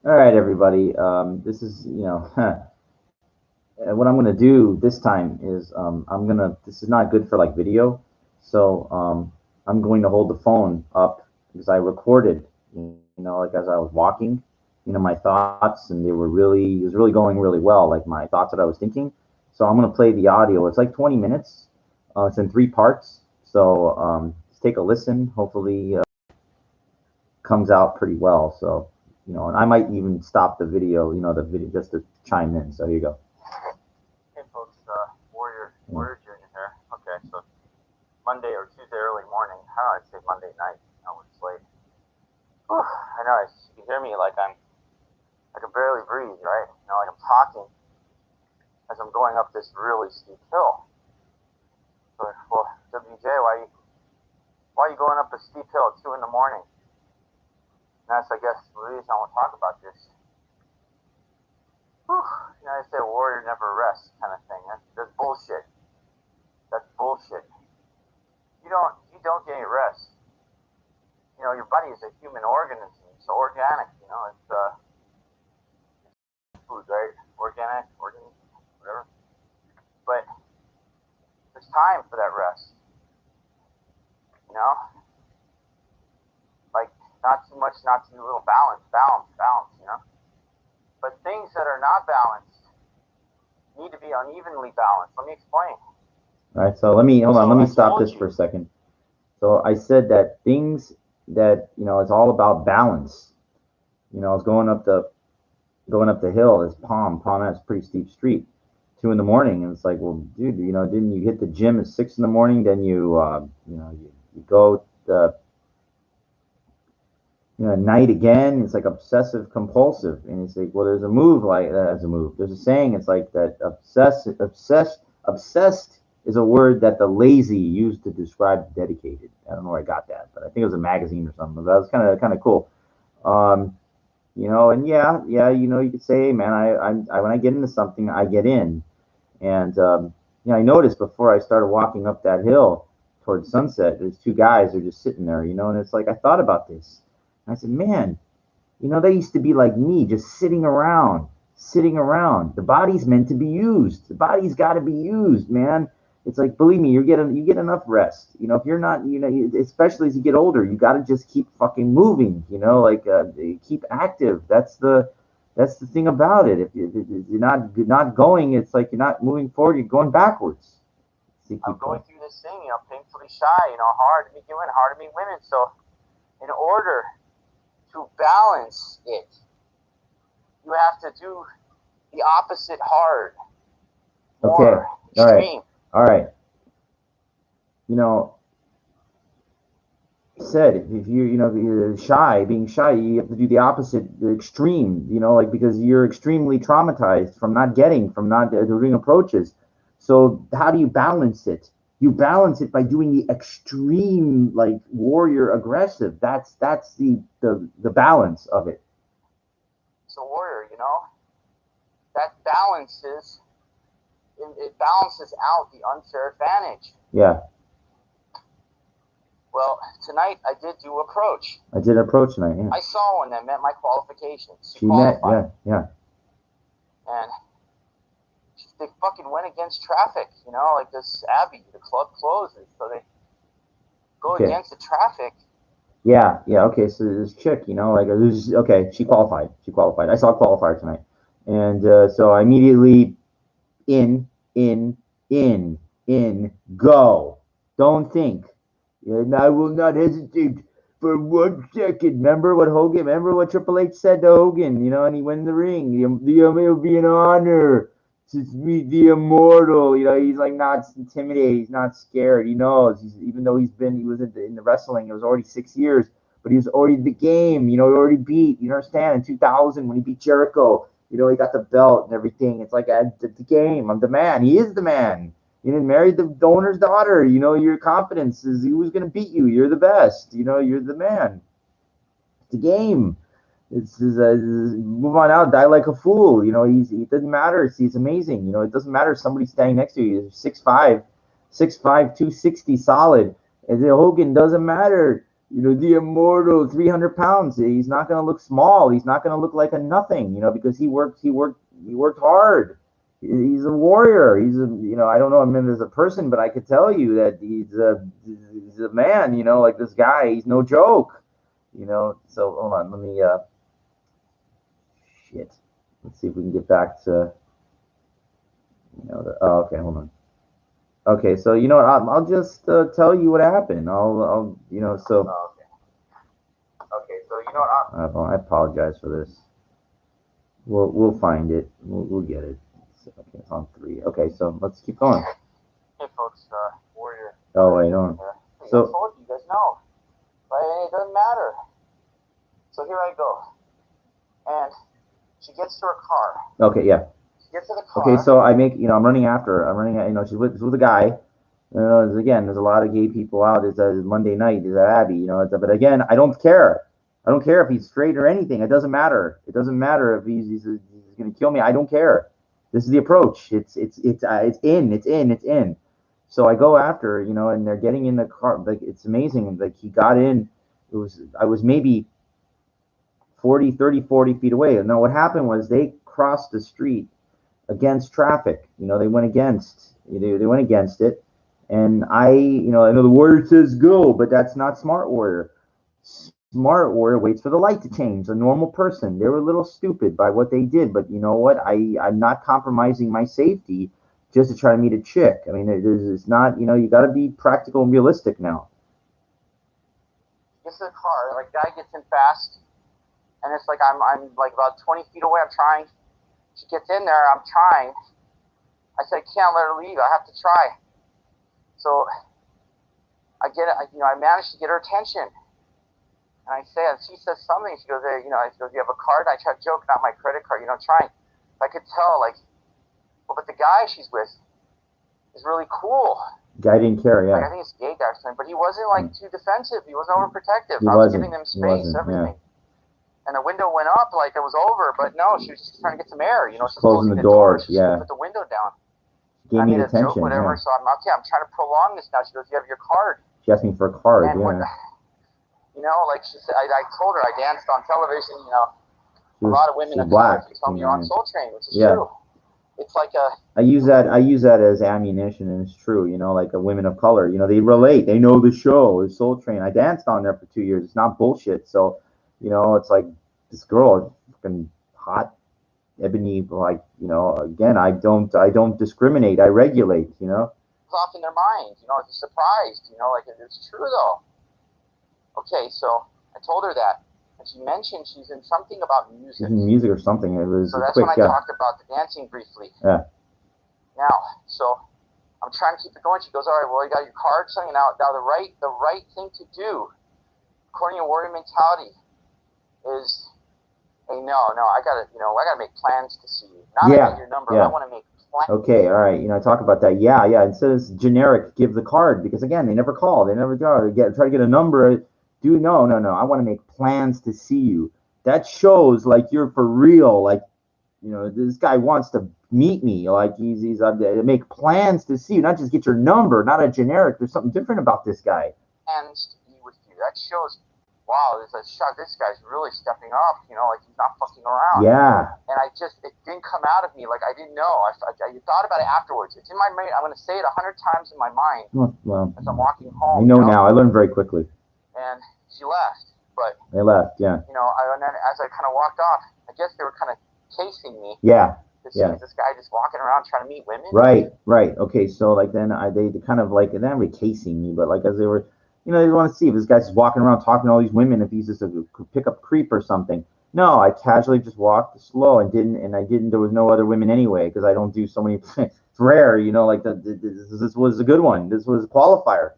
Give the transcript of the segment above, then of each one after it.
All right, everybody. This is, what I'm gonna do this time is This is not good for like video, so I'm going to hold the phone up because I recorded, like as I was walking, my thoughts, and it was really going really well, like my thoughts that I was thinking. So I'm gonna play the audio. It's like 20 minutes. It's in three parts. So just take a listen. Hopefully, comes out pretty well. So, and I might even stop the video, the video just to chime in. So here you go. Hey folks, Warrior Junior here. Okay, so Monday or Tuesday early morning. How do I say Monday night? No, it's late. Whew, I know. You can hear me like I can barely breathe, right? Like I'm talking as I'm going up this really steep hill. So, well, WJ, why are you going up a steep hill at 2 in the morning? And that's, I guess, the reason I want to talk about this. Whew, I say warrior never rests kind of thing. That's bullshit. That's bullshit. You don't get any rest. Your body is a human organism. It's organic. It's food, right? Organic, whatever. But there's time for that rest. Like not too much, not too little. Balance. But things that are not balanced need to be unevenly balanced. Let me explain. All right. So hold on. Let me stop this for a second. So I said that things that it's all about balance. I was going up the hill. This Palm has a pretty steep street. 2 in the morning, and it's like, well, dude, didn't you hit the gym at 6 in the morning? Then you go at night again. It's like obsessive compulsive, and it's like, well, there's a move like that as a move. There's a saying. It's like that obsessed is a word that the lazy used to describe dedicated. I don't know where I got that, but I think it was a magazine or something. But that was kind of cool. And yeah, you could say, hey, man, I when I get into something, I get in. And I noticed before I started walking up that hill towards sunset, there's two guys who are just sitting there, and it's like I thought about this. And I said, man, they used to be like me, just sitting around. The body's meant to be used. The body's got to be used, man. It's like, believe me, you get enough rest. If you're not, especially as you get older, you got to just keep fucking moving. Keep active. That's the thing about it. If you're not going, it's like you're not moving forward. You're going backwards. I'm going through this thing, painfully shy. Hard to meet women, hard to meet women. So, in order to balance it, you have to do the opposite hard. Okay. Extreme. All right. Said if you're shy, being shy, you have to do the opposite, the extreme. Because you're extremely traumatized from not doing approaches. So how do you balance it? You balance it by doing the extreme, like warrior aggressive. That's the balance of it. So warrior, that balances. It balances out the unfair advantage. Yeah. Well, tonight I did do approach. I did approach tonight. Yeah. I saw one that met my qualifications. She met. Yeah. And they fucking went against traffic. Like this Abbey, the club closes, so they go against the traffic. Yeah. Okay. So this chick, she qualified. I saw a qualifier tonight, and so I immediately in, go. Don't think. And I will not hesitate for 1 second. Remember what Triple H said to Hogan, and he went in the ring. It'll be an honor to meet the immortal. He's like not intimidated. He's not scared. He knows. Even though he was in the wrestling, it was already 6 years, but he was already the game. He already beat, you understand, in 2000 when he beat Jericho. He got the belt and everything. It's like the game. I'm the man. He is the man. Married the owner's daughter. Your confidence is who's going to beat you. You're the best. You're the man. It's the game. Move on out. Die like a fool. It doesn't matter. He's amazing. It doesn't matter if somebody's standing next to you. 6'5", 260 solid. And Hogan doesn't matter. the immortal 300 pounds. He's not going to look small. He's not going to look like a nothing, because he worked hard. He's a warrior. I don't know him as a person, but I could tell you that he's a man, like this guy, he's no joke, So hold on, let me, shit. Let's see if we can get back to, oh, okay, hold on. Okay, so you know what? I'll just tell you what happened. So. Oh, okay, so you know what? I apologize for this. We'll find it. We'll get it. Okay, it's on 3. Okay, so let's keep going. Hey, folks, Warrior. Oh wait, on. Hey, So I told you guys know, right? It doesn't matter. So here I go, and she gets to her car. Okay, yeah. She gets to the car. Okay, so I'm running after her. I'm running. She's with a guy. Again, there's a lot of gay people out. It's a Monday night. It's Abby. But again, I don't care. I don't care if he's straight or anything. It doesn't matter. It doesn't matter if he's going to kill me. I don't care. This is the approach. It's in. So I go after, and they're getting in the car. Like, it's amazing. Like, he got in. I was maybe 40 feet away. And now what happened was they crossed the street against traffic. They went against. They went against it. And I know the warrior says go, but that's not smart warrior. Smart warrior waits for the light to change. A normal person, they were a little stupid by what they did, but you know what? I'm not compromising my safety just to try to meet a chick. I mean, it's not. You got to be practical and realistic now. Gets to the car, like guy gets in fast, and it's like I'm like about 20 feet away. I'm trying. She gets in there. I'm trying. I said, I can't let her leave. I have to try. So I managed to get her attention. And I say, and she says something. She goes, hey, she goes, you have a card? I try to joke, not my credit card. Trying. I could tell, like, well, but the guy she's with is really cool. Guy didn't care, yeah. Like, I think it's a gay guy or something, but he wasn't like too defensive. He wasn't overprotective. I was giving them space, everything. Yeah. And the window went up like it was over, but no, she was just trying to get some air. She's closing the door. She put the window down. Gave me attention. Joke, whatever. Yeah. So I'm trying to prolong this now. She goes, you have your card. She asked me for a card. And like she said, I told her I danced on television. A lot of women of color tell me you're on Soul Train, which is true. It's like I use that as ammunition, and it's true. Like a women of color. They relate. They know the show is Soul Train. I danced on there for 2 years. It's not bullshit. So, it's like this girl, fucking hot. Ebony, like, again, I don't discriminate. I regulate, It's off in their minds, they're surprised, like it's true though. Okay, so I told her that, and she mentioned she's in something about music. She's in music or something. It was so that's quick, when I talked about the dancing briefly. Yeah. Now, so I'm trying to keep it going. She goes, all right, well, you got your card, something now the right thing to do, according to warrior mentality, is. Hey, no, I gotta make plans to see you. Not get your number. I want to make plans. Okay, all right. Talk about that. Yeah. It says generic. Give the card because again, they never call. They never try to get a number. No. I want to make plans to see you. That shows like you're for real. Like, this guy wants to meet me. Like he's make plans to see you, not just get your number. Not a generic. There's something different about this guy. Plans to be with you. That shows. Wow, there's a shot. This guy's really stepping up, like he's not fucking around. Yeah. And it didn't come out of me. Like, I didn't know. I thought about it afterwards. It's in my mind. I'm going to say it 100 times in my mind as I'm walking home. I know now. I learned very quickly. And she left. But they left, yeah. And then as I kind of walked off, I guess they were kind of chasing me. Yeah. Yeah. This guy just walking around trying to meet women. Right. Okay, so like then they kind of like, they're not really casing me, but like as they were, they want to see if this guy's just walking around talking to all these women, if he's just a pickup creep or something. No, I casually just walked slow there was no other women anyway, because I don't do so many, it's rare, like this was a good one. This was a qualifier.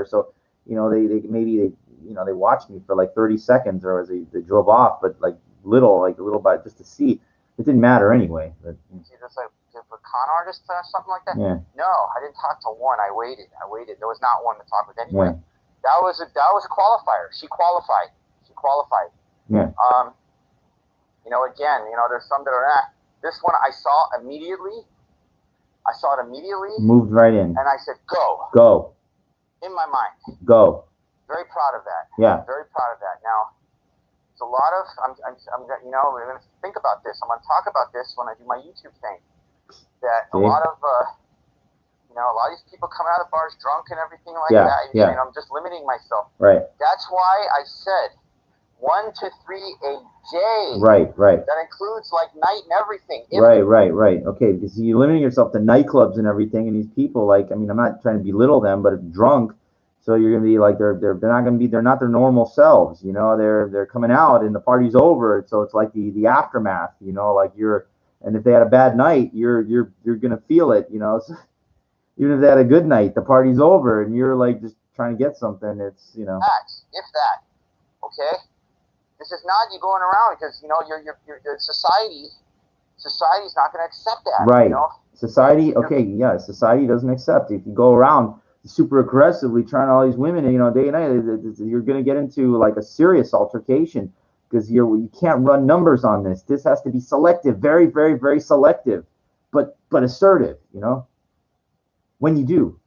So, they watched me for like 30 seconds or as they drove off, but like a little bit just to see. It didn't matter anyway. But, see, that's like a con artist or something like that? Yeah. No, I didn't talk to one. I waited. There was not one to talk with anyway. Yeah. That was a qualifier. She qualified. Yeah. Again, there's some that are this one I saw it immediately. Moved right in. And I said, go. Go. In my mind. Go. very proud of that. Yeah. Very proud of that. Now, there's a lot of, you know, we're going to think about this. I'm going to talk about this when I do my YouTube thing. That a lot of, you know, a lot of these people come out of bars drunk and everything like that. Yeah. And I'm just limiting myself. Right. That's why I said 1 to 3 a day. Right. That includes like night and everything. Right. Okay, because you're limiting yourself to nightclubs and everything, and these people, like, I mean, I'm not trying to belittle them, but drunk, so you're gonna be like, they're not gonna be, they're not their normal selves, you know. They're coming out and the party's over, so it's like the aftermath, you know, like and if they had a bad night, you're gonna feel it, you know. So, even if they had a good night, the party's over, and you're like just trying to get something. It's, you know. If that, okay. This is not you going around because, you know, your society's not going to accept that. Right. You know? Society, okay, yeah, society doesn't accept it. If you go around super aggressively trying all these women, you know, day and night, you're going to get into like a serious altercation because you can't run numbers on this. This has to be selective, very, very, very selective, but assertive, you know, when you do.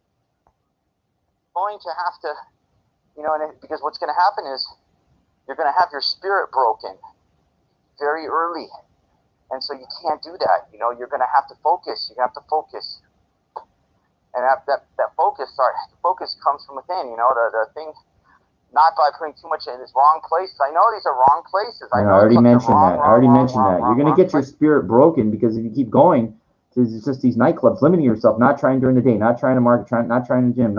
Going to have to, you know, because what's going to happen is you're going to have your spirit broken very early. And so you can't do that. You know, you're going to have to focus. You have to focus. And that focus, the focus comes from within, you know, the thing, not by putting too much in this wrong place. I know these are wrong places. I already mentioned that. You're going to get your spirit broken because if you keep going, it's just these nightclubs, limiting yourself, not trying during the day, not trying to market, not trying to gym,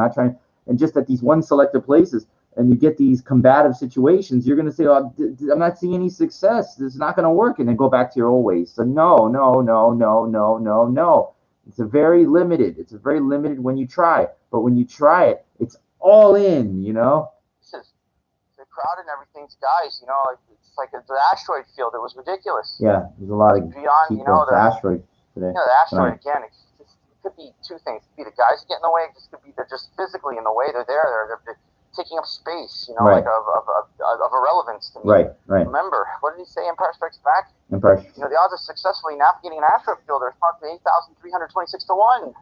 and just at these one selected places. And you get these combative situations, you're going to say, oh, I'm not seeing any success. This is not going to work. And then go back to your old ways. So no. It's very limited. It's very limited when you try. But when you try it, it's all in, you know? The crowd and everything's guys, you know, like it's like the asteroid field. It was ridiculous. Yeah, there's a lot of beyond, people, you know, the asteroid today. You know, the asteroid, again, it could be two things. It could be the guys that get in the way. It just could be they're just physically in the way. They're there. They're taking up space, you know, like of irrelevance to me. Right. Remember, what did he say? Empire Strikes Back. You know, the odds of successfully navigating an asteroid field are approximately 8,326 to 1.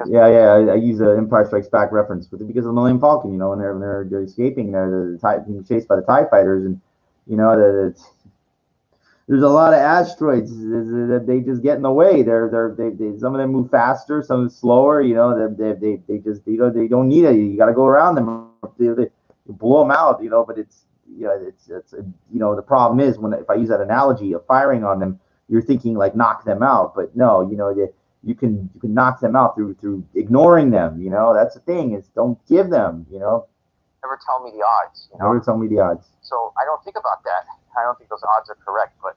Yeah. I use the Empire Strikes Back reference because of the Millennium Falcon. You know, when they're escaping, they're being chased by the TIE fighters, and you know there's a lot of asteroids that they just get in the way. They some of them move faster, some slower. You know, they just, you know, they don't need it. You got to go around them. They blow them out. You know, but it's, you know, it's you know, the problem is if I use that analogy of firing on them, you're thinking like knock them out, but no, you know, you can knock them out through ignoring them. You know, that's the thing, is don't give them. You know. Never tell me the odds. You know? Never tell me the odds. So I don't think about that. I don't think those odds are correct, but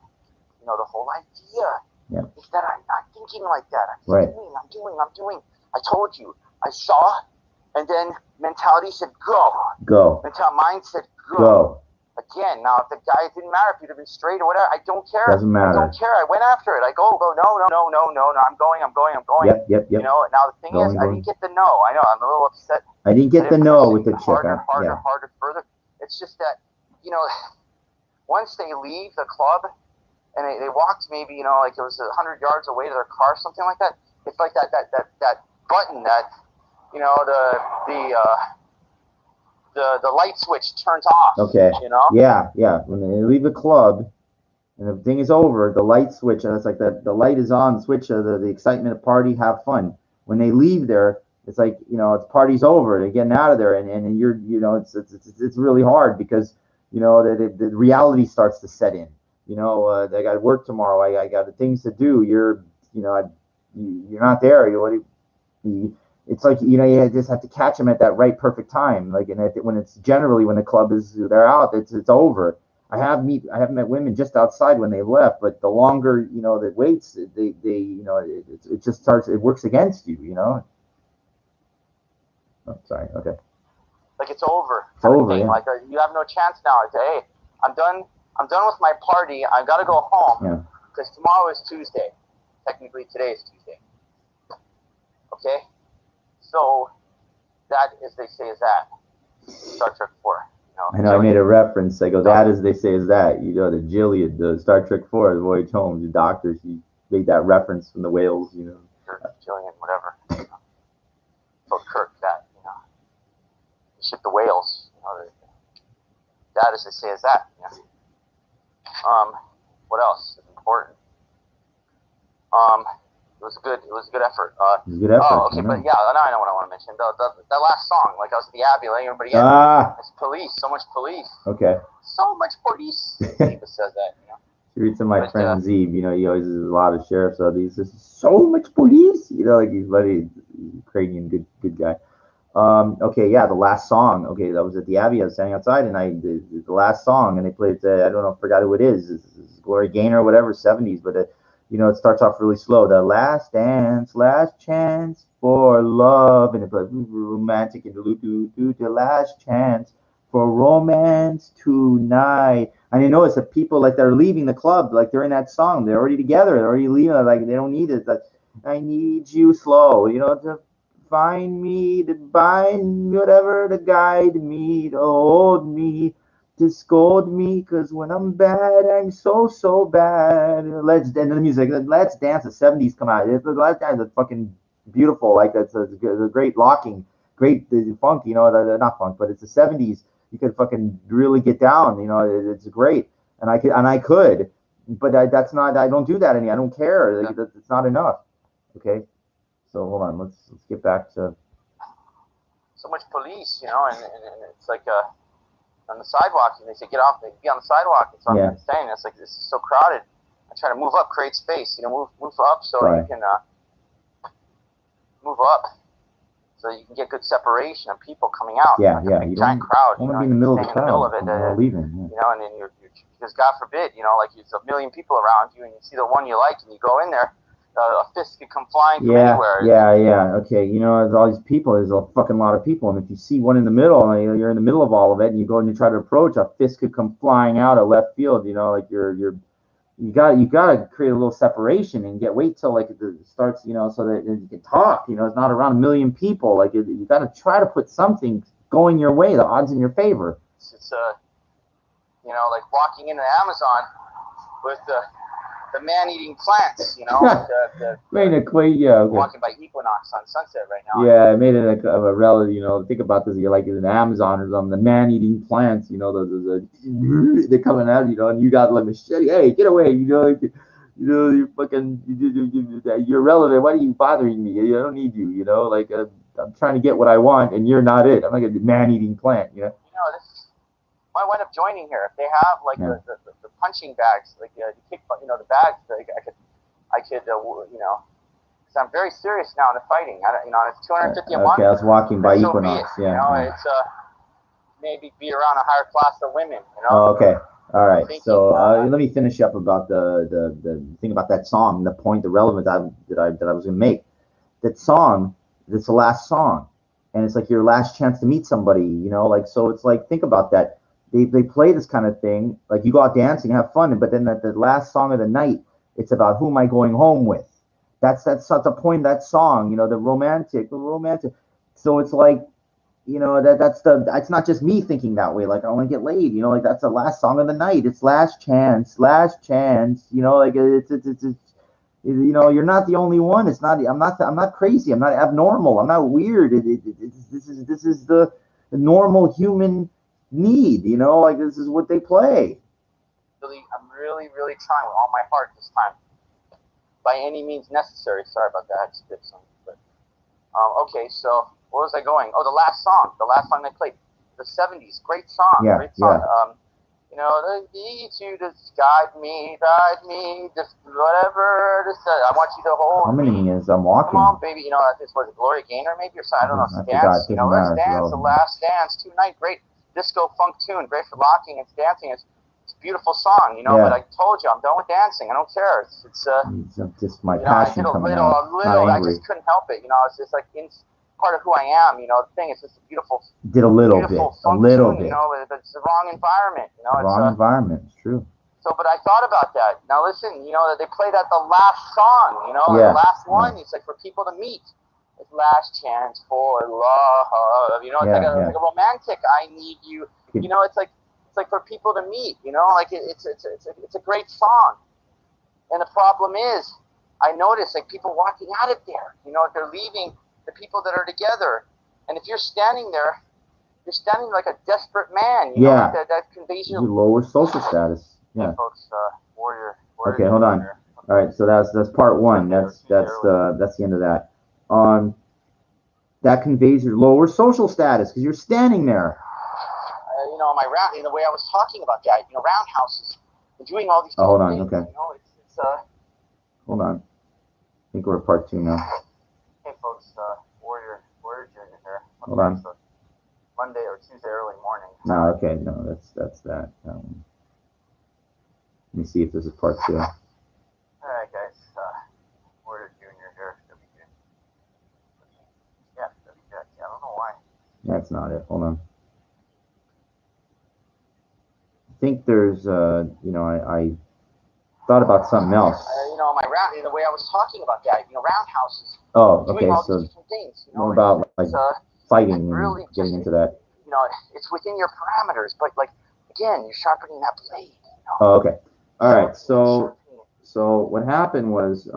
you know, the whole idea is that I'm not thinking like that. I'm doing. I told you. I saw, and then mentality said go. Mind said go. Again, now if the guy, it didn't matter if you'd have been straight or whatever. I don't care. Doesn't matter. I don't care. I went after it. I go. No. I'm going. Yep. You know. Now the thing is, I didn't get the no. I know. I'm a little upset. I didn't get the no with the chick. Harder, further. It's just that, you know, once they leave the club and they walked maybe, you know, like it was 100 yards away to their car, something like that. It's like that button that, you know, the light switch turns off. Okay. You know. Yeah. When they leave the club and the thing is over, the light switch, and it's like the light is on, switch of the excitement of party, have fun. When they leave there, it's like, you know, it's party's over. They're getting out of there, and you're, you know, it's really hard because, you know, the reality starts to set in. You know, I got to work tomorrow. I got things to do. You're not there. It's like, you know, you just have to catch them at that right perfect time. Like, and when the club they're out, it's over. I have met women just outside when they left, but the longer, you know, that waits, they you know, it just starts. It works against you. You know. Oh, sorry. Okay. Like it's over. It's over. Yeah. Like you have no chance now. I say, hey, I'm done with my party. I got to go home because tomorrow is Tuesday. Technically, today is Tuesday. Okay. So that, as they say, is that Star Trek 4. You know? I know. I made a reference. I go, that, as they say, is that. You know, the Jillian, the Star Trek 4, the Voyage Home, the doctor. She made that reference from the whales. You know. Jillian, whatever. You know. So Kirk, that, you know, ship the whales. You know, that, as they say, is that. Yeah. What else is important? It was a good effort. Good effort. Oh, okay, but yeah, now I know what I want to mention. The last song, like I was at the Abbey, like everybody. It's police, so much police. Okay. So much police. Zeba says that, you know. She reads to my friend Zeeb, you know, he always has a lot of sheriffs. So he says, so much police, you know, like he's bloody Ukrainian, good guy. Okay, yeah, the last song. Okay, that was at the Abbey. I was standing outside, and the last song, and they played. I don't know, I forgot who it is. It's Gloria Gaynor or whatever, 70s. But you know, it starts off really slow. The last dance, last chance for love, and it's like romantic and the last chance for romance tonight. And you notice that people like they're leaving the club, like they're in that song. They're already together. They're already leaving. Like they don't need it. Like I need you slow. You know, to find me, to bind me, whatever, to guide me, to hold me, to scold me, cause when I'm bad, I'm so bad. Let's and the music, Let's Dance, the 70s come out. Let's Dance is fucking beautiful. Like it's a great locking, great funk. You know, not funk, but it's the 70s. You could fucking really get down. You know, it's great, and I could, but that's not. I don't do that any. I don't care. Like, it's not enough. Okay. So hold on, let's get back to. So much police, you know, and it's like on the sidewalk, and they say get off, they be on the sidewalk. And so I'm saying it's like this is so crowded. I try to move up, create space, you know, move up so you can move up, so you can get good separation of people coming out. Yeah, like a big giant crowd. You want to be in the middle of the crowd. Leaving. You know, and then because God forbid, you know, like it's a million people around you, and you see the one you like, and you go in there. A fist could come flying from anywhere. Yeah. Okay, you know, there's all these people. There's a fucking lot of people, and if you see one in the middle, and you're in the middle of all of it, and you go and you try to approach, a fist could come flying out of left field. You know, like you got to create a little separation and wait till like it starts. You know, so that you can talk. You know, it's not around a million people. Like you got to try to put something going your way. The odds in your favor. It's you know, like walking into Amazon with the man-eating plants, you know. Walking by Equinox on Sunset right now. Yeah, I made it a relative, you know. Think about this, you're like in Amazon or something. The man-eating plants, you know, they're coming out, you know, and you got like machete. Hey, get away, you know. You're fucking, you're irrelevant. Why are you bothering me? I don't need you, you know. Like I'm trying to get what I want, and you're not it. I'm like a man-eating plant, you know. You know, might wind up joining here if they have like the punching bags, like the kick, you know, the bags. Like I could, you know, because I'm very serious now in the fighting. You know, it's 250 a month. Okay, I was walking by Equinox. You know, it's maybe be around a higher class of women. You know. Oh, okay. All right. So let me finish up about the thing about that song, the point, the relevance that I was gonna make. That song, it's the last song, and it's like your last chance to meet somebody. You know, like so. It's like think about that. They play this kind of thing, like you go out dancing, have fun, but then the last song of the night, it's about who am I going home with. That's such a point of that song, you know, the romantic. So it's like, you know, it's not just me thinking that way, like I want to get laid, you know, like that's the last song of the night. It's last chance, you know, like it's you know, you're not the only one. It's not. I'm not crazy. I'm not abnormal. I'm not weird. This is the normal human need, you know, like this is what they play. I'm really trying with all my heart this time, by any means necessary. Sorry about that, I spit some. But okay, so where was I going? Oh, the last song they played, the 70s, great song. Yeah. You know, they need you to guide me, just whatever. I want you to hold. How many years I'm walking? Come on, baby. You know, this was Gloria Gaynor, maybe, or something. I don't know. Dance. You know, let's dance. The last dance tonight. Great disco funk tune, great for locking and dancing. It's a beautiful song, you know. But I told you, I'm done with dancing. I don't care. It's just my passion coming out. I just couldn't help it, you know. It's just like part of who I am, you know. The thing is, it's a beautiful. Did a little bit, you know. But it's the wrong environment, you know. Wrong environment. It's true. So, but I thought about that. Now listen, you know, they play that the last song, you know, the last one. It's like for people to meet. It's last chance for love, you know. It's like a romantic. I need you. You know, it's like for people to meet. You know, like it's a great song. And the problem is, I notice like people walking out of there. You know, they're leaving the people that are together. And if you're standing there, you're standing like a desperate man. You know, like that conveys your lower social status. Yeah. Hey, folks, Warrior. Okay, hold on. All right, so that's part one. That's the end of that. That conveys your lower social status because you're standing there. You know, the way I was talking about that, you know, roundhouses, and doing all these. Hold on, things, okay. You know, it's Hold on. I think we're at part two now. Hey, folks, Warrior Junior here. Okay, hold on. So Monday or Tuesday early morning. No, okay, no, that's that. Let me see if this is part two. All right, guys. Warrior Junior here. WJ. Yeah, WJ. I don't know why. That's not it. Hold on. I think there's, you know, I thought about something else. You know, the way I was talking about that, you know, roundhouses. Oh, okay, so things, you know, more about like fighting and really getting into that. You know, it's within your parameters, but like again, you're sharpening that blade. You know? Oh, okay. All right. So what happened was, you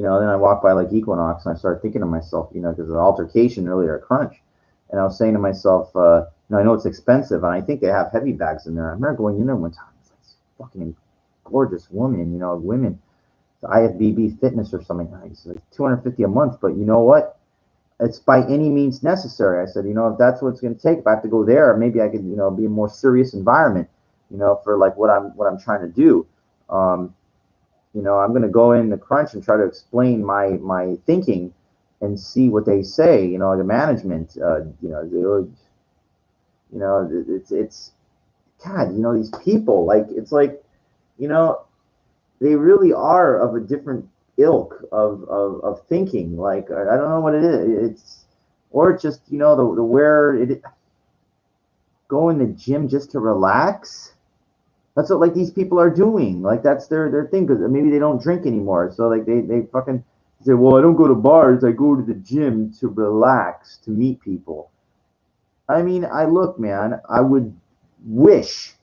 know, then I walked by like Equinox and I started thinking to myself, you know, because of the altercation earlier at Crunch, and I was saying to myself, you know, I know it's expensive, and I think they have heavy bags in there. I remember going in there one time. It's like this fucking gorgeous woman, you know, women. IFBB Fitness or something. It's like $250 a month, but you know what? It's by any means necessary. I said, you know, if that's what it's going to take, if I have to go there, maybe I could, you know, be a more serious environment, you know, for like what I'm trying to do. You know, I'm going to go in the Crunch and try to explain my thinking and see what they say. You know, the management. You know, it's God. You know, these people. Like it's like, you know, they really are of a different ilk of thinking. Like I don't know what it is. It's or just, you know, the where it go in the gym just to relax. That's what like these people are doing. Like that's their thing because maybe they don't drink anymore. So like they fucking say, well, I don't go to bars. I go to the gym to relax, to meet people. I mean, look, man. I wish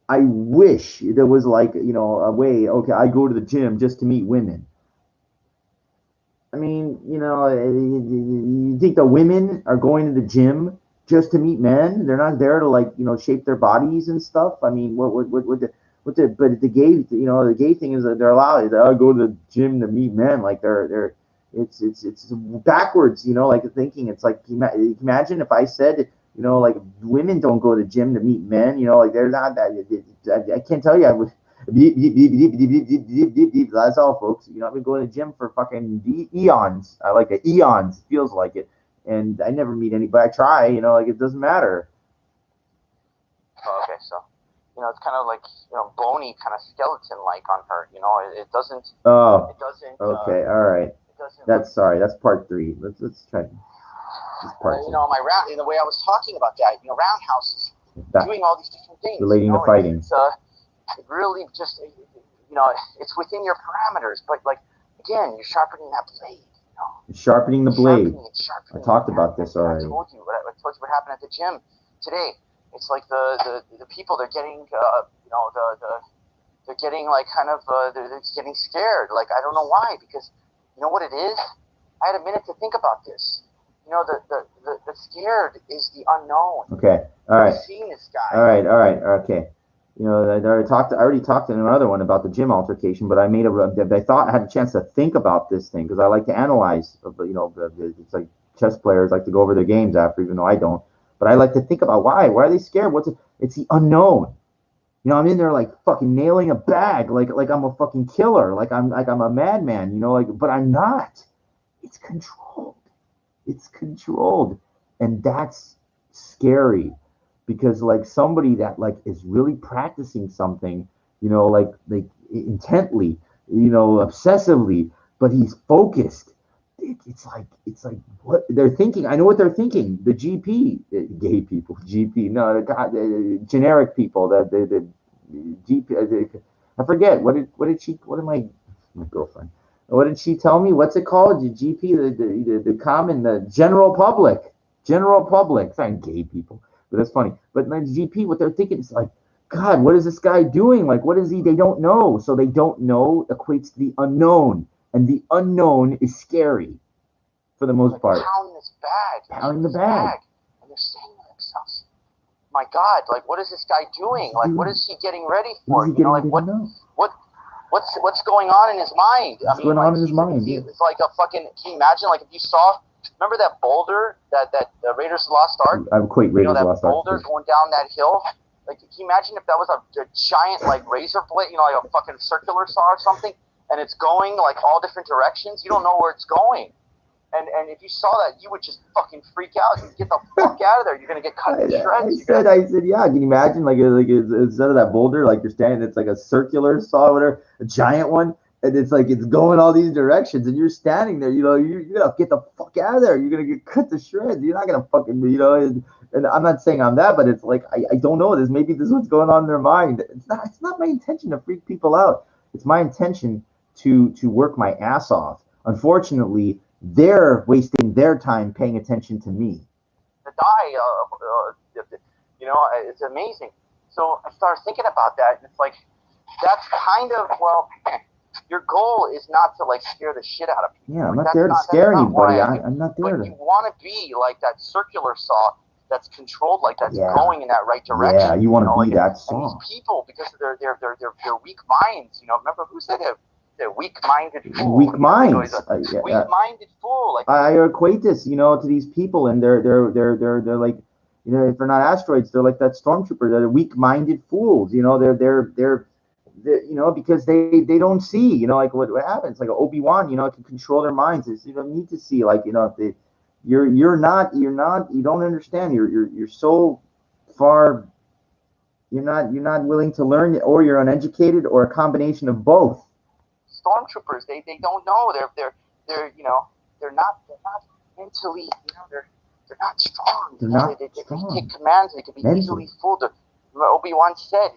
there was like, you know, a way. Okay, I go to the gym just to meet women. I mean, you know, you think the women are going to the gym just to meet men? They're not there to like, you know, shape their bodies and stuff. I mean, but the gay, you know, the gay thing is that they're allowed. They go to the gym to meet men. Like it's backwards, you know, like thinking. It's like imagine if I said, you know, like women don't go to the gym to meet men. You know, like they're not that. I can't tell you. I would. That's all, folks. You know, I've been going to the gym for fucking eons. I like it. Eons feels like it, and I never meet anybody. I try, you know, like it doesn't matter. Oh, okay, so you know, it's kind of like, you know, bony, kind of skeleton-like on her. You know, it doesn't. Oh. It doesn't. Okay. All right. That's sorry. That's part three. Let's try. You know, the way I was talking about that, you know, roundhouses, doing all these different things relating to fighting. It's really just, you know, it's within your parameters, but like again, you're sharpening that blade. You know, sharpening the blade. Sharpening I talked about this already. I told you what happened at the gym today. It's like the people, they're getting, you know, they're getting like kind of they're getting scared. Like I don't know why, because you know what it is. I had a minute to think about this. You know, the scared is the unknown. Okay. All right. I've seen this guy. All right. Okay. You know, I already talked to another one about the gym altercation, but I thought I had a chance to think about this thing because I like to analyze. You know, it's like chess players like to go over their games after, even though I don't. But I like to think about why are they scared? It's the unknown. You know, I'm in there like fucking nailing a bag, like I'm a fucking killer, like I'm a madman. You know, like, but I'm not. It's controlled. It's controlled, and that's scary. Because like somebody that like is really practicing something, you know, like intently, you know, obsessively, but he's focused. It's like what they're thinking. I know what they're thinking. The GP, gay people, GP, no, generic people. The GP. I forget what did she? What did my girlfriend? What did she tell me? What's it called? The GP, the common, the general public. General public. It's not gay people. But that's funny. But the GP, what they're thinking is like, God, what is this guy doing? Like, what is he? They don't know. So they don't know equates to the unknown. And the unknown is scary. for the most like part. pounding this bag. Pounding the bag. And they're saying to themselves, my God, like, what is this guy doing? Like, what is he getting ready for? What is he getting like, ready to know? what's going on in his mind? What's going on in his mind? It's like a fucking, can you imagine, like, if you saw, remember that boulder that the Raiders of the Lost Ark? I would equate Raiders of the Lost Ark. That boulder going down that hill? Like, can you imagine if that was a giant, like, razor blade, like a fucking circular saw or something, and it's going, like, all different directions? You don't know where it's going. And if you saw that, you would just fucking freak out. You'd get the fuck out of there. You're going to get cut to shreds. I said, yeah, can you imagine, like instead of that boulder, like you're standing, it's like a circular saw, whatever, a giant one, and it's like it's going all these directions, and you're standing there, you're going to get the fuck out of there. You're going to get cut to shreds. You're not going to fucking, and I'm not saying I'm that, but it's like, I don't know this. Maybe this is what's going on in their mind. It's not my intention to freak people out. It's my intention to work my ass off. Unfortunately, they're wasting their time paying attention to me. To die, it's amazing. So I started thinking about that, and it's like, that's kind of, your goal is not to, like, scare the shit out of people. Yeah, I'm not there to scare anybody. I'm not there to. But you want to be like that circular saw that's controlled, like that's going in that right direction. Yeah, you want to be that saw. And these people, because of their weak minds, remember who said it? The weak-minded fool. Weak minds. Weak-minded fool. Like, I equate this, to these people, and they're like, if they're not asteroids, they're like that stormtrooper. They're weak-minded fools. They're because they don't see. Like what happens. Like Obi-Wan, can control their minds. You don't need to see. Like if you don't understand. You're so far. You're not willing to learn, or you're uneducated, or a combination of both. Stormtroopers, they don't know. They're not mentally, they're not strong. They're not they strong. Take commands. They can be easily fooled. Obi-Wan said,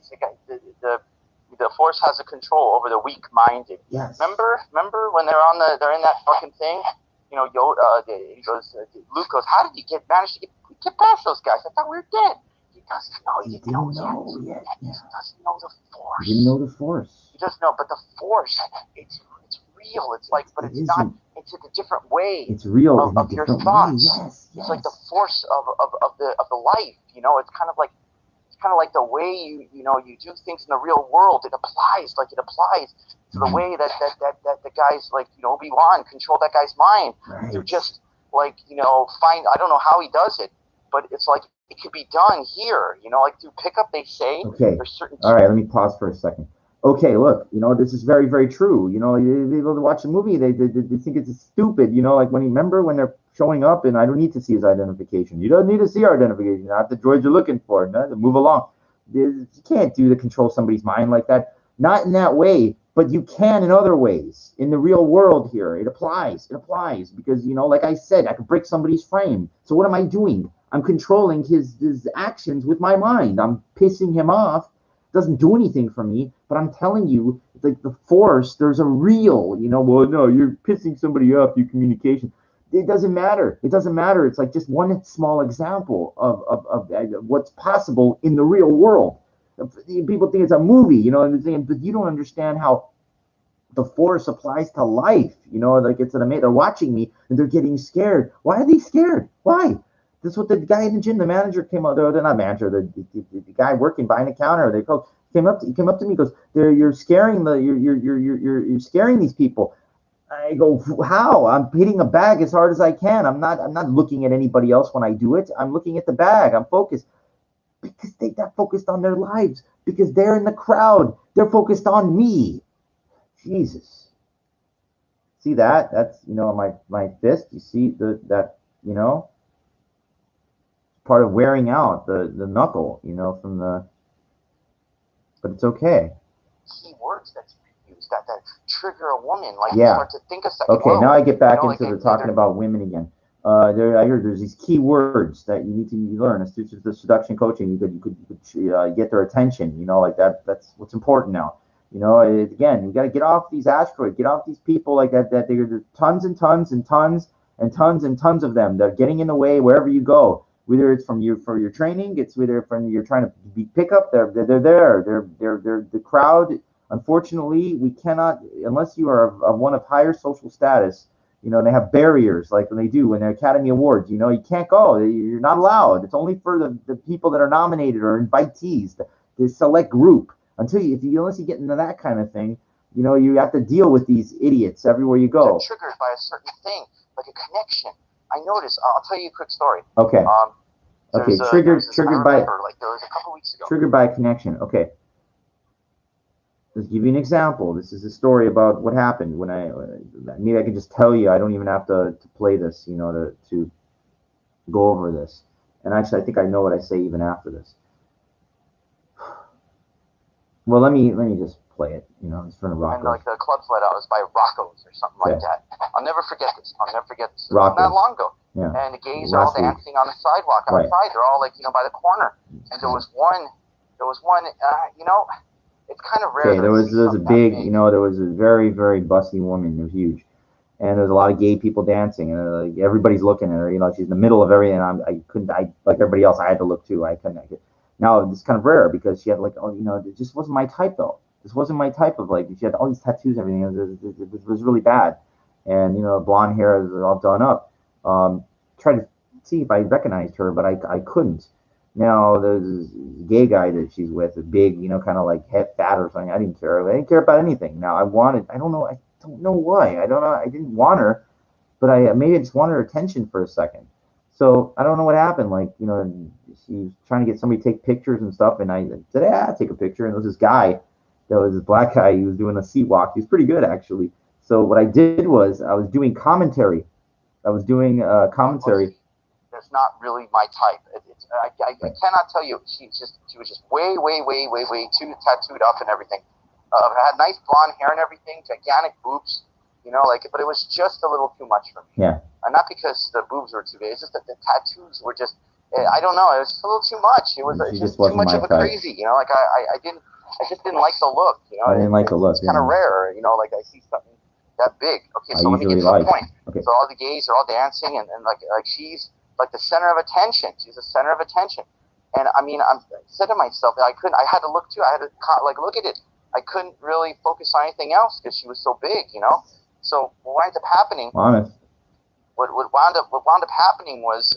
the Force has a control over the weak-minded. Yes. Remember when they're in that fucking thing? Yoda, Luke goes, how did you manage to get past those guys? I thought we were dead. He doesn't know. He didn't know yet. He doesn't know the Force. He didn't know the Force. He doesn't know, but the Force, it's real. It's like, but it's not. It's in a different way. It's real of your thoughts. Yes. It's like the force of the life. It's kind of like the way you do things in the real world. It applies to the way that the guys like Obi-Wan control that guy's mind. Right. Through just like I don't know how he does it, but it's like it could be done here. Like through pickup, they say. Okay. There's certain. All right. Let me pause for a second. Okay, look, this is very, very true. People watch a movie, they think it's stupid. Like when they're showing up, and I don't need to see his identification. You don't need to see our identification. Not the droids you're looking for. No, to move along. You can't control somebody's mind like that. Not in that way, but you can in other ways. In the real world here, it applies. It applies because, like I said, I could break somebody's frame. So what am I doing? I'm controlling his actions with my mind. I'm pissing him off. Doesn't do anything for me, but I'm telling you, it's like the Force, there's a real, well, no, you're pissing somebody off, your communication. It doesn't matter. It doesn't matter. It's like just one small example of what's possible in the real world. People think it's a movie, but you don't understand how the Force applies to life. Like it's an amazing, they're watching me and they're getting scared. Why are they scared? Why? That's what the guy in the gym, the manager came out. They're not manager, the guy working behind the counter. He came up to me, and goes, you're scaring you're scaring these people. I go, how? I'm hitting a bag as hard as I can. I'm not looking at anybody else when I do it. I'm looking at the bag. I'm focused because they're not focused on their lives because they're in the crowd. They're focused on me. Jesus. See that? That's my fist. You see that. Part of wearing out the knuckle, from the. But it's okay. Key words that's used that trigger a woman, like yeah. You start to think a second. Okay, now I get back into talking about women again. I heard there's these key words that you need to learn. It's just the seduction coaching. You could get their attention. Like that. That's what's important now. Again, you got to get off these asteroids, get off these people like that. That there's tons and tons and tons and tons and tons of them. They're getting in the way wherever you go. Whether it's for your training, it's whether from you're trying to pick up. They're there. They're the crowd. Unfortunately, we cannot, unless you are of one of higher social status, You know, and they have barriers like when they do when they're Academy Awards. You know, you can't go. You're not allowed. It's only for the people that are nominated or invitees, the select group. Unless you get into that kind of thing, you know, you have to deal with these idiots everywhere you go. They're triggered by a certain thing, like a connection. I noticed. I'll tell you a quick story. Okay. Okay. Triggered by. Like there was a couple weeks ago. Triggered by a connection. Okay. Let's give you an example. This is a story about what happened when maybe I can just tell you. I don't even have to play this, you know, to go over this. And actually, I think I know what I say even after this. Well, let me just play it. You know, it's from Rocco's. And like the club's let out, it was by Rocco's or something like that. I'll never forget this. This Rocco's. Not long ago. Yeah. And the gays are all dancing on the sidewalk outside. They're all like, you know, by the corner. And there was one, you know. It's kind of rare. Okay, there was a big, you know, there was a very, very busty woman. It was huge, and there was a lot of gay people dancing, and like, everybody's looking at her. You know, she's in the middle of everything. I like everybody else. I had to look too. I couldn't. Now it's kind of rare because she had like, oh, you know, it just wasn't my type though. This wasn't my type of like. She had all these tattoos, and everything. It was really bad, and you know, blonde hair was all done up. Tried to see if I recognized her, but I couldn't. Now there's this gay guy that she's with, a big, you know, kind of like fat or something. I didn't care. I didn't care about anything. Now I don't know why. I don't know. I didn't want her, but maybe I just wanted her attention for a second. So I don't know what happened. Like, you know, she was trying to get somebody to take pictures and stuff, and I said, "Yeah, take a picture." And there was this guy, that was this black guy. He was doing a seat walk. He was pretty good actually. So what I did was I was doing commentary. Commentary. That's not really my type. I cannot tell you. She was just way too tattooed up and everything. Had nice blonde hair and everything, gigantic boobs, you know, like. But it was just a little too much for me. Yeah. And not because the boobs were too big. It's just that the tattoos were just. I don't know. It was a little too much. It was just too much of a crazy. You know, like I just didn't like the look. You know. I didn't like the look. It's kind of rare. You know, like I see something that big. Okay, so let me get to the point. Okay. So all the gays are all dancing and like she's like the center of attention. She's the center of attention. And I mean, I said to myself that I had to look too. I had to like look at it. I couldn't really focus on anything else because she was so big, you know. So what wound up happening? Honest. What wound up happening was,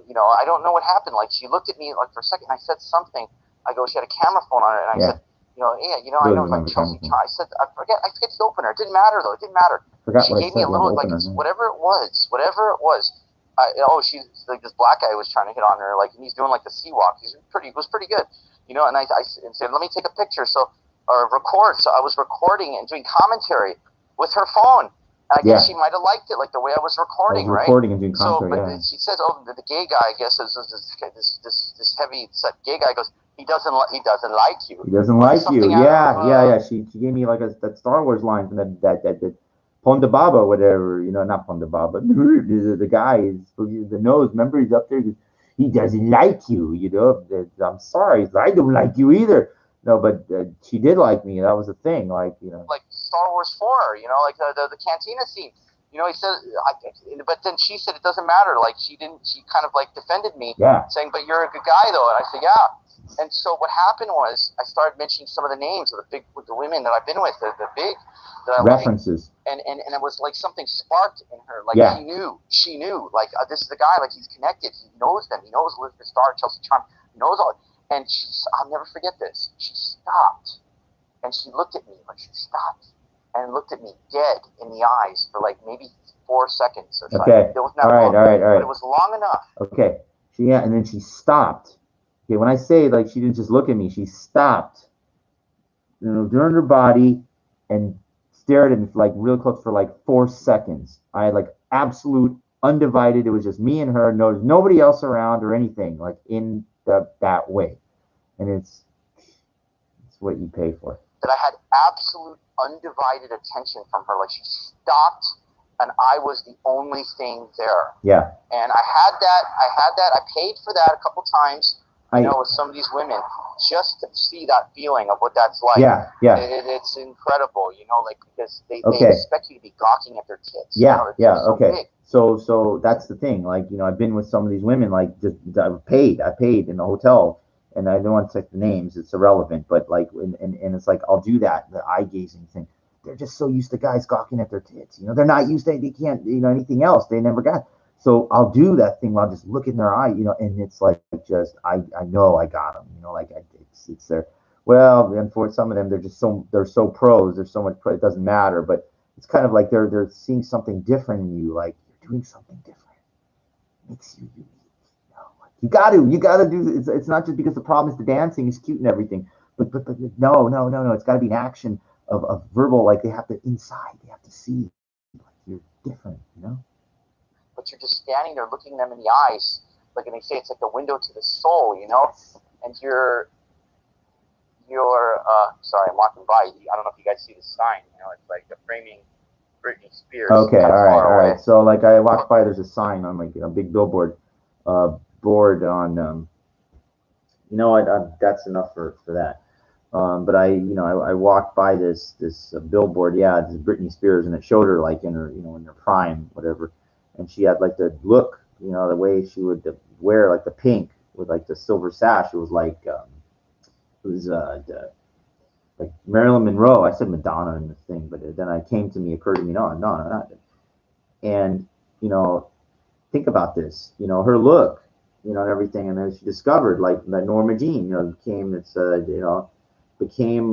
you know, I don't know what happened. Like she looked at me like for a second. I said something. I go, she had a camera phone on her, and I said, you know, yeah, you know, I know like Chelsea. I said, I forget the opener. It didn't matter though. It didn't matter. She gave me a little like whatever it was. She's like this black guy was trying to hit on her, like, and he's doing like the sea walk. It was pretty good, you know. And I said, let me take a picture, or record. So I was recording and doing commentary with her phone. And I guess she might have liked it, like the way I was recording, right? Recording and doing commentary. She says, oh, the gay guy, I guess, is this heavy set gay guy goes, he doesn't like you. He doesn't like you. Yeah. She gave me like that Star Wars line from that Ponda Baba, whatever, you know, not Ponda Baba. The guy is the nose. Remember, he's up there. He doesn't like you. You know, I'm sorry, I don't like you either. No, but she did like me. That was the thing. Like, you know, like Star Wars 4. You know, like the cantina scene. You know, he said, but then she said it doesn't matter. Like she kind of like defended me, saying, but you're a good guy though. And I said, yeah. And so what happened was I started mentioning some of the names of the women that I've been with, the big that I references, and it was like something sparked in her, like she knew, like this is the guy, like he's connected, he knows them, he knows Elizabeth Starr, Chelsea Charm, he knows all. And I'll never forget this. She stopped, and she looked at me, like she stopped, and looked at me dead in the eyes for like maybe 4 seconds or so. Okay, it was not long, all right. But it was long enough. Okay, and then she stopped. Okay, when I say like she didn't just look at me, she stopped, you know, turned her body and stared at me like real close for like 4 seconds. I had like absolute undivided. It was just me and her. No, there's nobody else around or anything like in that way. And it's what you pay for. That I had absolute undivided attention from her. Like she stopped, and I was the only thing there. Yeah. And I had that. I paid for that a couple times. You know, with some of these women, just to see that feeling of what that's like. Yeah. It's incredible, you know, like because they expect you to be gawking at their tits. Yeah, you know, so okay. Big. So that's the thing. Like, you know, I've been with some of these women, like just I paid in the hotel, and I don't want to take the names. It's irrelevant, but like, and it's like I'll do that, the eye gazing thing. they're just so used to guys gawking at their tits. You know, they're not used to, they can't, you know, anything else. They never got. So I'll do that thing while I'll just look in their eye, you know, and it's like just I know I got them, you know, like it's there. Well, and for some of them, they're so pros. There's so much pro, it doesn't matter, but it's kind of like they're seeing something different in you, like you're doing something different. Makes you unique. You gotta do. It's not just because the problem is the dancing is cute and everything, but no. It's got to be an action of verbal. Like they have to inside. They have to see like you're different. You know. But you're just standing there looking them in the eyes, like, and they say it's like the window to the soul, you know. And you're sorry, I'm walking by. I don't know if you guys see the sign. You know, it's like the framing Britney Spears. Okay, all right. So like I walked by, there's a sign on like a big billboard, board on. You know what? That's enough for that. But I walked by this billboard. Yeah, this is Britney Spears, and it showed her like in her, you know, in her prime, whatever. And she had like the look, you know, the way she would wear like the pink with like the silver sash. It was like like Marilyn Monroe. I said Madonna in the thing, but then I came to me, occurred to me, no, not. And you know, think about this. You know, her look, you know, and everything, and then she discovered like that Norma Jean, you know, became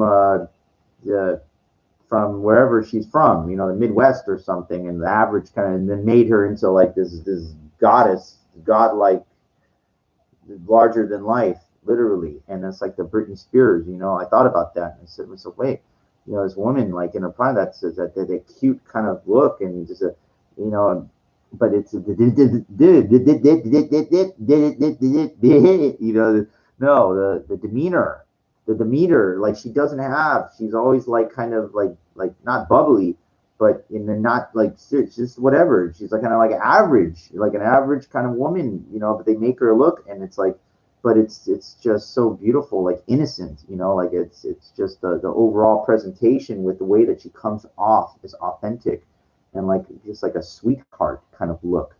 from wherever she's from, you know, the Midwest or something, and the average kind of, and then made her into like this goddess, godlike, larger than life, literally. And it's like the Britney Spears, you know. I thought about that, and I said, wait, you know, this woman like in her prime, that cute kind of look, and just a, you know, but it's you know, no, the demeanor, like she doesn't have, she's always like kind of like not bubbly, but in the not like it's just whatever, she's like kind of like average, like an average kind of woman, you know, but they make her look, and it's like, but it's just so beautiful, like innocent, you know, like it's just the overall presentation with the way that she comes off is authentic, and like just like a sweetheart kind of look.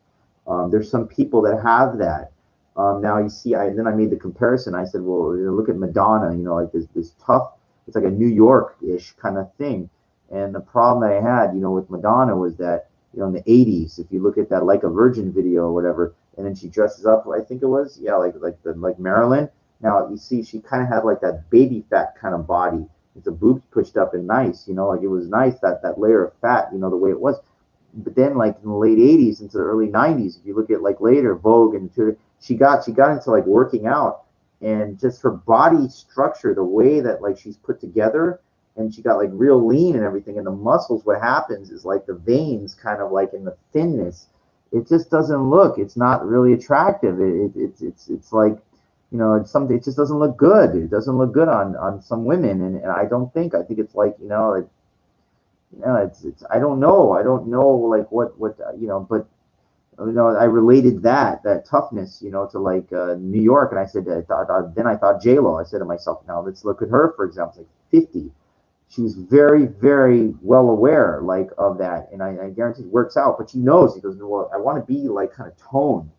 There's some people that have that. Now you see, then I made the comparison. I said, well, you know, look at Madonna. You know, like this tough. It's like a New York-ish kind of thing. And the problem that I had, you know, with Madonna was that, you know, in the '80s, if you look at that Like a Virgin video or whatever, and then she dresses up, I think it was, yeah, like Marilyn. Now you see, she kind of had like that baby fat kind of body with the boobs pushed up and nice, you know, like it was nice that layer of fat, you know, the way it was. But then like in the late '80s into the early '90s, if you look at like later Vogue and she got into like working out, and just her body structure, the way that like she's put together, and she got like real lean and everything, and the muscles, what happens is like the veins kind of like in the thinness, it just doesn't look, it's not really attractive. It's like, you know, it's something, it just doesn't look good. It doesn't look good on some women, and I think it's like, you know, it's I don't know like what you know, but you know, I related that toughness, you know, to like New York, and I said, then I thought J Lo. I said to myself, now let's look at her, for example, like 50. She's very, very well aware like of that, and I guarantee it works out. But she knows, he goes, well, I want to be like kind of toned,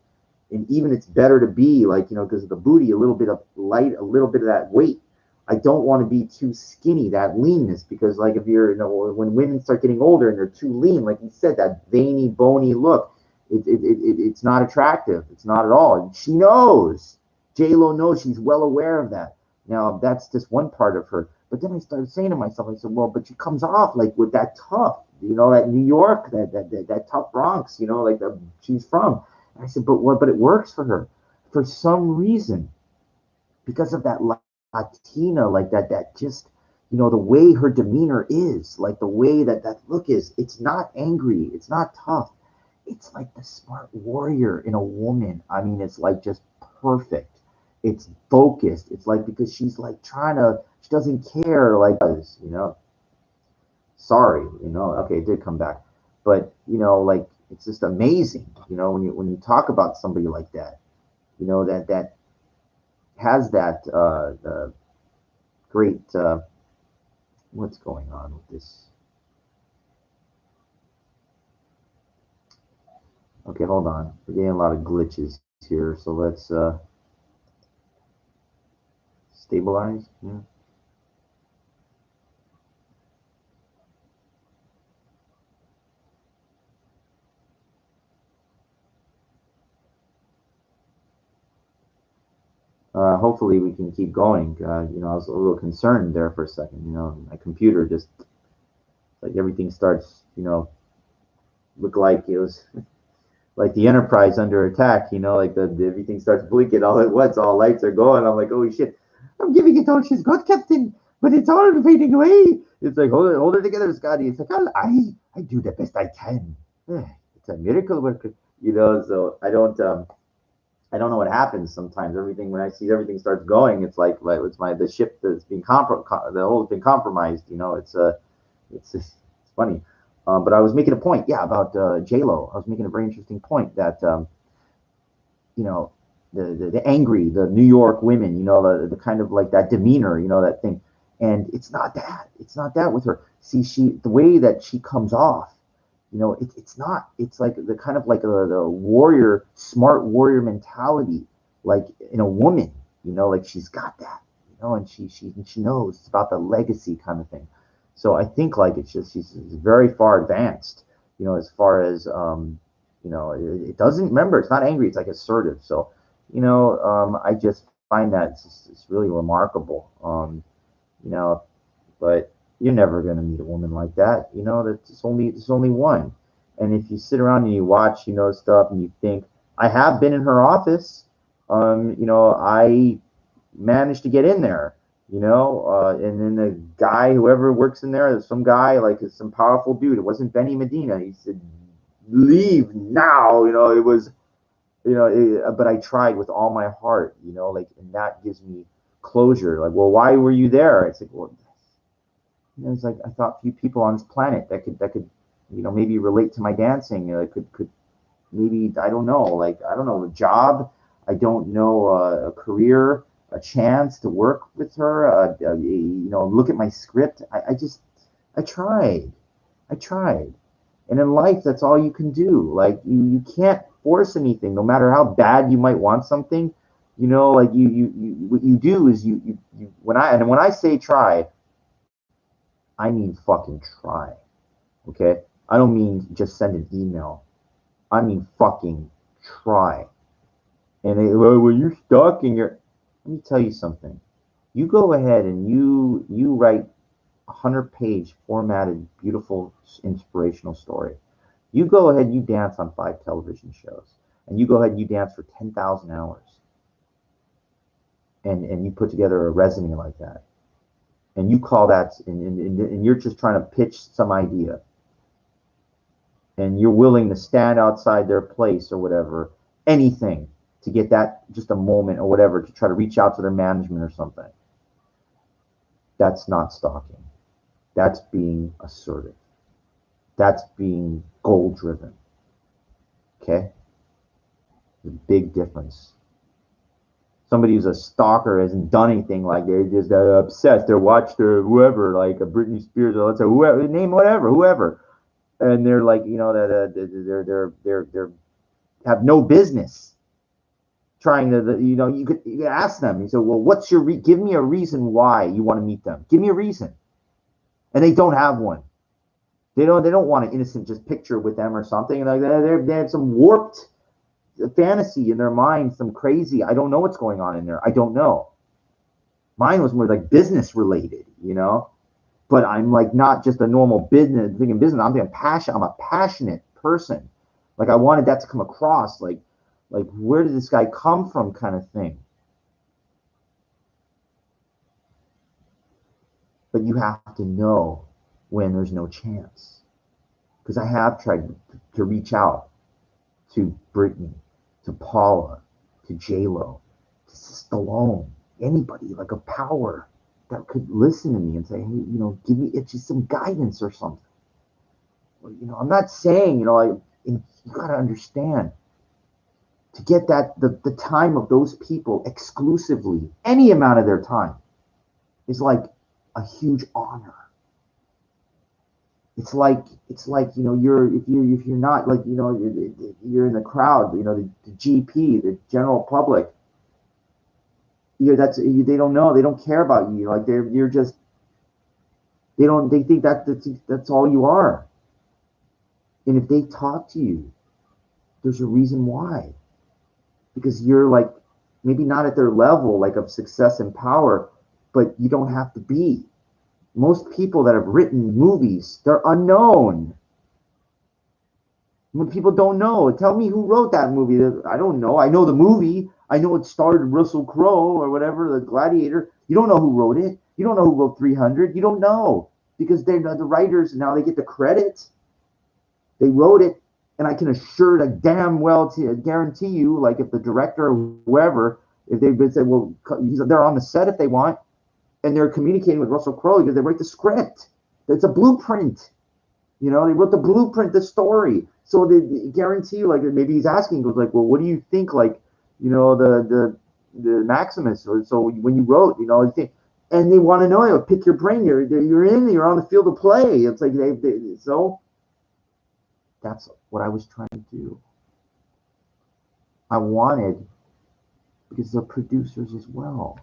and even it's better to be like, you know, because of the booty, a little bit of light, a little bit of that weight. I don't want to be too skinny, that leanness, because like if you're, you know, when women start getting older and they're too lean, like you said, that veiny, bony look, it's not attractive. It's not at all. And she knows. J Lo knows. She's well aware of that. Now that's just one part of her. But then I started saying to myself, I said, well, but she comes off like with that tough, you know, that New York, that tough Bronx, you know, like she's from. And I said, but what? But it works for her, for some reason, because of that Latina, like that just, you know, the way her demeanor is, like the way that look is. It's not angry. It's not tough. It's like the smart warrior in a woman. I mean, it's like just perfect. It's focused. It's like because she's like trying to, she doesn't care, like, you know. Sorry, you know. Okay, it did come back, but you know, like it's just amazing. You know, when you talk about somebody like that, you know, that has that great. What's going on with this? Okay, hold on. We're getting a lot of glitches here, so let's stabilize. Yeah. hopefully we can keep going. You know, I was a little concerned there for a second. You know, my computer just like everything starts, you know, look like it was like the Enterprise under attack. You know, like everything starts blinking all at once. All lights are going. I'm like, holy shit! I'm giving it all she's got, Captain, but it's all fading away. It's like hold it together, Scotty. It's like I do the best I can. It's a miracle worker. You know, so I don't know what happens sometimes. Everything when I see everything starts going, it's like it's the ship that's being the whole been compromised. You know, it's funny. But I was making a point, yeah, about J Lo. I was making a very interesting point that you know the angry, the New York women, you know, the kind of like that demeanor, you know, that thing, and it's not that. It's not that with her. See, the way that she comes off, you know, it's not. It's like the kind of like the warrior, smart warrior mentality, like in a woman. You know, like she's got that. You know, and she knows it's about the legacy kind of thing. So I think like it's just she's very far advanced. You know, as far as you know, it doesn't remember. It's not angry. It's like assertive. So, you know, I just find that it's really remarkable. You know, but you're never going to meet a woman like that. You know, there's only one. And if you sit around and you watch, you know, stuff and you think, I have been in her office. You know, I managed to get in there. You know, and then the guy, whoever works in there, some guy like some powerful dude. It wasn't Benny Medina. He said, "Leave now." You know, it was, you know, but I tried with all my heart. You know, like, and that gives me closure. Like, well, why were you there? It's like, well, you know, it's like I thought few people on this planet that could, you know, maybe relate to my dancing. Could maybe I don't know, like I don't know, a job. I don't know a career, a chance to work with her. You know, look at my script. I tried, I tried, and in life that's all you can do. Like you can't force anything, no matter how bad you might want something. You know, like you what you do is you when I say try, I mean fucking try. Okay? I don't mean just send an email. I mean fucking try. And well, when you're stalking your, let me tell you something. You go ahead and you write a 100-page formatted, beautiful, inspirational story. You go ahead and you dance on 5 television shows, and you go ahead and you dance for 10,000 hours, and you put together a resume like that, and you call that, and you're just trying to pitch some idea, and you're willing to stand outside their place or whatever, anything to get that just a moment or whatever to try to reach out to their management or something. That's not stalking. That's being assertive. That's being goal driven. Okay? The big difference. Somebody who's a stalker hasn't done anything, like they're just obsessed. They're watched their whoever, like a Britney Spears or let's say whoever, name whatever, whoever, and they're like, you know, that they're have no business trying to, you know, you could ask them. You say, well, what's your give me a reason why you want to meet them. Give me a reason, and they don't have one. They don't want an innocent just picture with them or something. Like they have some warped fantasy in their mind, some crazy. I don't know what's going on in there. I don't know. Mine was more like business related, you know. But I'm like not just a normal business thinking business. I'm thinking passion. I'm a passionate person. Like I wanted that to come across. Like where did this guy come from, kind of thing. But you have to know when there's no chance. Because I have tried to reach out to Britney, to Paula, to J Lo, to Stallone, anybody like a power that could listen to me and say, hey, you know, give me it's just some guidance or something. You know, I'm not saying, you know, you got to understand to get that the time of those people exclusively, any amount of their time, is like a huge honor. It's like you know if you're not like you know you're in the crowd, you know, the GP, the general public, they don't know, they don't care about you, like you're just they think that's all you are. And if they talk to you, there's a reason why, because you're like maybe not at their level, like of success and power, but you don't have to be. Most people that have written movies, they're unknown. When people don't know, tell me who wrote that movie. I don't know. I know the movie. I know it starred Russell Crowe or whatever, the Gladiator. You don't know who wrote it. You don't know who wrote 300. You don't know because they're the writers. Now they get the credit. They wrote it, and I can assure that damn well to guarantee you, like if the director or whoever, if they've been said, well, they're on the set if they want, and they're communicating with Russell Crowe because they write the script. It's a blueprint. You know, they wrote the blueprint, the story. So they guarantee you, like maybe he's asking, goes like, well, what do you think, like, you know, the Maximus? Or so when you wrote, you know, you think, and they want to know, you pick your brain. You're on the field of play. It's like so. That's what I was trying to do. I wanted, because they're producers as well.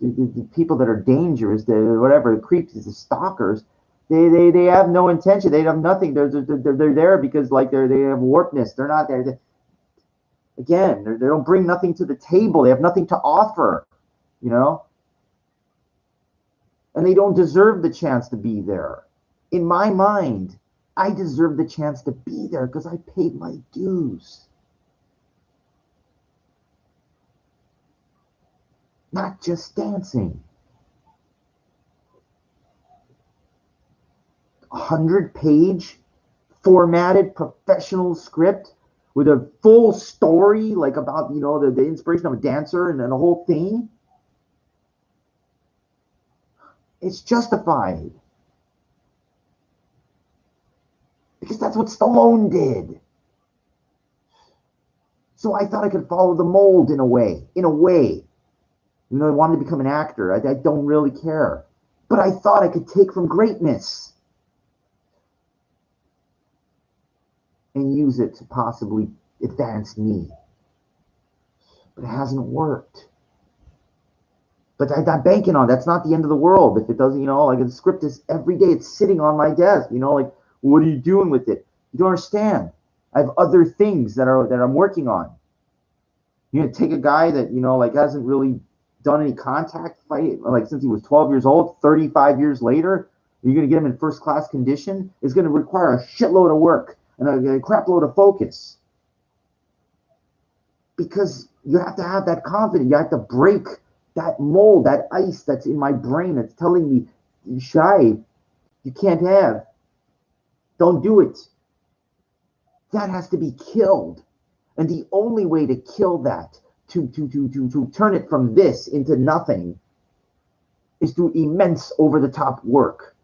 The people that are dangerous, the whatever, the creeps, the stalkers, they have no intention. They have nothing. They're there because like they have warpness. They're not there. Again, they don't bring nothing to the table. They have nothing to offer, you know, and they don't deserve the chance to be there. In my mind, I deserve the chance to be there because I paid my dues. Not just dancing. 100-page formatted professional script with a full story, like about, you know, the inspiration of a dancer and the whole thing. It's justified. Because that's what Stallone did. So I thought I could follow the mold in a way. You know, I wanted to become an actor. I don't really care. But I thought I could take from greatness and use it to possibly advance me. But it hasn't worked. But I'm banking on it. That's not the end of the world. If it doesn't, you know, like the script is every day, it's sitting on my desk, you know, like, what are you doing with it? You don't understand. I have other things that I'm working on. You're gonna take a guy that, you know, like hasn't really done any contact fight like since he was 12 years old, 35 years later, you're gonna get him in first class condition. It's gonna require a shitload of work and a crap load of focus. Because you have to have that confidence. You have to break that mold, that ice that's in my brain that's telling me, Shy, you can't have. Don't do it. That has to be killed. And the only way to kill that, to turn it from this into nothing, is through immense over-the-top work.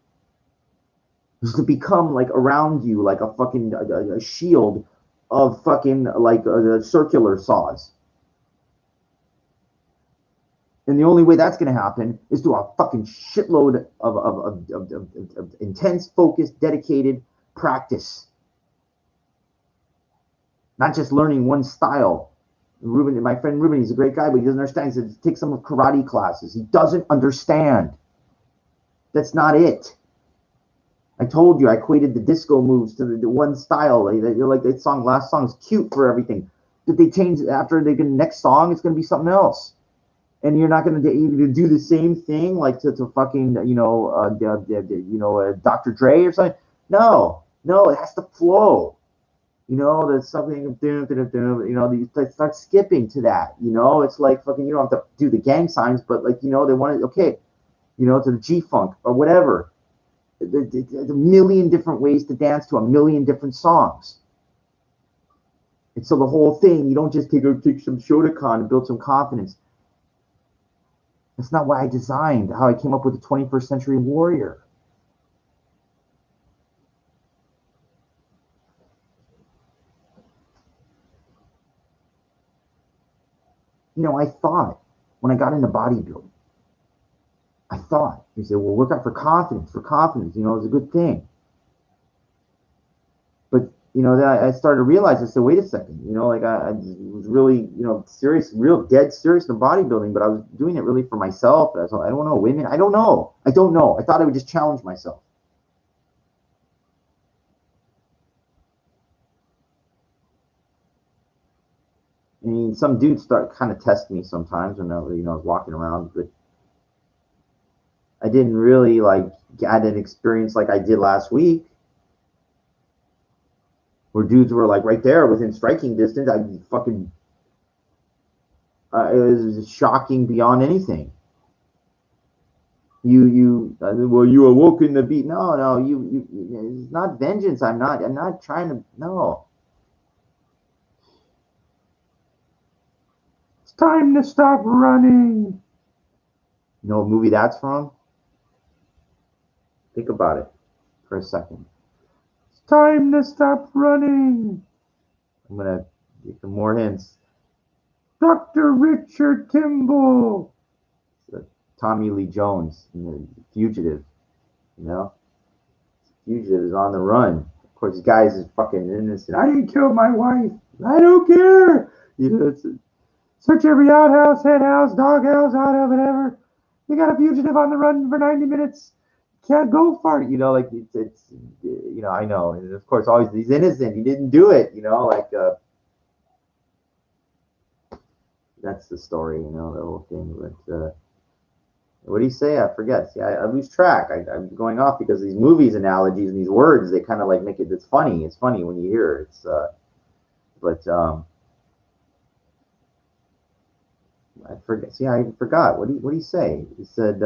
Is to become like around you like a fucking a shield of fucking like circular saws. And the only way that's going to happen is through a fucking shitload of intense, focused, dedicated practice. Not just learning one style. Ruben, my friend Ruben, he's a great guy, but he doesn't understand. He said, take some karate classes. He doesn't understand. That's not it. I told you I equated the disco moves to the one style. Like that song, last song is cute for everything. Did they change after they get the next song? It's going to be something else. And you're not going to do the same thing like to fucking, you know, Dr. Dre or something. No, it has to flow. You know, there's something, you know, you start skipping to that. You know, it's like fucking, you don't have to do the gang signs, but like, you know, they want to, okay, you know, to the G-Funk or whatever. There's a million different ways to dance to a million different songs. And so the whole thing, you don't just take some Shotokan and build some confidence. That's not why I designed, how I came up with the 21st Century Warrior. You know, I thought when I got into bodybuilding, I thought, you say, well, work out for confidence, you know, it's a good thing. But, you know, then I started to realize, I said, wait a second, you know, like I was really, you know, serious, real dead serious in bodybuilding, but I was doing it really for myself. I don't know, women, I don't know. I thought I would just challenge myself. I mean, some dudes start kind of test me sometimes when I was walking around, but I didn't really like get an experience like I did last week, where dudes were like right there within striking distance. I fucking it was shocking beyond anything. Well, you awoke in the beat. No, it's not vengeance. I'm not trying to. No, it's time to stop running. You know what movie that's from? Think about it for a second. It's time to stop running. I'm gonna get some more hints. Dr. Richard Kimball. Tommy Lee Jones in The Fugitive. You know? Fugitive is on the run. Of course, this guy is fucking innocent. I didn't kill my wife. I don't care. You know, it's search every outhouse, hen house, dog house, out of whatever. You got a fugitive on the run for 90 minutes. Can't go far. You know, like it's you know, I know. And of course, always he's innocent. He didn't do it. You know, like that's the story. You know, the whole thing. But what do you say? I forget. See, I lose track. I'm going off because these movies analogies and these words, they kind of like make it. It's funny. It's funny when you hear it. It's but I forget. See, I forgot. What do you say? He said,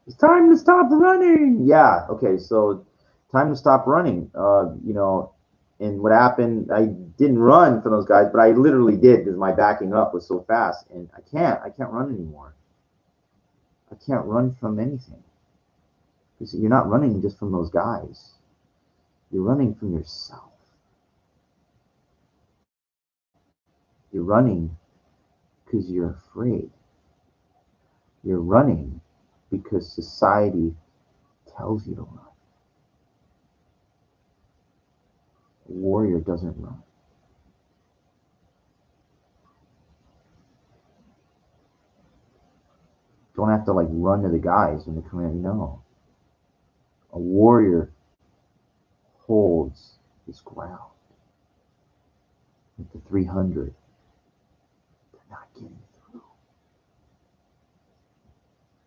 "It's time to stop running." Yeah. Okay. So, time to stop running. You know, and what happened? I didn't run for those guys, but I literally did because my backing up was so fast, and I can't run anymore. I can't run from anything because you're not running just from those guys. You're running from yourself. You're running because you're afraid. You're running because society tells you to run. A warrior doesn't run. Don't have to like run to the guys when they come in. No. A warrior holds his ground. At the 300, they're not getting through.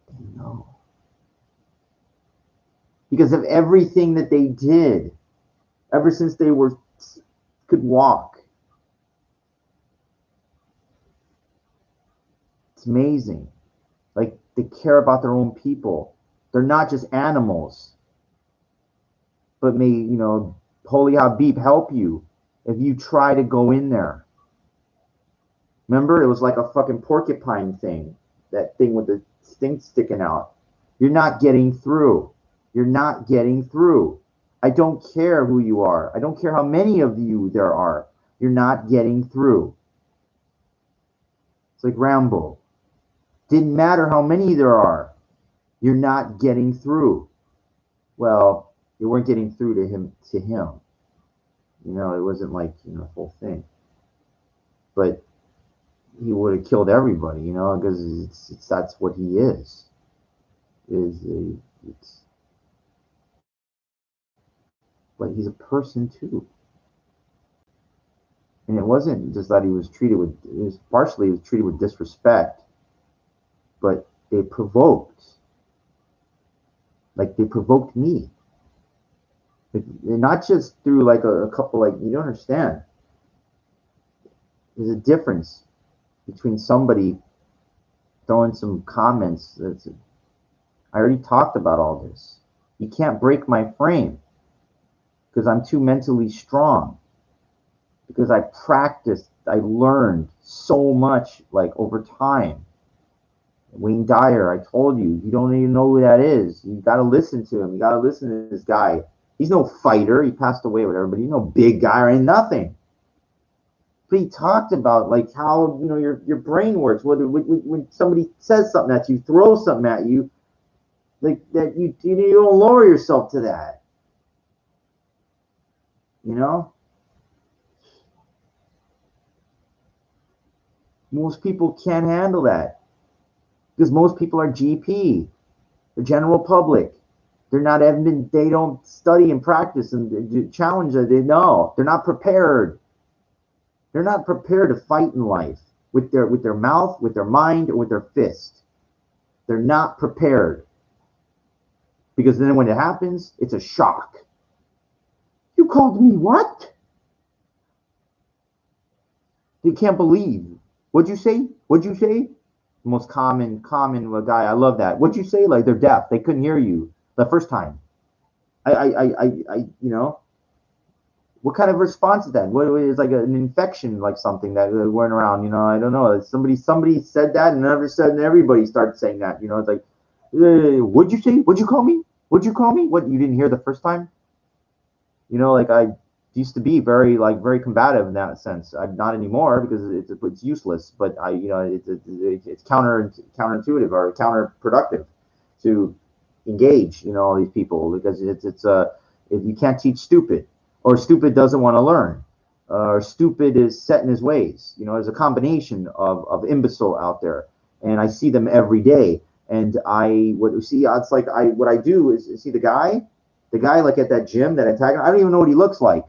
They know. Because of everything that they did, ever since they could walk. It's amazing. Like they care about their own people. They're not just animals. But may, you know, Holy Habib help you if you try to go in there. Remember, it was like a fucking porcupine thing. That thing with the stink sticking out. You're not getting through. You're not getting through. I don't care who you are. I don't care how many of you there are. You're not getting through. It's like Rambo. Didn't matter how many there are. You're not getting through. Well, you weren't getting through to him. You know, it wasn't like, you know, the whole thing. But he would have killed everybody, you know, because that's what he is. But he's a person too. And it wasn't just that he was treated with, it was partially he was treated with disrespect, but they provoked. Like they provoked me. Like, not just through like a couple, like, you don't understand. There's a difference between somebody throwing some comments. I already talked about all this. You can't break my frame because I'm too mentally strong. Because I practiced, I learned so much like over time. Wayne Dyer, I told you, you don't even know who that is. You got to listen to him. You got to listen to this guy. He's no fighter. He passed away, whatever, but he's no big guy or ain't nothing. But he talked about like how, you know, your brain works. When somebody says something at you, throws something at you, like that, you don't lower yourself to that. You know. Most people can't handle that because most people are GP, the general public. They're not they don't study and practice and challenge it. They know they're not prepared. They're not prepared to fight in life with their mouth, with their mind, or with their fist. They're not prepared. Because then when it happens, it's a shock. You called me what? You can't believe. What'd you say? What'd you say? The most common guy. I love that. What'd you say? Like they're deaf. They couldn't hear you the first time. You know, what kind of response is that? What is like an infection, like something that went around? You know, I don't know. Somebody said that, and all of a sudden everybody starts saying that. You know, it's like, what'd you say? What'd you call me? What'd you call me? What, you didn't hear the first time? You know, like I used to be very combative in that sense. I'm not anymore because it's useless. But it's counterintuitive or counterproductive to engage, you know, all these people because you can't teach stupid, or stupid doesn't want to learn, or stupid is set in his ways. You know, there's a combination of imbecile out there, and I see them every day. And what I do is see the guy like at that gym, that antagonist. I don't even know what he looks like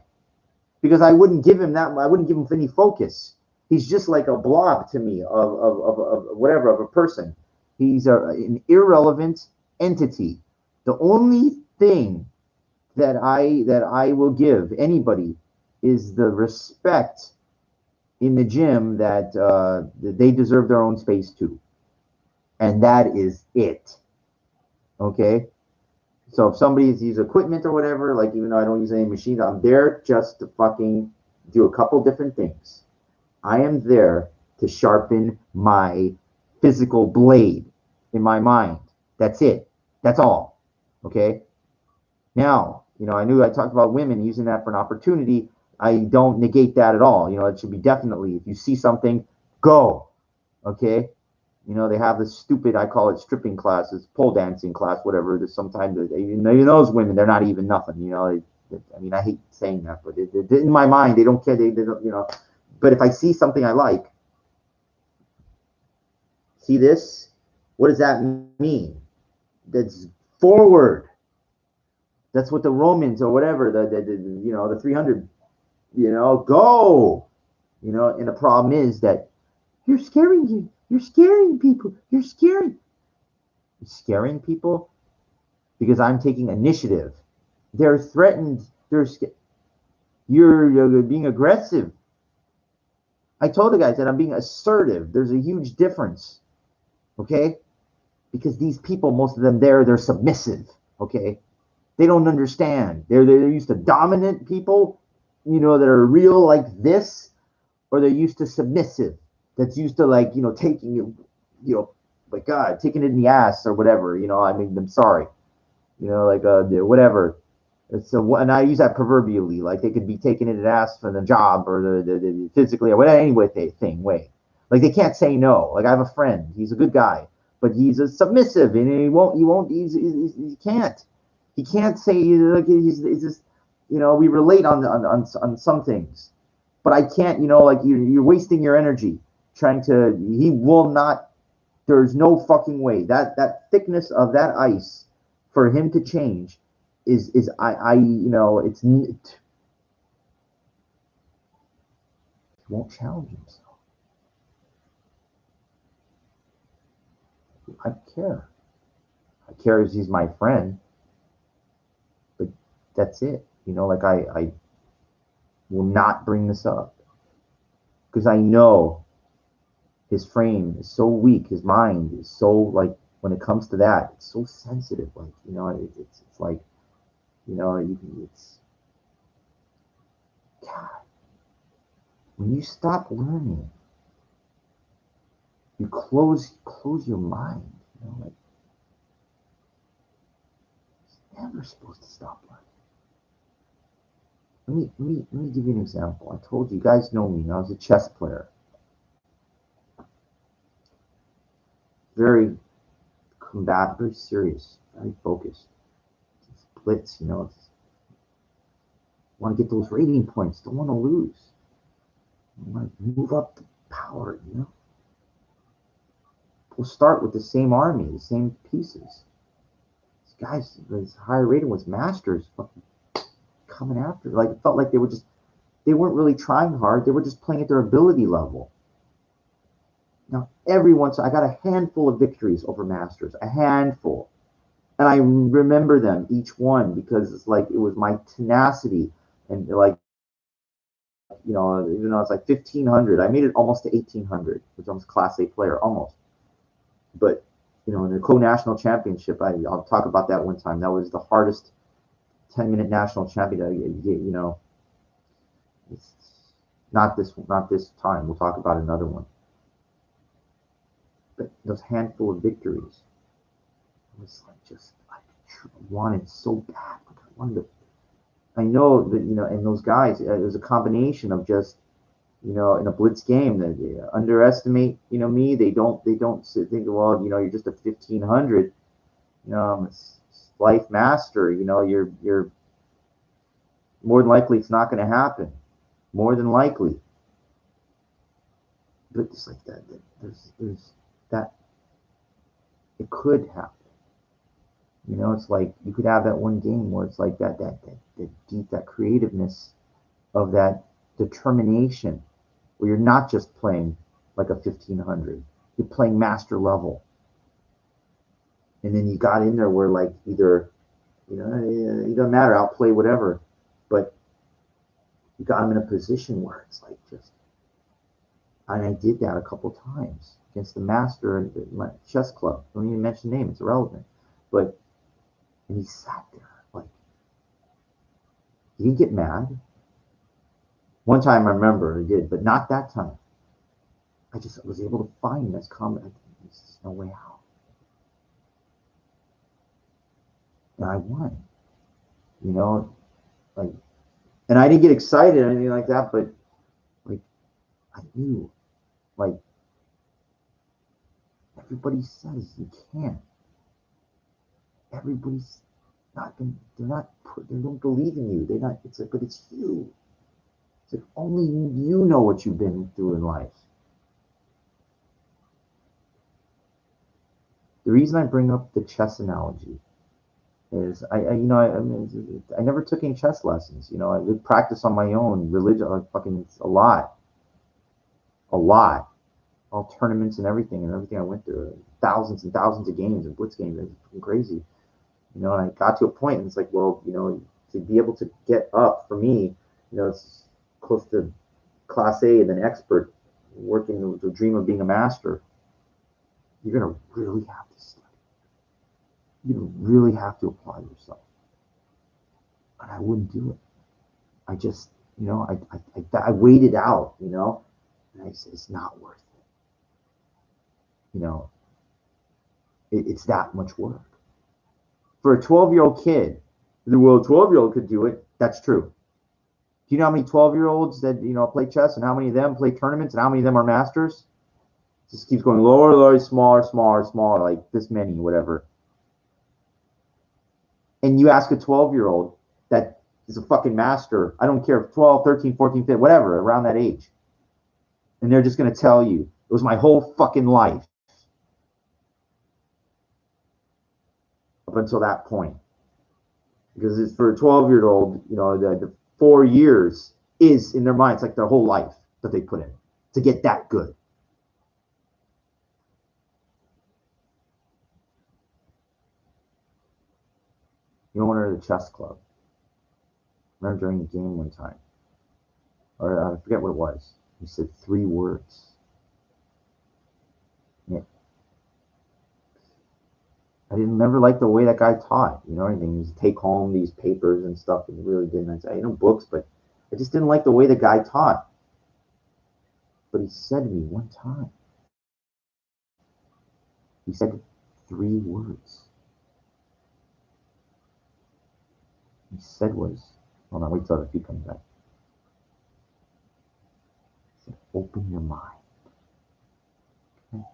because I wouldn't give him any focus. He's just like a blob to me of a person. He's an irrelevant entity. The only thing that I will give anybody is the respect in the gym that they deserve their own space too, and that is it. Okay. So if somebody uses equipment or whatever, like even though I don't use any machines, I'm there just to fucking do a couple different things. I am there to sharpen my physical blade in my mind. That's it. That's all. Okay. Now, you know, I knew I talked about women using that for an opportunity. I don't negate that at all. You know, it should be definitely, if you see something, go. Okay. You know, they have this stupid, I call it stripping classes, pole dancing class, whatever. There's sometimes, you know, those women, they're not even nothing, you know. I mean, I hate saying that, but in my mind, they don't care. They don't, you know. But if I see something I like, see this? What does that mean? That's forward. That's what the Romans or whatever, the 300, you know, go. You know, and the problem is that you're scaring you. You're scaring people. You're scaring people because I'm taking initiative. They're threatened. You're being aggressive. I told the guys that I'm being assertive. There's a huge difference. Okay? Because these people, most of them they're submissive. Okay? They don't understand. They're used to dominant people, you know, that are real like this, or they're used to submissive. That's used to like, you know, taking it, you know, like God, taking it in the ass or whatever. You know, I mean, I'm sorry. You know, like whatever. And I use that proverbially, like they could be taking it in the ass for the job or the physically or whatever, anyway, way. Like they can't say no. Like I have a friend, he's a good guy, but he's a submissive, and he can't. He can't say like he's just, you know, we relate on some things, but I can't, you know, like you're wasting your energy trying to. He will not. There's no fucking way that thickness of that ice for him to change is I you know it won't challenge himself. I care. I care as he's my friend, but that's it. You know, like I will not bring this up because I know his frame is so weak. His mind is so like when it comes to that, it's so sensitive. Like you know, it's like you know, it's God. When you stop learning, you close your mind. You know, like it's never supposed to stop learning. Let me give you an example. I told you guys know me. I was a chess player. Very combative, very serious, very focused. Blitz, you know. Want to get those rating points. Don't want to lose. You want to move up the power, you know. We'll start with the same army, the same pieces. These guys, his higher rating was masters fucking coming after. Like it felt like they were just they weren't really trying hard. They were just playing at their ability level. Now, every once I got a handful of victories over Masters, a handful. And I remember them, each one, because it's like it was my tenacity. And like, you know, even though it's like 1,500, I made it almost to 1,800, which I'm a Class A player, almost. But, you know, in the co-national championship, I'll talk about that one time. That was the hardest 10-minute national champion, you know. It's not this time. We'll talk about another one. But those handful of victories, it was like just I wanted so bad. Like I wanted to. I know that, you know, and those guys, it was a combination of just, you know, in a blitz game, they underestimate, you know, me. They don't think, well, you know, you're just a 1,500, you know, life master. You know, you're more than likely it's not going to happen. More than likely. But just like that, there's that it could happen. You know, it's like you could have that one game where it's like that deep, that creativeness of that determination, where you're not just playing like a 1,500, you're playing master level. And then you got in there where like either, you know, it doesn't matter, I'll play whatever, but you got them in a position where it's like just, and I did that a couple times against the master at my chess club. Don't even mention name, it's irrelevant. But and he sat there like he didn't get mad. One time I remember he did, but not that time. I just was able to find this comment. There's no way out. And I won. You know, like, and I didn't get excited or anything like that, but like I knew, like everybody says you can't. Everybody's not been, they don't believe in you. They're not, it's like, but it's you. It's like only you know what you've been through in life. The reason I bring up the chess analogy is I never took any chess lessons. You know, I did practice on my own, religion, like fucking a lot, all tournaments and everything I went through, thousands and thousands of games and blitz games. It's crazy. You know, and I got to a point and it's like, well, you know, to be able to get up for me, you know, it's close to Class A and then expert, working the dream of being a master. You're gonna really have to study. You really have to apply yourself. And I wouldn't do it. I just, you know, I waited out, you know, and I said it's not worth it. You know, it's that much work for a 12-year-old kid. Well, a 12-year-old could do it. That's true. Do you know how many 12-year-olds that, you know, play chess and how many of them play tournaments and how many of them are masters? It just keeps going lower, lower, smaller, smaller, smaller, like this many, whatever. And you ask a 12-year-old that is a fucking master, I don't care if 12, 13, 14, 15, whatever, around that age. And they're just going to tell you, it was my whole fucking life up until that point. Because it's for a 12-year-old, you know, the 4 years is in their mind, it's like their whole life that they put in to get that good. The owner of the chess club, I remember during the game one time, or I forget what it was, he said 3 words. Yeah. I didn't never like the way that guy taught, you know, anything. He'd take home these papers and stuff, and he really didn't. I know books, but I just didn't like the way the guy taught. But he said to me one time, he said 3 words. He said was, hold on, wait till the feet comes back. He said, open your mind. Okay?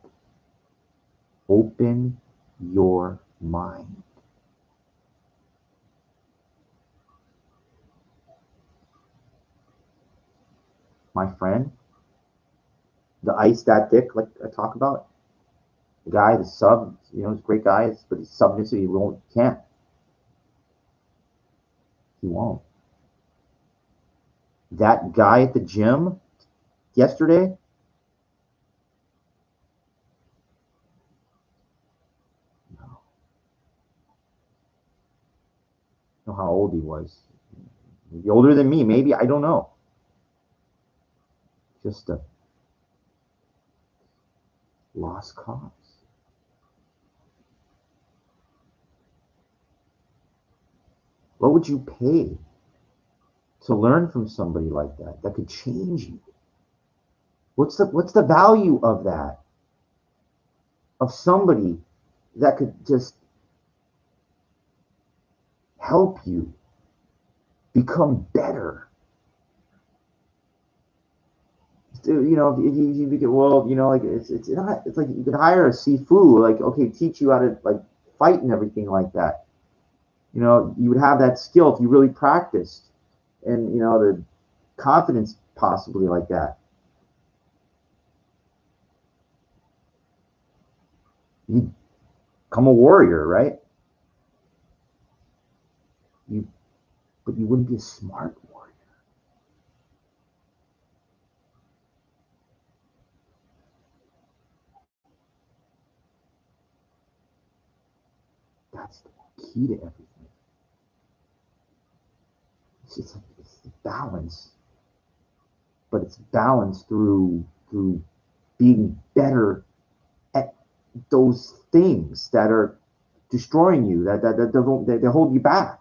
Open your mind. My friend, the ice that thick, like I talk about, the guy, the sub, you know, he's a great guy, but he's submissive, he can't. He won't. that guy at the gym yesterday, I don't know how old he was. Maybe older than me, maybe, I don't know. Just a lost cause. What would you pay to learn from somebody like that that could change you? What's the value of that? Of somebody that could just help you become better. You know, if you get, well, you know, like it's not, it's like you could hire a Sifu, like, okay, teach you how to like fight and everything like that. You know, you would have that skill if you really practiced, and you know the confidence possibly like that. You become a warrior, right? You, but you wouldn't be a smart warrior. That's the key to everything. It's the balance, but it's balance through being better at those things that are destroying you, that hold you back.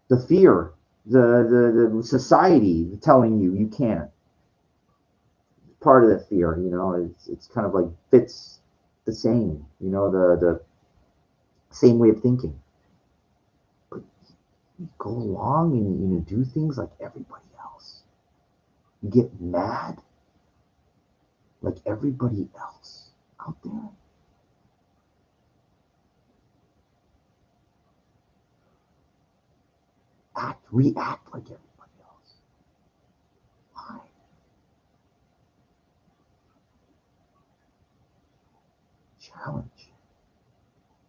The fear, the society telling you can't. Part of the fear, you know, it's kind of like fits the same, you know, the same way of thinking. But you go along and you do things like everybody else. You get mad like everybody else out there. React like everybody else. Why? Challenge.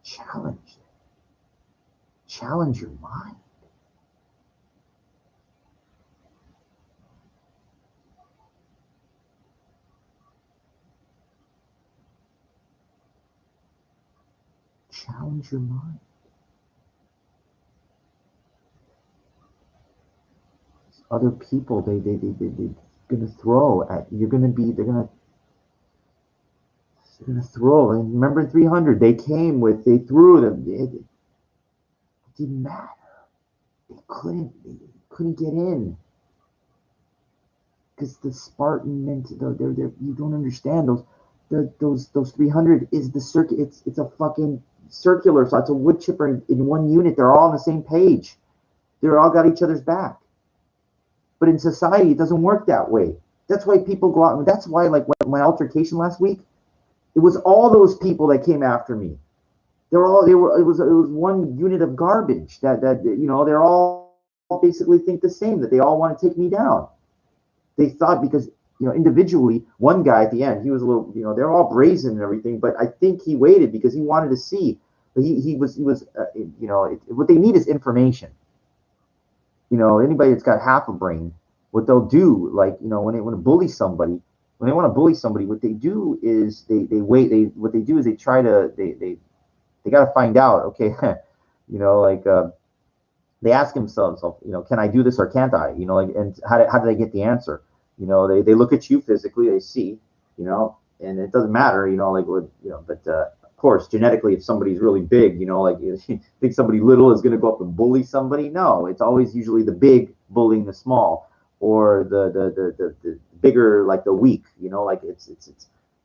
Challenge. Challenge your mind. Challenge your mind. Other people, they're gonna throw at you're gonna be they're gonna throw. And remember 300, they came with, they threw them. It didn't matter. They couldn't get in because the Spartan meant they're you don't understand those 300 is the circuit. It's a fucking circular. So it's a wood chipper in one unit. They're all on the same page. They're all got each other's back. But in society, it doesn't work that way. That's why people go out. And that's why, like, my altercation last week, it was all those people that came after me. It was one unit of garbage that you know, they're all basically think the same, that they all want to take me down. They thought because, you know, individually, one guy at the end, he was a little, you know, they're all brazen and everything, but I think he waited because he wanted to see. But he was you know, what they need is information. You know, anybody that's got half a brain, what they'll do, like, you know, when they want to bully somebody, what they do is they wait. What they do is they try to they got to find out. Okay, you know, like they ask themselves, you know, can I do this or can't I? You know, like, and how do they get the answer? You know, they look at you physically, they see, you know, and it doesn't matter, you know, like what, you know, but of course, genetically, if somebody's really big, you know, like you think somebody little is going to go up and bully somebody. No, it's always usually the big bullying the small, or the bigger like the weak. You know, like it's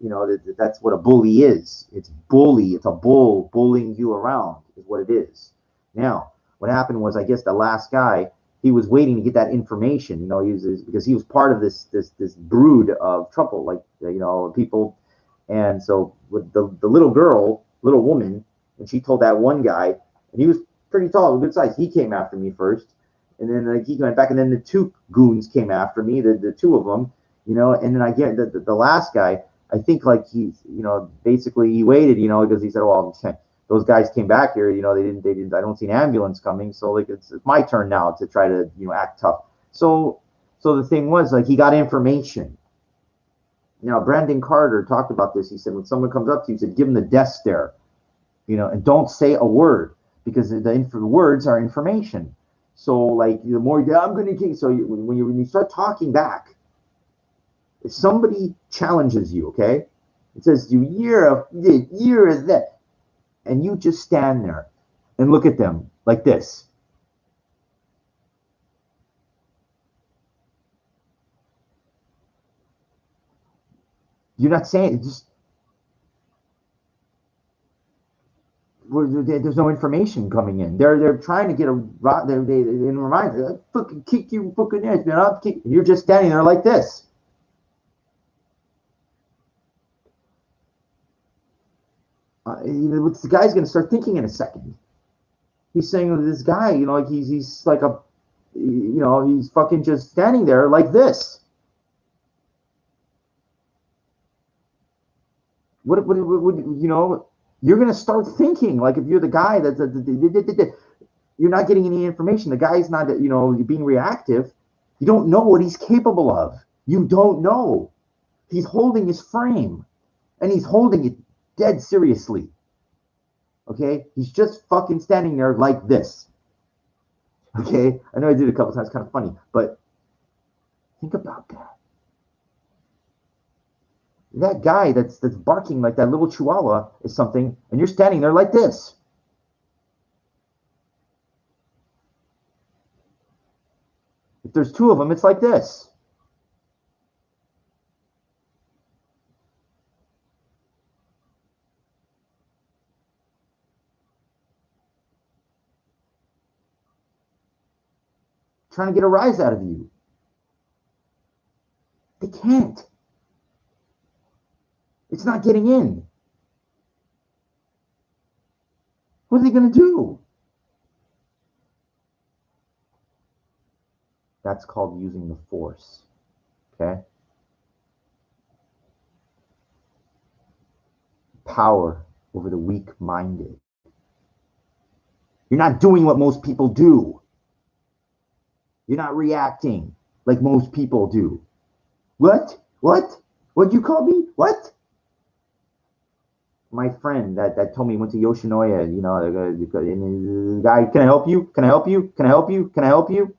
you know, that's what a bully is. It's bully. It's a bull bullying you around is what it is. Now, what happened was, I guess the last guy, he was waiting to get that information. You know, because he was part of this brood of trouble, like, you know, people. And so with the little girl, little woman, and she told that one guy, and he was pretty tall, good size. He came after me first, and then like, he went back, and then the two goons came after me, the two of them, you know. And then I get the last guy. I think like he's, you know, basically he waited, you know, because he said, well, those guys came back here, you know, they didn't, I don't see an ambulance coming, so like it's my turn now to try to, you know, act tough. So So the thing was, like, he got information. Now, Brandon Carter talked about this. He said, when someone comes up to you, he said, give them the death stare, and don't say a word, because the words are information. So, like, the more I'm going to kick. So when you start talking back, if somebody challenges you, okay, it says you're of this, you're of that, and you just stand there and look at them like this. You're not saying, just there's no information coming in. They're trying to get they in remind you, fucking kick you fucking ass, man. I'll kick. You're just standing there like this. What's the guy's gonna start thinking in a second? He's saying this guy, like he's like a, he's fucking just standing there like this. What you're going to start thinking, like, if you're the guy you're not getting any information. The guy's not, being reactive. You don't know what he's capable of. You don't know. He's holding his frame, and he's holding it dead seriously. Okay? He's just fucking standing there like this. Okay? I know I did it a couple times, kind of funny, but think about that. That guy that's barking like that little chihuahua is something, and you're standing there like this. If there's two of them, it's like this. Trying to get a rise out of you. They can't. It's not getting in. What are they going to do? That's called using the force. Okay? Power over the weak-minded. You're not doing what most people do. You're not reacting like most people do. What? What? What'd you call me? What? My friend that told me he went to Yoshinoya, the guy, can I help you? Can I help you? Can I help you? Can I help you?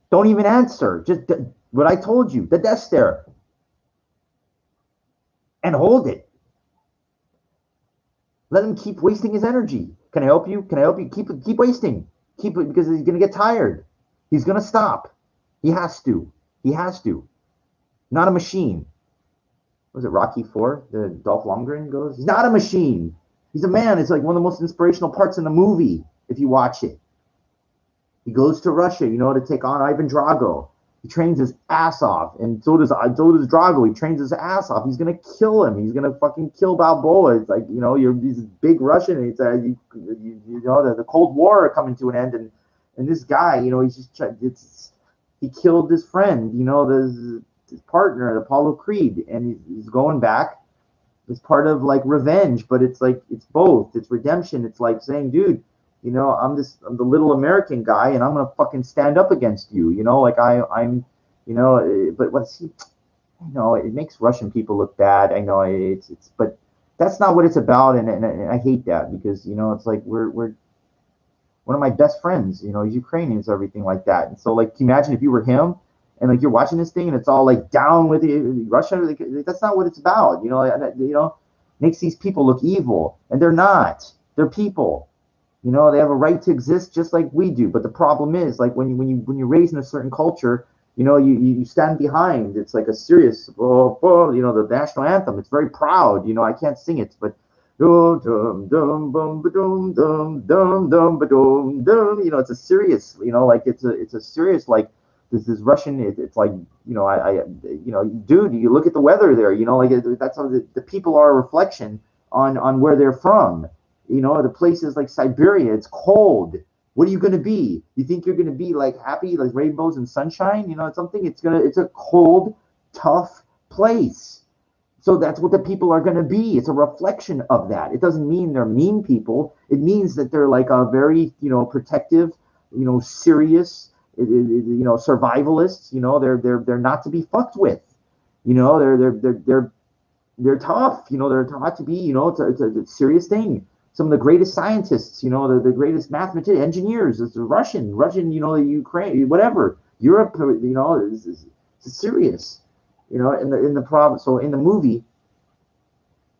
Don't even answer. Just what I told you, the death stare. And hold it. Let him keep wasting his energy. Can I help you? Can I help you? Keep wasting. Keep it, because he's going to get tired. He's going to stop. He has to. He has to. Not a machine. Was it Rocky IV? The Dolph Lundgren goes, he's not a machine. He's a man. It's like one of the most inspirational parts in the movie, if you watch it. He goes to Russia, to take on Ivan Drago. He trains his ass off, and so does Drago. He trains his ass off. He's gonna kill him. He's gonna fucking kill Balboa. It's like, you're these big Russian. It's the Cold War coming to an end, and this guy, he's just he killed his friend, his partner, Apollo Creed, and he's going back. It's part of like revenge, but it's like it's both. It's redemption. It's like saying, dude, I'm the little American guy, and I'm gonna fucking stand up against you. I'm, but what's he? It makes Russian people look bad. I know but that's not what it's about, and I hate that, because it's like we're one of my best friends. He's Ukrainian, so everything like that, and so like, imagine if you were him, and like you're watching this thing, and it's all like down with Russia. Like, that's not what it's about. Makes these people look evil, and they're not. They're people. They have a right to exist just like we do. But the problem is, like, when you're raised in a certain culture, you stand behind. It's like a serious, the national anthem. It's very proud. I can't sing it, but it's a serious, like it's a serious, like this is Russian. It's like, dude, you look at the weather there. Like that's how the people are a reflection on where they're from. The places like Siberia, it's cold. What are you going to be? You think you're going to be like happy, like rainbows and sunshine? It's a cold, tough place. So that's what the people are going to be. It's a reflection of that. It doesn't mean they're mean people. It means that they're like a very, protective, serious, survivalists. They're not to be fucked with. They're tough. They're taught to be. It's a serious thing. Some of the greatest scientists, the greatest mathematicians, engineers, it's Russian, the Ukraine, whatever, Europe, it's serious, in the problem. So in the movie,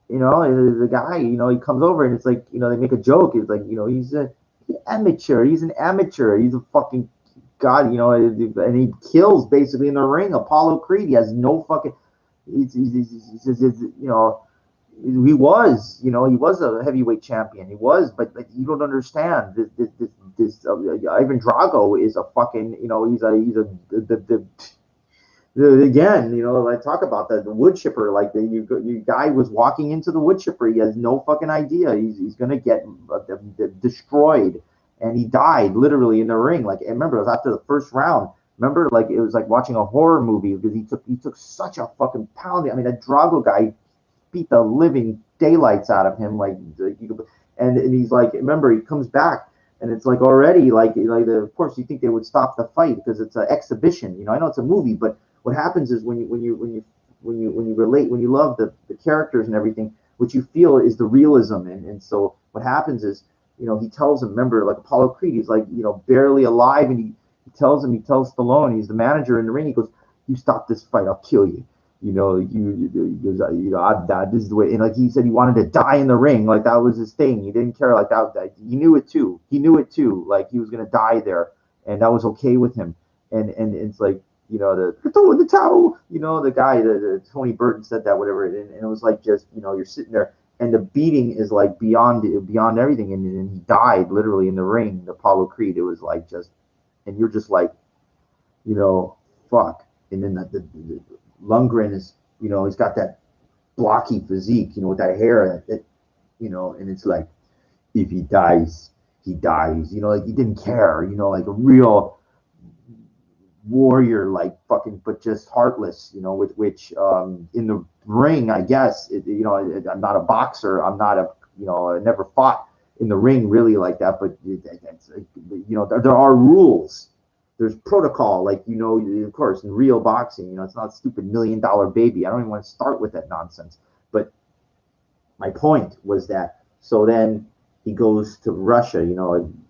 the guy, he comes over and it's like, they make a joke. It's like, he's an amateur. He's an amateur. He's a fucking god, and he kills basically in the ring Apollo Creed. He has no fucking. He was a heavyweight champion. He was, but you don't understand. This Ivan Drago is a fucking, he's a again, I talk about the wood chipper. Like you guy was walking into the wood chipper. He has no fucking idea. He's gonna get destroyed, and he died literally in the ring. Like, I remember it was after the first round. Remember, like it was like watching a horror movie because he took such a fucking pounding. I mean, that Drago guy beat the living daylights out of him. And he's like, remember, he comes back. And it's like already of course you think they would stop the fight because it's an exhibition. I know it's a movie, but what happens is when you relate, when you love the characters and everything, what you feel is the realism. And so what happens is, he tells him, remember, like Apollo Creed, he's like, barely alive, and he tells Stallone, he's the manager in the ring, he goes, "You stop this fight, I'll kill you." This is the way. And like he said, he wanted to die in the ring. Like that was his thing. He didn't care. Like that he knew it too. Like he was gonna die there, and that was okay with him. And it's like, the towel. The guy, the Tony Burton said that, whatever. And it was like, just, you're sitting there, and the beating is like beyond everything. And he died literally in the ring. The Apollo Creed. It was like just, and you're just like, fuck. And then the Lundgren is, he's got that blocky physique, with that hair, and it's like, if he dies, he dies. Like he didn't care, like a real warrior, like fucking, but just heartless, with which in the ring, I guess, I'm not a boxer. I'm not I never fought in the ring really like that, but there are rules. There's protocol, like, of course, in real boxing, it's not a stupid $1 million baby. I don't even want to start with that nonsense. But my point was that, so then he goes to Russia,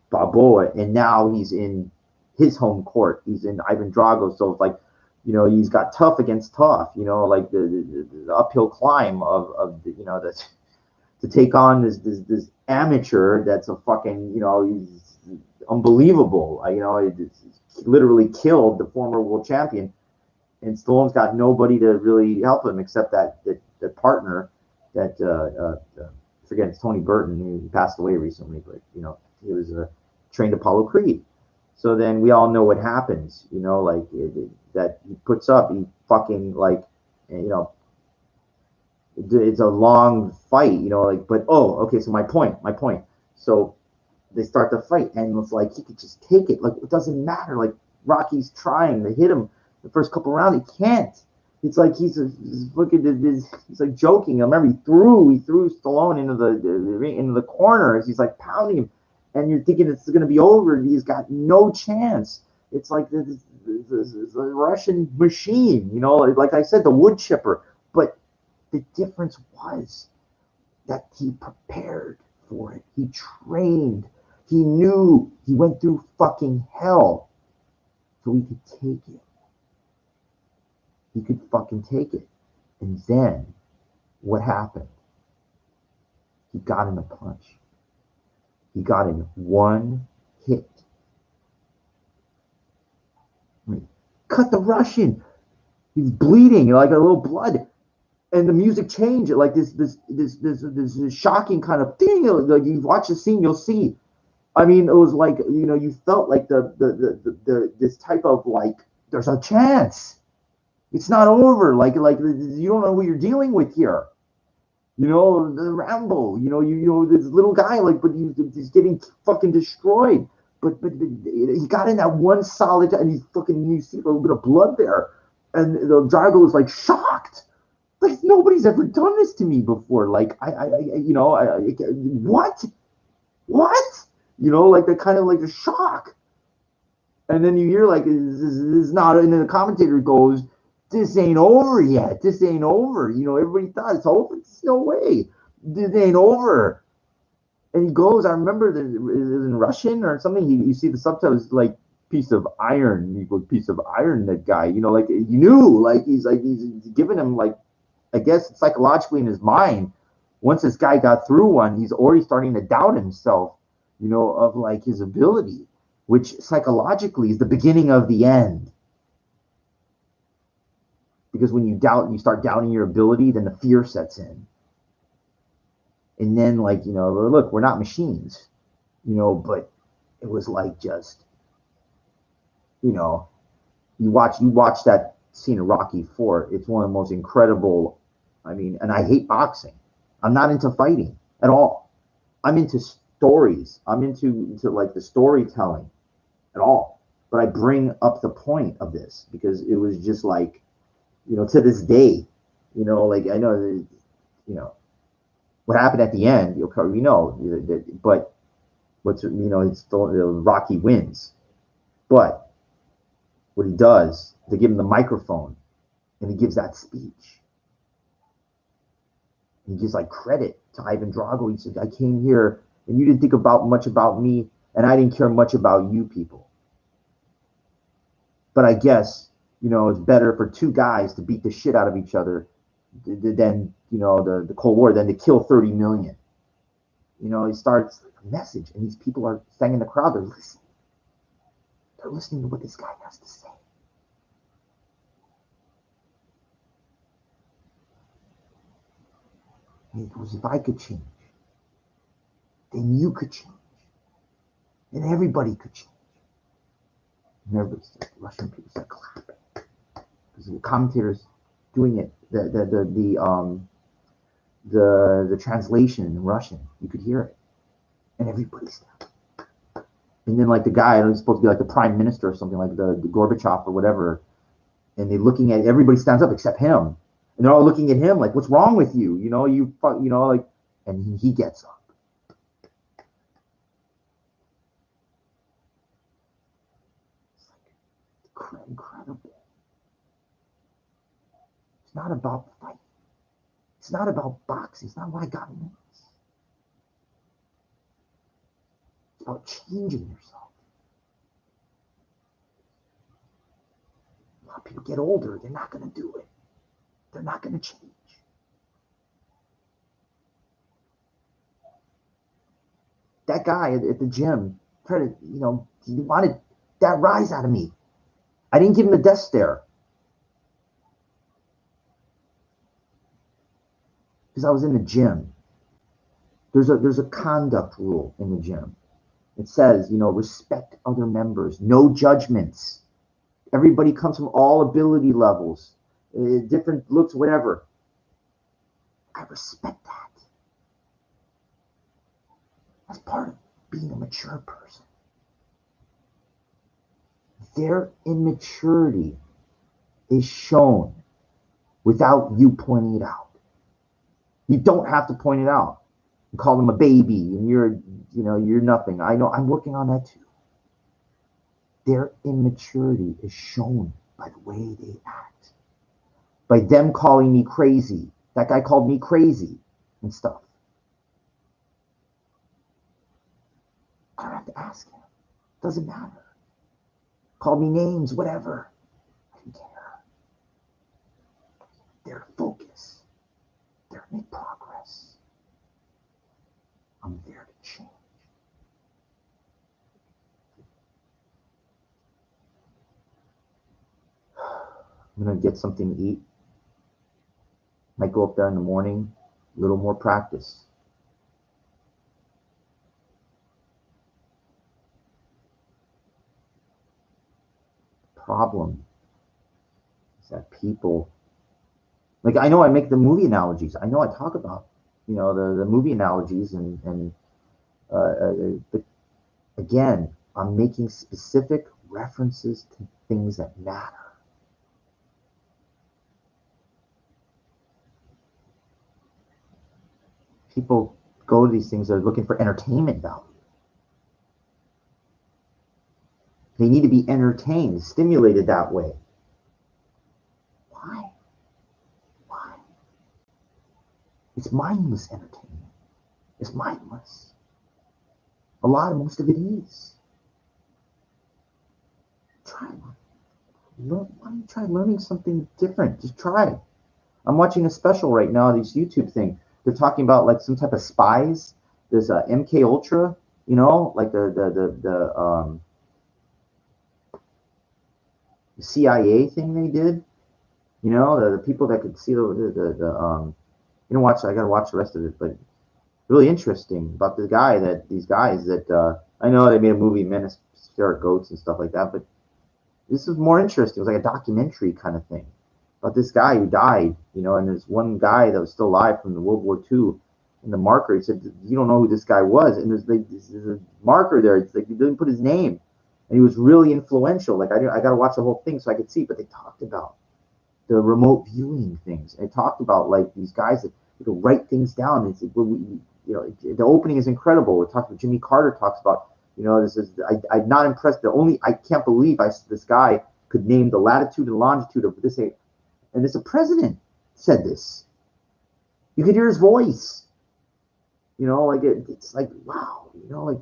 Balboa, and now he's in his home court. He's in Ivan Drago. So it's like, he's got tough against tough, like the uphill climb of to take on this amateur that's a fucking, he's unbelievable. Literally killed the former world champion, and Stallone's got nobody to really help him except that partner that forget, it's Tony Burton. He passed away recently, but he was trained Apollo Creed. So then we all know what happens, that he puts up, he fucking it's a long fight, but okay, so my point. So they start to fight, and it's like he could just take it. Like, it doesn't matter. Like, Rocky's trying to hit him the first couple rounds. He can't. It's like he's looking at this. He's like joking. I remember he threw Stallone into the corner as he's like pounding him, and you're thinking it's going to be over. He's got no chance. It's like this Russian machine, like I said, the wood chipper. But the difference was that he prepared for it. He trained. He knew. He went through fucking hell so he could take it. He could fucking take it. And then what happened? He got in a punch. He got in one hit. Cut the Russian. He's bleeding, like a little blood. And the music changed. Like this shocking kind of thing. Like, you watch the scene, you'll see. I mean, it was like, you felt like this type of, like, there's a chance. It's not over. Like you don't know who you're dealing with here. The Rambo. This little guy, like, but he's getting fucking destroyed. But he got in that one solid, and you see a little bit of blood there, and the Drago was like shocked. Like, nobody's ever done this to me before. Like, what? Like, the kind of like the shock. And then you hear like, this is not, and then the commentator goes, this ain't over yet. This ain't over. You know, everybody thought it's over. There's no way. This ain't over. And he goes, I remember it was in Russian or something. You see the subtitles like piece of iron. He goes, piece of iron, that guy. You know, like you knew, he's giving him like, I guess psychologically in his mind, once this guy got through one, he's already starting to doubt himself, you know, of like his ability, which psychologically is the beginning of the end. Because when you doubt and you start doubting your ability, then the fear sets in. And then, like, you know, look, we're not machines, you know, but it was like just, you know, you watch that scene of Rocky 4. It's one of the most incredible. I mean, and I hate boxing. I'm not into fighting at all. I'm into stories. I'm into like the storytelling at all. But I bring up the point of this because it was just like, you know, to this day, you know, like I know, you know, what happened at the end, we know, but what's, you know, it's still, Rocky wins. But what he does, they give him the microphone and he gives that speech. He gives like credit to Ivan Drago. He said, I came here and you didn't think about much about me and I didn't care much about you people. But I guess, you know, it's better for two guys to beat the shit out of each other than, you know, the Cold War, than to kill 30 million. You know, he starts a message and these people are standing in the crowd. They're listening. They're listening to what this guy has to say. And he goes, if I could change, then you could change. And everybody could change. And everybody started, Russian people start clapping. Because the commentators doing it, the translation in Russian, you could hear it. And everybody stopped. And then like the guy, it was supposed to be like the prime minister or something, like the Gorbachev or whatever. And they're looking at, everybody stands up except him. And they're all looking at him like, what's wrong with you? You know, you know, like, and he gets up. It's like incredible. It's not about fighting. It's not about boxing. It's not why I got in this. It's about changing yourself. A lot of people get older. They're not going to do it. They're not going to change. That guy at the gym tried to, you know, he wanted that rise out of me. I didn't give him the death stare. Because I was in the gym. There's a conduct rule in the gym. It says, you know, respect other members, no judgments. Everybody comes from all ability levels, different looks, whatever. I respect that. That's part of being a mature person. Their immaturity is shown without you pointing it out. You don't have to point it out and call them a baby and you're nothing. I know, I'm working on that too. Their immaturity is shown by the way they act. By them calling me crazy. That guy called me crazy and stuff. I don't have to ask him. Doesn't matter. Called me names, whatever. I don't care. They're focused. They're in progress. I'm there to change. I'm going to get something to eat. Might go up there in the morning, a little more practice. Problem is that people, like, I know I make the movie analogies. I know I talk about, you know, the movie analogies but again, I'm making specific references to things that matter. People go to these things, they're looking for entertainment value. They need to be entertained, stimulated that way. Why? Why? It's mindless entertainment. It's mindless. Most of it is. Why don't you try learning something different? Just try it. I'm watching a special right now, this YouTube thing. They're talking about like some type of spies. There's a MK Ultra, you know, like the CIA thing they did. You know, the people that could see you know, I gotta watch the rest of it, but really interesting about these guys that I know they made a movie, Menace, Scarlet Goats and stuff like that, but this is more interesting. It was like a documentary kind of thing about this guy who died, you know, and there's one guy that was still alive from the World War II. And the marker, he said, you don't know who this guy was. And there's a marker there. It's like he didn't put his name. And he was really influential. Like, I got to watch the whole thing so I could see. But they talked about the remote viewing things. And they talked about, like, these guys that could write things down. And it's like, you know, the opening is incredible. It talks about Jimmy Carter talks about, you know, this is I'm not impressed. I can't believe this guy could name the latitude and longitude of this. And this a president said this. You could hear his voice. You know, like it's like, wow, you know, like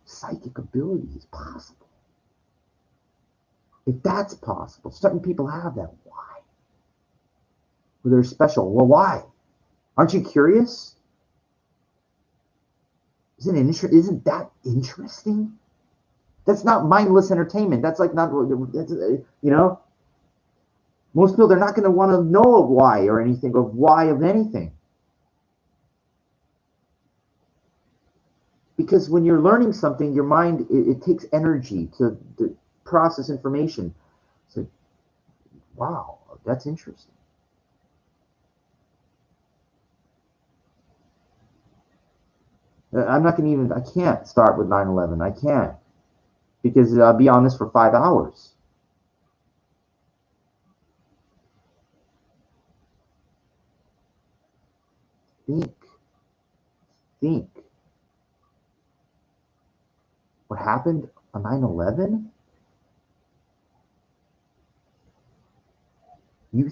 psychic ability is possible. If that's possible, certain people have that. Why? Well, they're special. Well, why? Aren't you curious? Isn't that interesting? That's not mindless entertainment. That's like not, you know, most people, they're not going to want to know of why or anything, of why of anything. Because when you're learning something, your mind, it takes energy to process information. So, wow, that's interesting. I'm not going to even, I can't start with 9/11. I can't. Because I'll be on this for 5 hours. Think. What happened on 9/11? You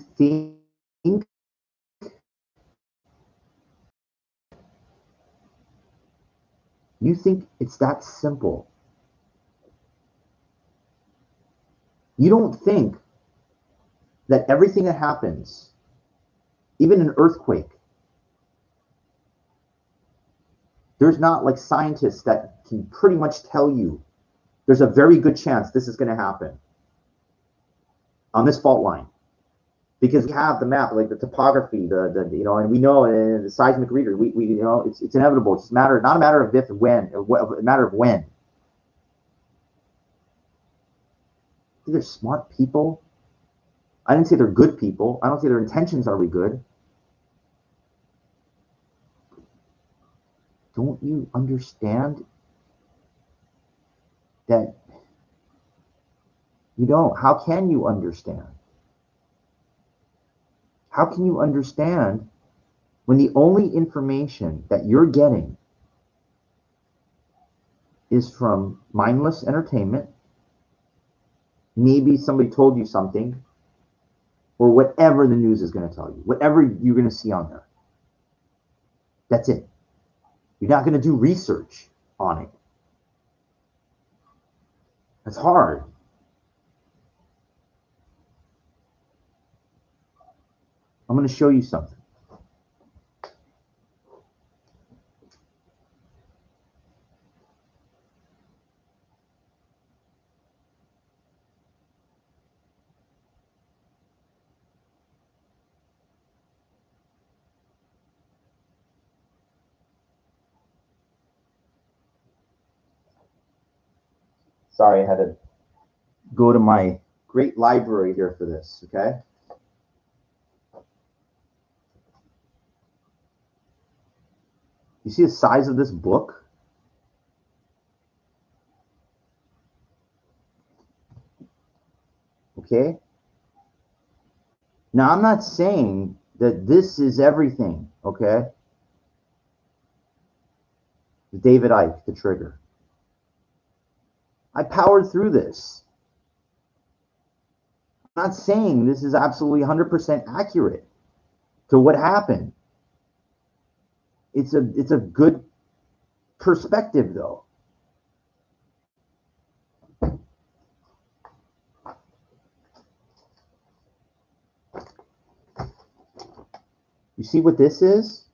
think it's that simple? You don't think that everything that happens, even an earthquake, there's not like scientists that can pretty much tell you there's a very good chance this is going to happen on this fault line, because we have the map, like the topography, the you know, and we know the seismic reader. We you know, it's inevitable. It's not a matter of if and when, a matter of when. They're smart people. I didn't say they're good people. I don't say their intentions are good. Don't you understand that you don't? How can you understand? How can you understand when the only information that you're getting is from mindless entertainment? Maybe somebody told you something, or whatever the news is going to tell you, whatever you're going to see on there. That's it. You're not going to do research on it. That's hard. I'm going to show you something. Sorry, I had to go to my great library here for this, okay? You see the size of this book? Okay? Now, I'm not saying that this is everything, okay? David Icke, The Trigger. I powered through this. I'm not saying this is absolutely 100% accurate to what happened. It's a good perspective, though. You see what this is?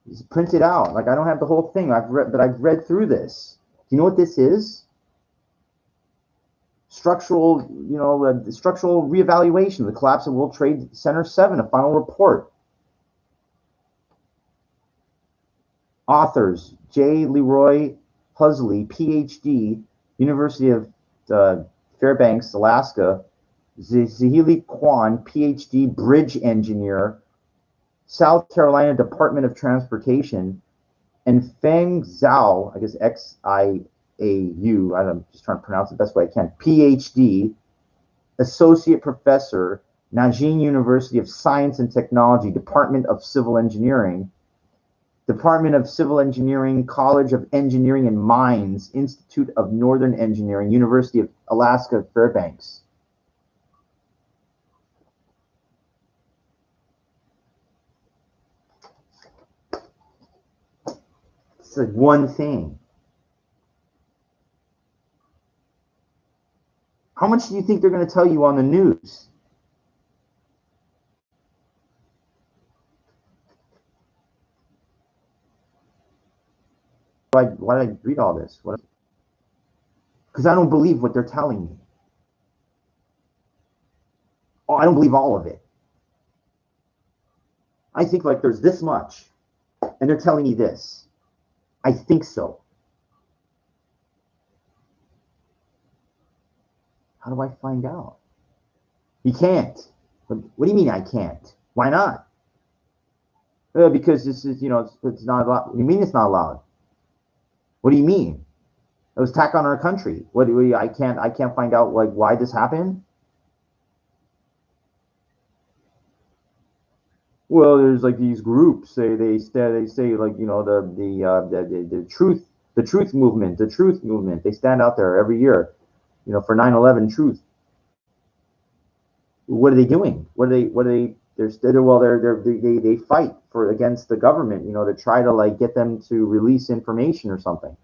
It's printed out. Like, I don't have the whole thing. I've read through this. Do you know what this is? Structural, structural reevaluation, the collapse of World Trade Center 7, a final report. Authors: J. Leroy Husley, PhD, University of Fairbanks, Alaska. Zihili Kwan, PhD, bridge engineer, South Carolina Department of Transportation. And Feng Zhao, I guess Xiau, I'm just trying to pronounce it the best way I can, PhD, Associate Professor, Nanjing University of Science and Technology, Department of Civil Engineering, Department of Civil Engineering, College of Engineering and Mines, Institute of Northern Engineering, University of Alaska, Fairbanks. It's like one thing. How much do you think they're going to tell you on the news? Why did I read all this? Because I don't believe what they're telling me. Oh, I don't believe all of it. I think like there's this much, and they're telling me this. I think so. How do I find out? You can't. What do you mean I can't? Why not? Because this is, it's not allowed. What do you mean it's not allowed? What do you mean? It was attack on our country. What do we? I can't find out like why this happened. Well, there's like these groups. They say like the truth movement. They stand out there every year, for 9/11 truth. What are they doing? What are they? They fight against the government, to try to like get them to release information or something.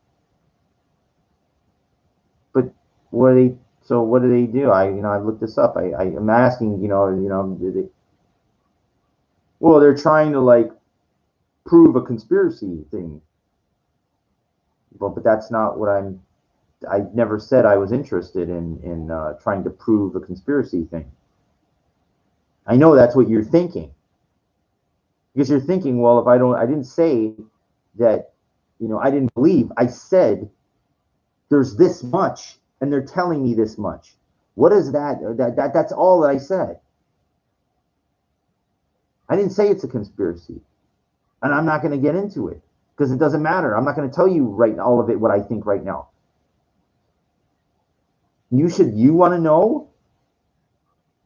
But what do they? So what do they do? I looked this up. I'm asking, well, they're trying to like prove a conspiracy thing. But that's not what I never said I was interested in trying to prove a conspiracy thing. I know that's what you're thinking. Because you're thinking, well, if I didn't say that, I didn't believe. I said there's this much, and they're telling me this much. What is that? That's all that I said. I didn't say it's a conspiracy, and I'm not going to get into it because it doesn't matter. I'm not going to tell you all of it what I think right now. You want to know?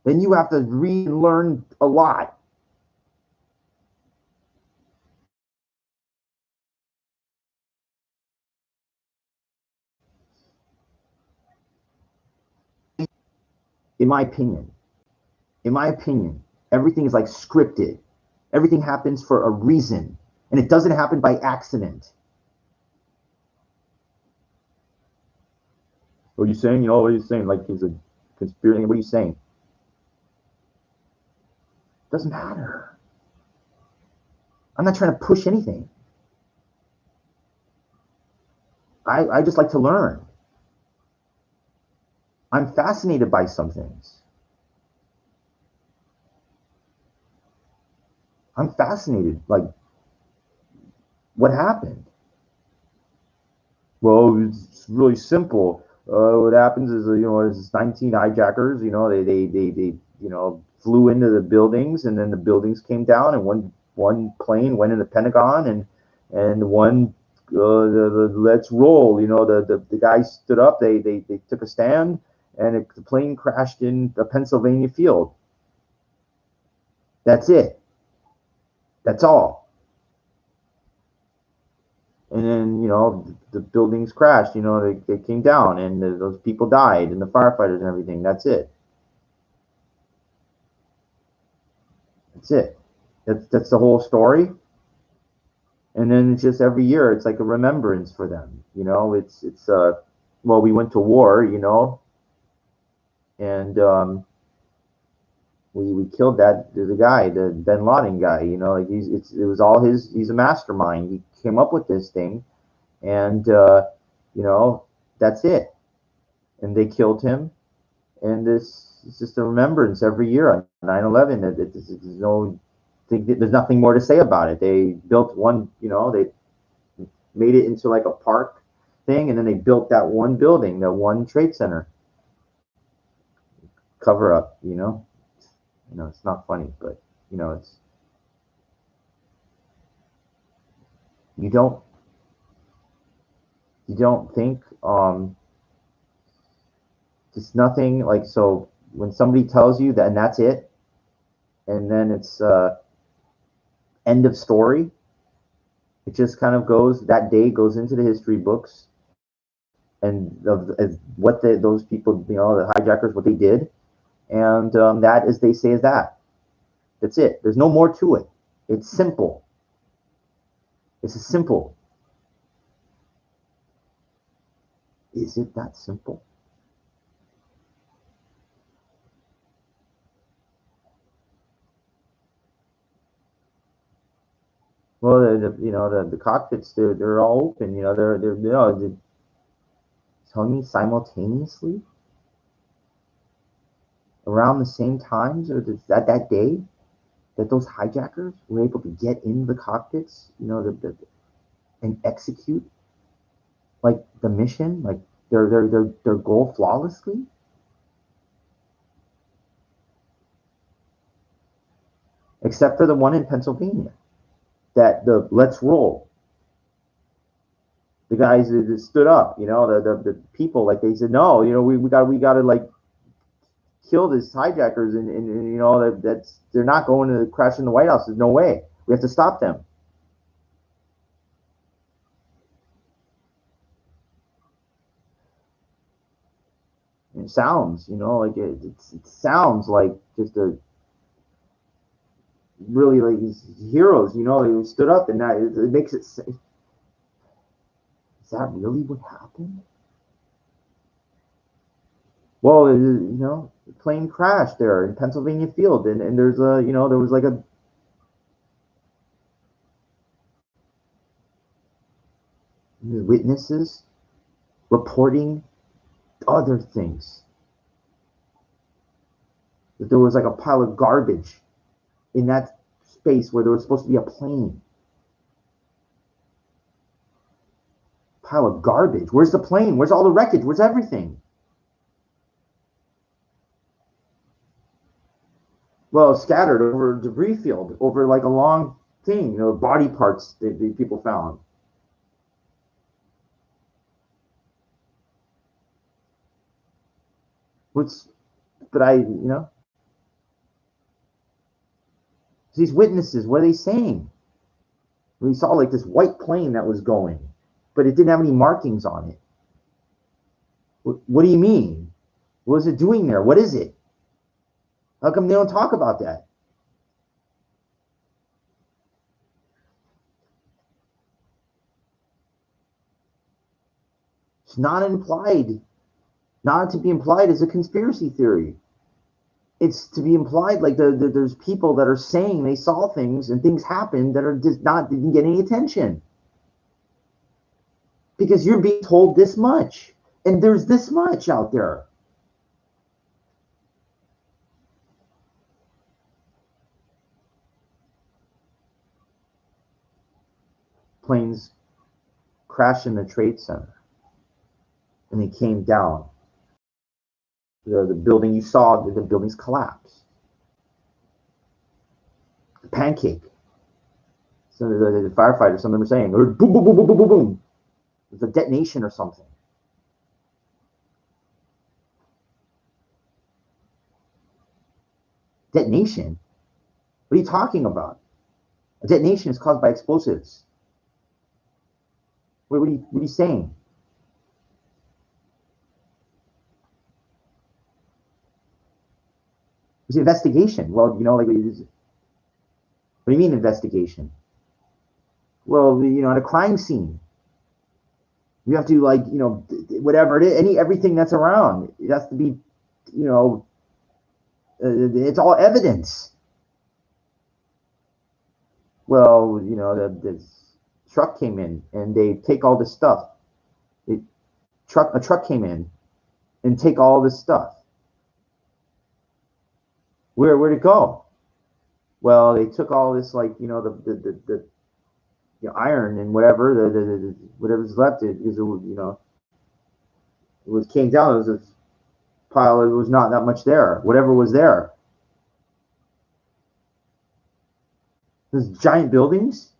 Then you have to read and learn a lot. In my opinion, everything is like scripted. Everything happens for a reason, and it doesn't happen by accident. What are you saying? What are you saying? Like he's a conspiracy? What are you saying? Doesn't matter. I'm not trying to push anything. I just like to learn. I'm fascinated by some things. I'm fascinated. Like, what happened? Well, it's really simple. What happens is, it's 19 hijackers. They flew into the buildings, and then the buildings came down, and one plane went in the Pentagon, and one the let's roll. The guy stood up. They took a stand, and the plane crashed in the Pennsylvania field. That's it. That's all. and then the buildings crashed. They came down, and those people died, and the firefighters and everything. That's it. That's it. That's the whole story. And then it's just every year, it's like a remembrance for them. It's well, we went to war, and we killed the guy, the Bin Laden guy. Like it was all his. He's a mastermind. He came up with this thing, and you know that's it. And they killed him, and this is just a remembrance every year on 9/11. There's nothing more to say about it. They built one. They made it into like a park thing, and then they built that one building, that one trade center. Cover up. It's not funny, but it's you don't you don't think it's nothing like so when somebody tells you that and that's it, and then it's end of story. It just kind of goes that day goes into the history books and of what those people, the hijackers, what they did, and that, as they say, is that. That's it. There's no more to it. It's simple. It's a simple. Is it that simple? Well, the cockpits, they're all open. They're telling me simultaneously around the same times, or that day that those hijackers were able to get in the cockpits, and execute like the mission, like their goal flawlessly. Except for the one in Pennsylvania, that the let's roll. The guys that stood up, the people, like they said, no, we got to like kill these hijackers, and that's they're not going to crash in the White House. There's no way. We have to stop them. It sounds, like it sounds like just a really like these heroes, they stood up, and that it makes it. Is that really what happened? Well, the plane crashed there in Pennsylvania Field, and there's there was like a witnesses reporting other things. That there was like a pile of garbage in that space where there was supposed to be a plane. Pile of garbage. Where's the plane? Where's all the wreckage? Where's everything? Well, scattered over a debris field, over like a long thing, body parts that the people found. What's, but these witnesses, what are they saying? We saw like this white plane that was going, but it didn't have any markings on it. What do you mean? What is it doing there? What is it? How come they don't talk about that? It's not implied. Not to be implied as a conspiracy theory. It's to be implied like there's people that are saying they saw things and things happened that are just didn't get any attention. Because you're being told this much, and there's this much out there. Planes crashed in the Trade Center, and they came down. The building, you saw the buildings collapse. The pancake. So the firefighters, some of them were saying, boom, boom, boom, boom, boom, boom, boom. It's a detonation or something. Detonation? What are you talking about? A detonation is caused by explosives. What are you saying? It's an investigation. Well, you know, like, what do you mean investigation? Well, you know, at a crime scene, you have to, like, you know, whatever it is, everything that's around, it has to be, you know, it's all evidence. Well, you know, the truck came in and they take all this stuff. A truck came in and take all this stuff. Where'd it go? Well, they took all this, like, you know, the you know, iron and whatever, whatever's left, it because it was, you know, it was came down. It was a pile. It was not that much there. Whatever was there. Those giant buildings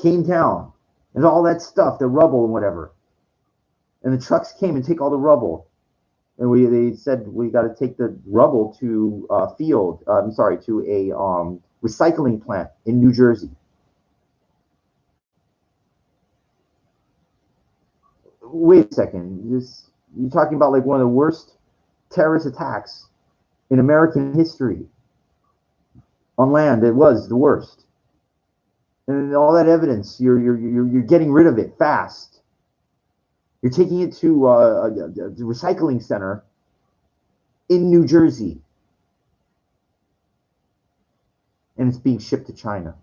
came down, and all that stuff, the rubble and whatever. And the trucks came and take all the rubble. And they said we got to take the rubble to to a recycling plant in New Jersey. Wait a second, you're talking about like one of the worst terrorist attacks in American history on land. It was the worst, and all that evidence, you're getting rid of it fast. You're taking it to a recycling center in New Jersey, and it's being shipped to China.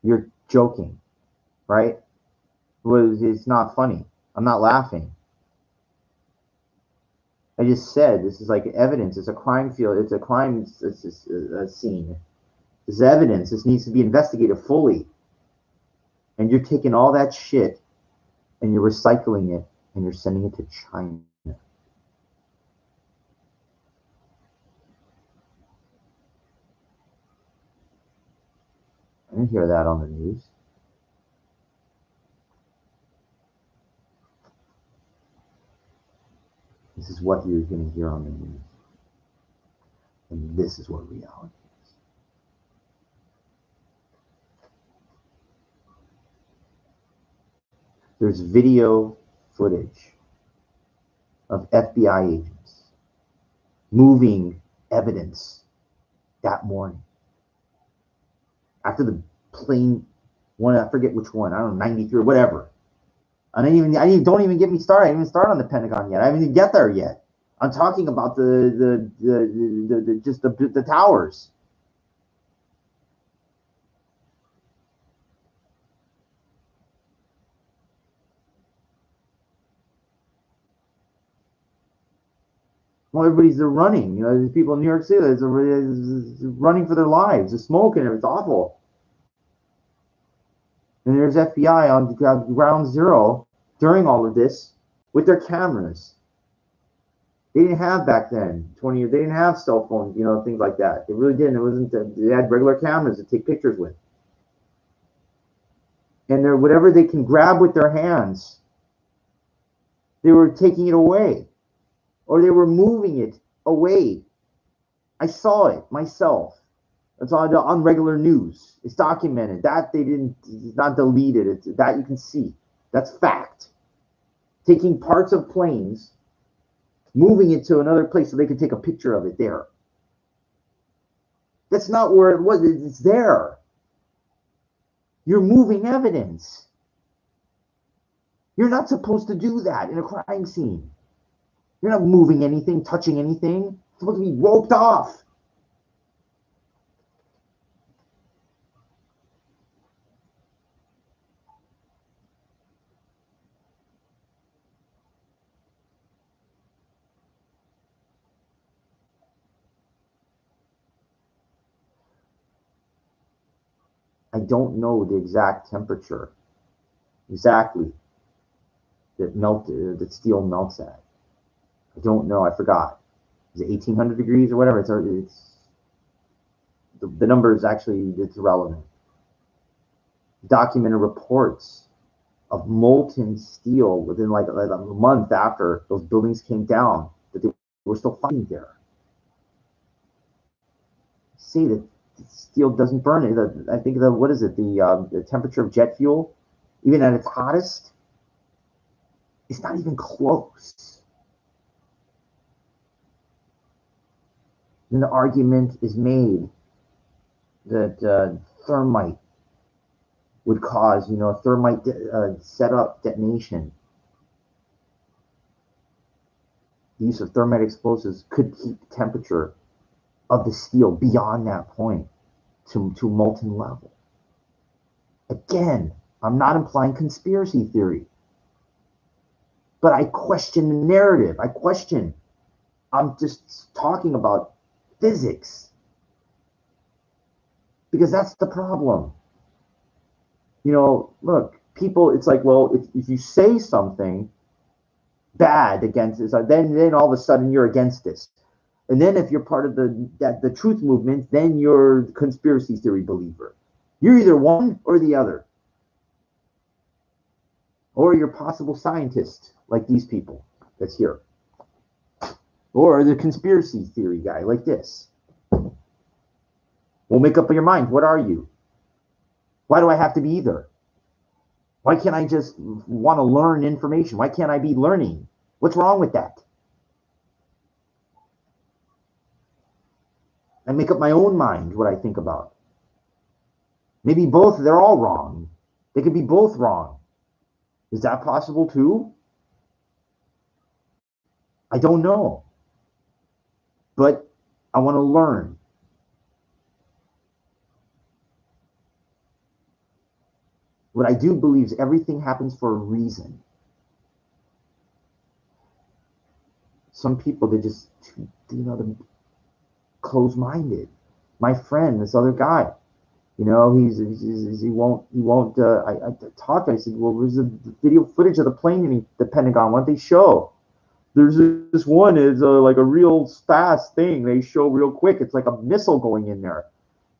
You're joking, right? It's not funny. I'm not laughing. I just said this is like evidence. It's a crime field. It's a crime scene. This is evidence. This needs to be investigated fully. And you're taking all that shit and you're recycling it and you're sending it to China. I didn't hear that on the news. This is what you're going to hear on the news. And this is what reality is. There's video footage of FBI agents moving evidence that morning. After the plane, one, I forget which one, I don't know, 93 or whatever. Don't even get me started. I didn't even start on the Pentagon yet. I haven't even get there yet. I'm talking about the towers. Well, they're running. You know, there's people in New York City that's running for their lives. They're smoking. It's awful. And there's FBI on ground zero during all of this with their cameras. They didn't have back then, 20 years. They didn't have cell phones, you know, things like that. They really didn't. It wasn't. They had regular cameras to take pictures with. And they're whatever they can grab with their hands, they were taking it away, or they were moving it away. I saw it myself. It's on regular news. It's documented. That they didn't. It's not deleted. It's that you can see. That's fact. Taking parts of planes, moving it to another place so they could take a picture of it there. That's not where it was. It's there. You're moving evidence. You're not supposed to do that in a crime scene. You're not moving anything, touching anything. It's supposed to be roped off. I don't know the exact temperature exactly that steel melts at. I don't know. I forgot. Is it 1800 degrees or whatever? It's the number is actually it's irrelevant. Documented reports of molten steel within like a month after those buildings came down that they We're still fighting there. Say that steel doesn't burn it. I think what is it? The temperature of jet fuel, even at its hottest, it's not even close. Then the argument is made that thermite would cause, a thermite set up detonation. The use of thermite explosives could keep the temperature of the steel beyond that point to molten level. Again, I'm not implying conspiracy theory, but I question the narrative. I'm just talking about physics, because that's the problem. Look, people, it's like, well, if you say something bad against this, then all of a sudden you're against this. And then if you're part of the truth movement, then you're a conspiracy theory believer. You're either one or the other. Or you're a possible scientist, like these people that's here. Or the conspiracy theory guy, like this. Well, make up your mind. What are you? Why do I have to be either? Why can't I just want to learn information? Why can't I be learning? What's wrong with that? I make up my own mind what I think about. Maybe both, they're all wrong. They could be both wrong. Is that possible too? I don't know. But I want to learn. What I do believe is everything happens for a reason. Some people, they're just, they're close-minded. My friend, this other guy, he won't. I talked. I said, well, there's a video footage of the plane in the Pentagon. Why don't they show? There's this one is like a real fast thing. They show real quick. It's like a missile going in there,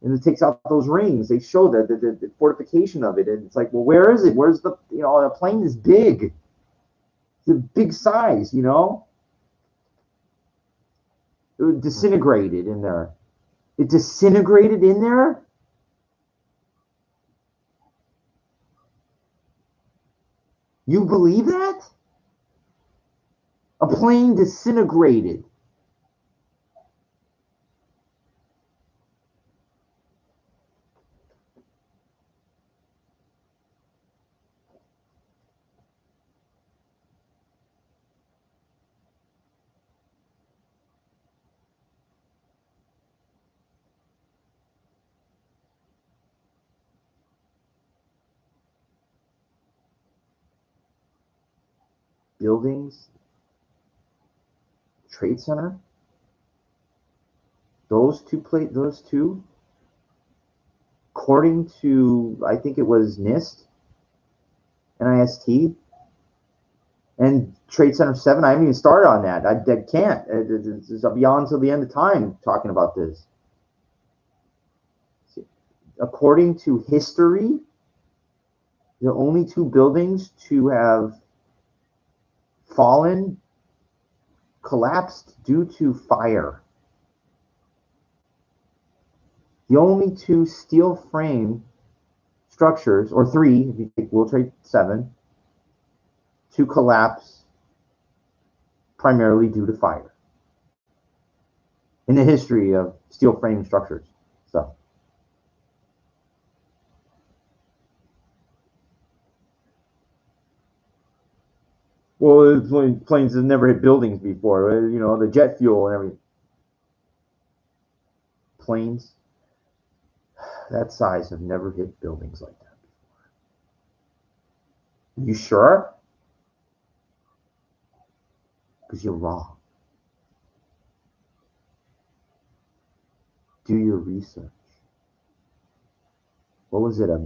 and it takes out those rings. They show the fortification of it, and it's like, well, where is it? Where's the the plane is big. It's a big size. It disintegrated in there. It disintegrated in there. You believe that? A plane disintegrated. Buildings, Trade Center, those two, according to, I think it was NIST, and Trade Center 7, I haven't even started on that. I can't. I'll be on until the end of time talking about this. According to history, the only two buildings to have fallen, collapsed due to fire. The only two steel frame structures, or three, if you take World Trade 7, to collapse primarily due to fire in the history of steel frame structures. So, well, planes have never hit buildings before. The jet fuel and everything. Planes that size have never hit buildings like that before. You sure? Because you're wrong. Do your research. What was it, a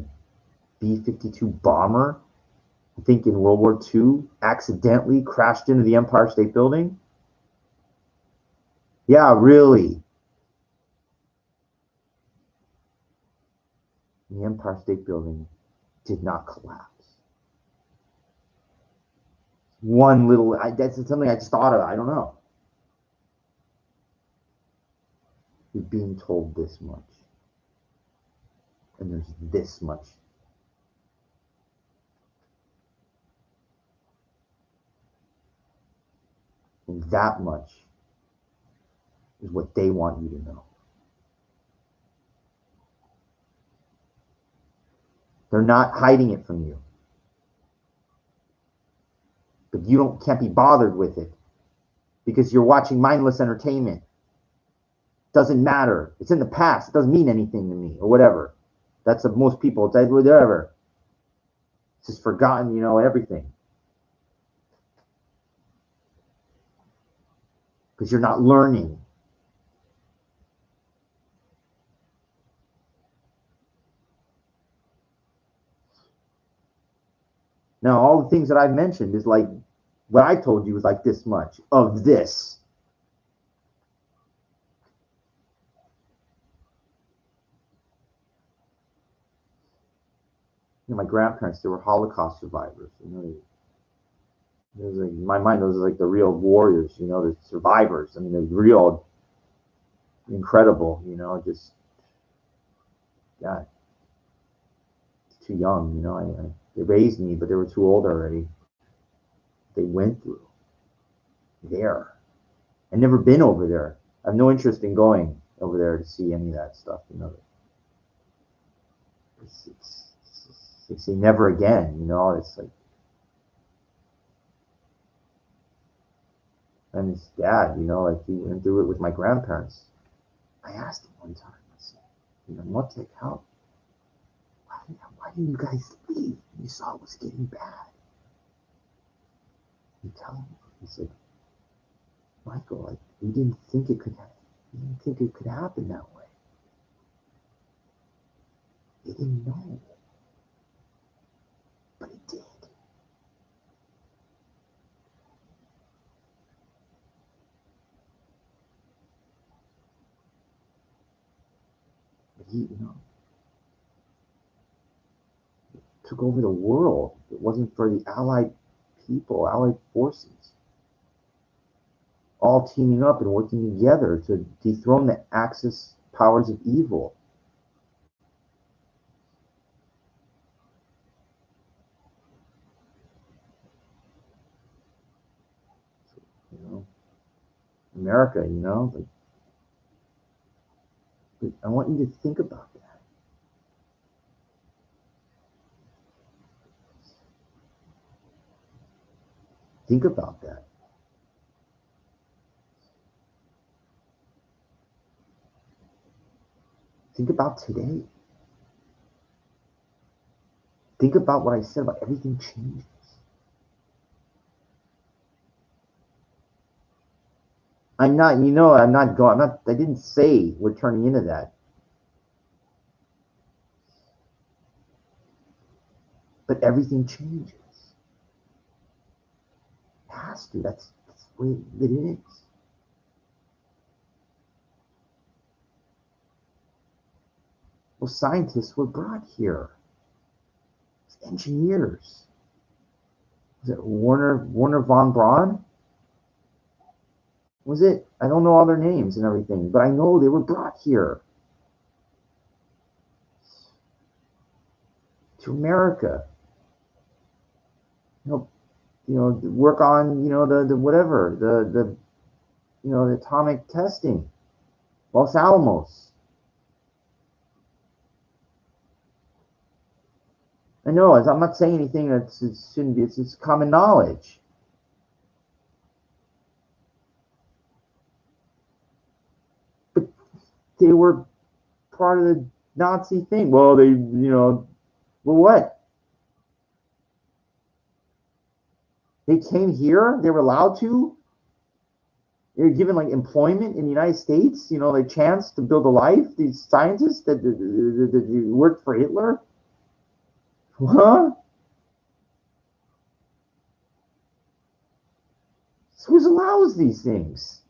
B-52 bomber, I think in World War II, accidentally crashed into the Empire State Building? Yeah, really. The Empire State Building did not collapse. One little, that's something I just thought of. I don't know. You're being told this much. And there's this much. And that much is what they want you to know. They're not hiding it from you. But you can't be bothered with it because you're watching mindless entertainment. Doesn't matter. It's in the past. It doesn't mean anything to me or whatever. That's of most people. It's whatever. It's just forgotten, you know, everything. Because you're not learning. Now, all the things that I've mentioned is like what I told you is like this much of this. You know, my grandparents, they were Holocaust survivors. You know, it was like, in my mind, those are like the real warriors. You know, the survivors. I mean, they're real, incredible. You know, just God, too young. You know, they raised me, but they were too old already. They went through there. I've never been over there. I have no interest in going over there to see any of that stuff. You know, they say never again. You know, it's like. And his dad, you know, like he went through it with my grandparents. I asked him one time, I said, you know, Motek, why didn't you guys leave? You saw it was getting bad. He told me, he said, Michael, like, we didn't think it could happen that way. They didn't know. But it did. But he, you know, took over the world. It wasn't for the Allied people, Allied forces, all teaming up and working together to dethrone the Axis powers of evil. You know, America, you know, but I want you to think about that. Think about that. Think about today. Think about what I said about everything changes. I didn't say we're turning into that. But everything changes. It has to. That's the way it is. Well, scientists were brought here. Engineers. Was it Werner von Braun? Was it? I don't know all their names and everything, but I know they were brought here to America. You know, work on, you know, the whatever, the you know, the atomic testing, Los Alamos. I know, I'm not saying anything that shouldn't be. It's common knowledge. But they were part of the Nazi thing. Well, they, you know, well, what? They came here. They were allowed to. They were given like employment in the United States. You know, like chance to build a life. These scientists that worked for Hitler. Huh? So who allows these things?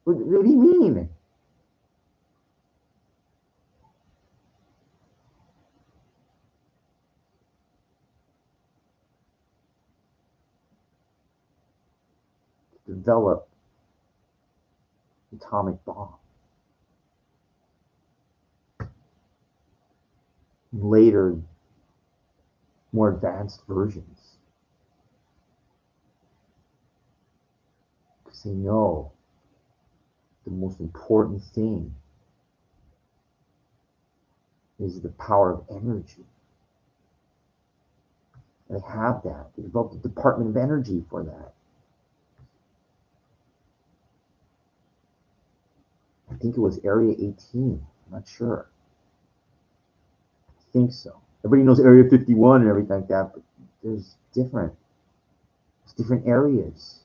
What do you mean? Develop atomic bomb. later, more advanced versions. Because they know the most important thing is the power of energy. They have that. They developed a Department of Energy for that. I think it was Area 18. I'm not sure. I think so. Everybody knows Area 51 and everything like that, but there's different areas.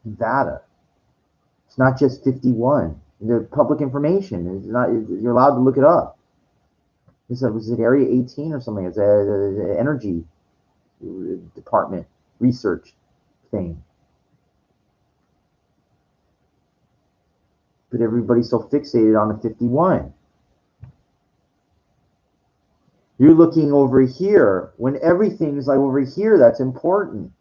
Nevada. It's not just 51. The public information is not. You're allowed to look it up. Was it Area 18 or something? It's an energy department research thing. But everybody's so fixated on the 51. You're looking over here when everything's like over here that's important.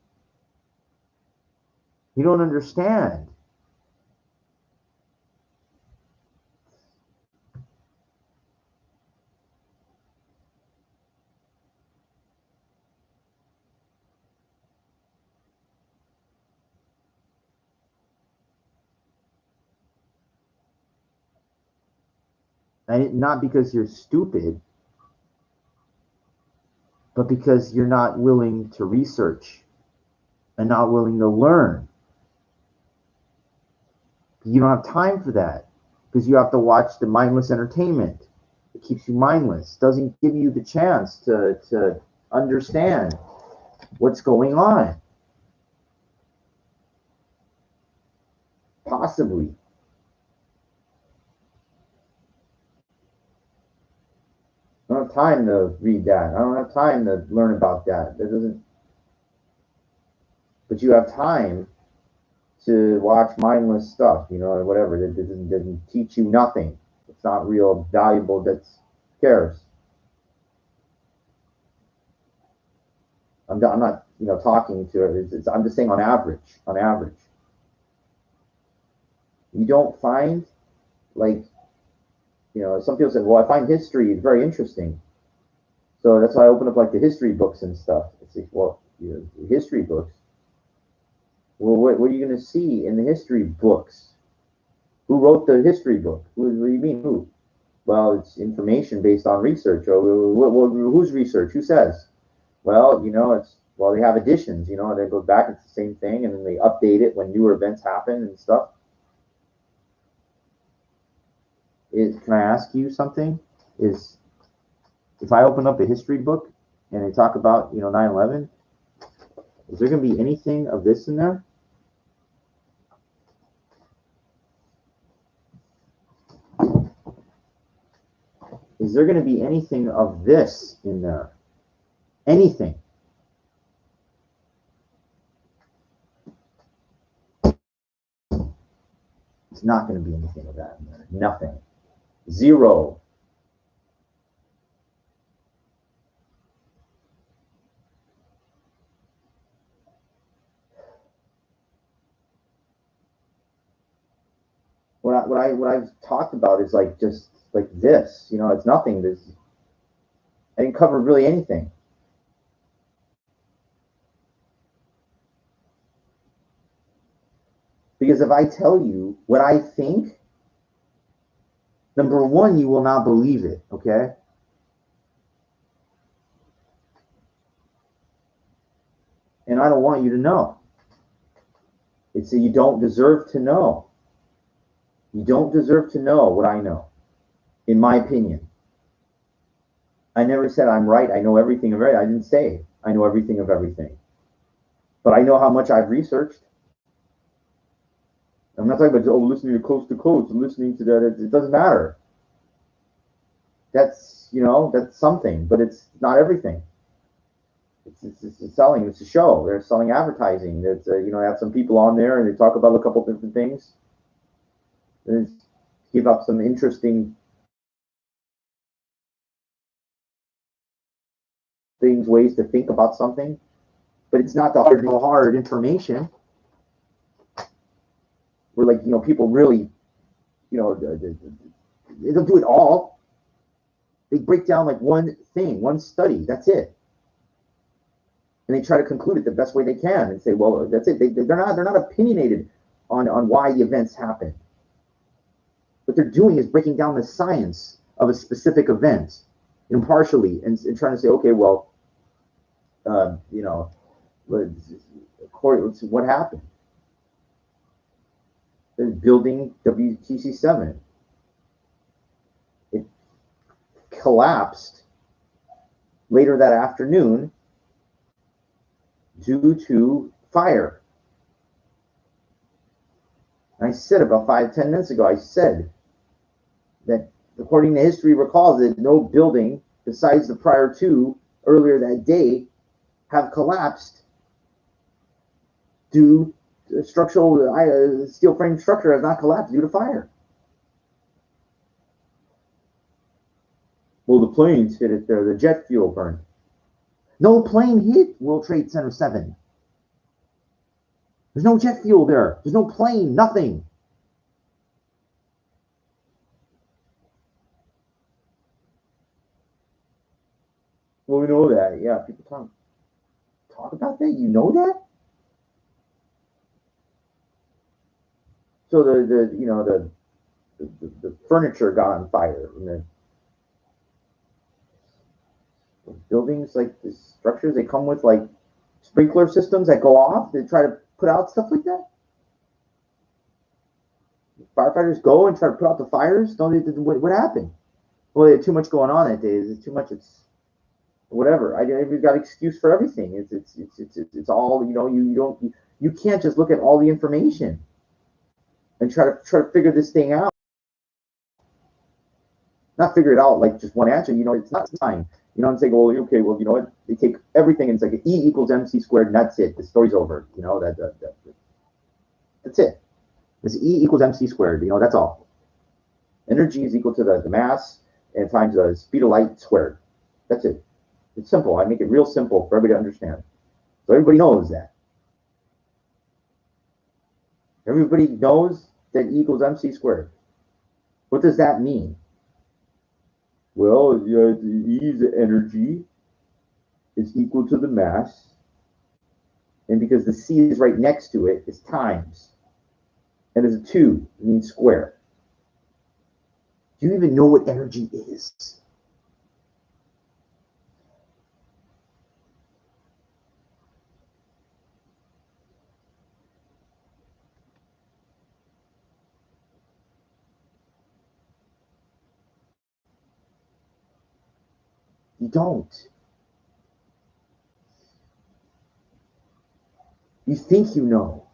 You don't understand. And not because you're stupid, but because you're not willing to research and not willing to learn. You don't have time for that because you have to watch the mindless entertainment. It keeps you mindless, doesn't give you the chance to understand what's going on. Possibly. I don't have time to read that. I don't have time to learn about that. That doesn't. But you have time to watch mindless stuff, or whatever. That doesn't teach you nothing. It's not real valuable. That's who cares. I'm not, talking to it. I'm just saying on average. On average, you don't find like, some people say, well, I find history very interesting. So that's why I open up like the history books and stuff. It's like, well, history books. Well, what are you going to see in the history books? Who wrote the history book? What do you mean, who? Well, it's information based on research. Or whose research? Who says? Well, they have editions, and it goes back, it's the same thing, and then they update it when newer events happen and stuff. Can I ask you something? If I open up a history book and they talk about, 9/11, is there going to be anything of this in there? Is there going to be anything of this in there? Anything? It's not going to be anything of that in there. Nothing. Zero. What I've talked about is like just like this, it's nothing. I didn't cover really anything. Because if I tell you what I think, number one, you will not believe it, okay? And I don't want you to know. It's that you don't deserve to know. You don't deserve to know what I know, in my opinion. I never said I'm right. I know everything of everything. I didn't say I know everything of everything. But I know how much I've researched. I'm not talking about, listening to Coast to Coast and listening to that. It doesn't matter. That's, that's something, but it's not everything. It's selling. It's a show. They're selling advertising. It's they have some people on there and they talk about a couple different things. And give up some interesting things, ways to think about something, but it's not the hard information. Where like, people really, they don't do it all. They break down like one thing, one study. That's it. And they try to conclude it the best way they can and say, well, that's it. They're not opinionated on why the events happen. What they're doing is breaking down the science of a specific event impartially and trying to say, okay, well, you know, what happened? They're building WTC-7. It collapsed later that afternoon due to fire. And I said about 5-10 minutes ago, I said that according to history recalls that no building besides the prior two earlier that day have collapsed due to structural steel frame structure has not collapsed due to fire. Well, the planes hit it there. The jet fuel burned. No plane hit World Trade Center 7. There's no jet fuel there. There's no plane, nothing. Well, we know that. Yeah, people talk about that. You know that? So the furniture got on fire, and the buildings, like the structures, they come with like sprinkler systems that go off. They try to put out stuff like that. Firefighters go and try to put out the fires. Don't they? What happened? Well, they had too much going on that day. It's too much. It's whatever. We've got excuse for everything. It's all, you know. You can't just look at all the information and try to figure this thing out. Not figure it out like just one answer. You know, it's not time. You know, I'm saying, well, okay, well, you know what? They take everything and it's like E equals MC squared, and that's it. The story's over. You know, that's it. It's E equals MC squared. You know, that's all. Energy is equal to the mass and times the speed of light squared. That's it. It's simple. I make it real simple for everybody to understand. So everybody knows that. Everybody knows that E equals MC squared. What does that mean? Well, E's energy is equal to the mass, and because the C is right next to it, it's times. And there's a 2, it means square. Do you even know what energy is? You don't. You think you know.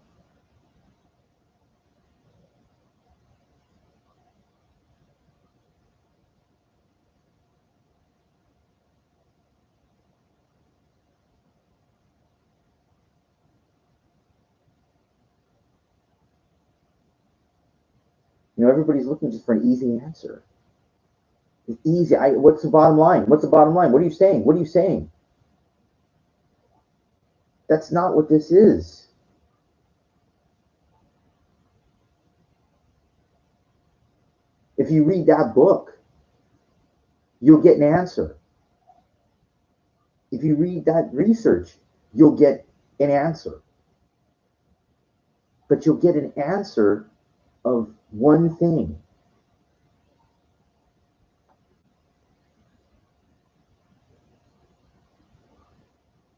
You know, everybody's looking just for an easy answer. It's easy. What's the bottom line? What's the bottom line? What are you saying? What are you saying? That's not what this is. If you read that book, you'll get an answer. If you read that research, you'll get an answer. But you'll get an answer of one thing.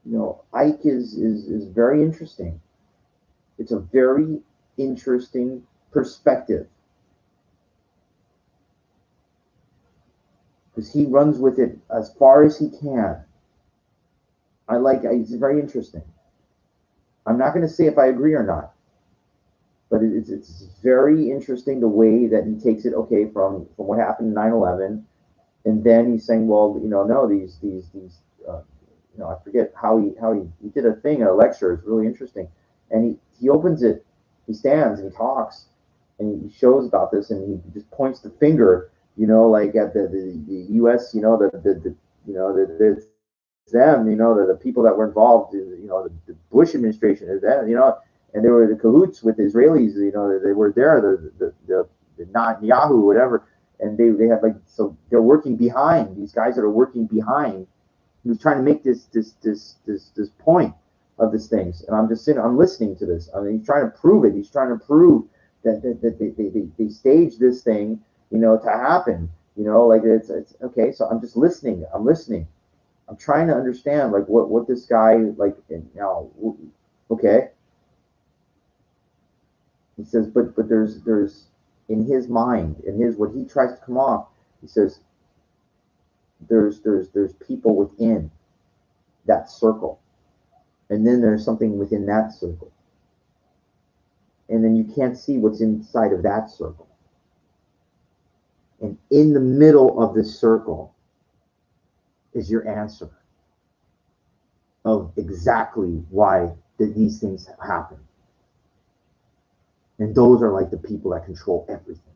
You know, Ike is very interesting. It's a very interesting perspective. Because he runs with it as far as he can. It's very interesting. I'm not going to say if I agree or not, but it's very interesting the way that he takes it. Okay, from what happened in 9/11, and then he's saying, well, you know, no, these you know, I forget how he did a thing, a lecture. It's really interesting, and he opens it, he stands and he talks, and he shows about this, and he just points the finger, you know, like at the U.S., you know, you know, it's them, you know, the people that were involved, you know, the Bush administration, is that, you know, and they were the cahoots with the Israelis, you know, they were there, the Netanyahu, whatever, and they have like, so they're working behind these guys that are working behind. He's trying to make this point of this things, and I'm just sitting, I'm listening to this. I mean, he's trying to prove it. He's trying to prove that they staged this thing, to happen. Like it's okay. So I'm just listening. I'm listening. I'm trying to understand like what this guy like now. Okay. He says, but there's in his mind, in his what he tries to come off. He says there's people within that circle, and then there's something within that circle, and then you can't see what's inside of that circle. And in the middle of this circle is your answer of exactly why these things happen. And those are like the people that control everything.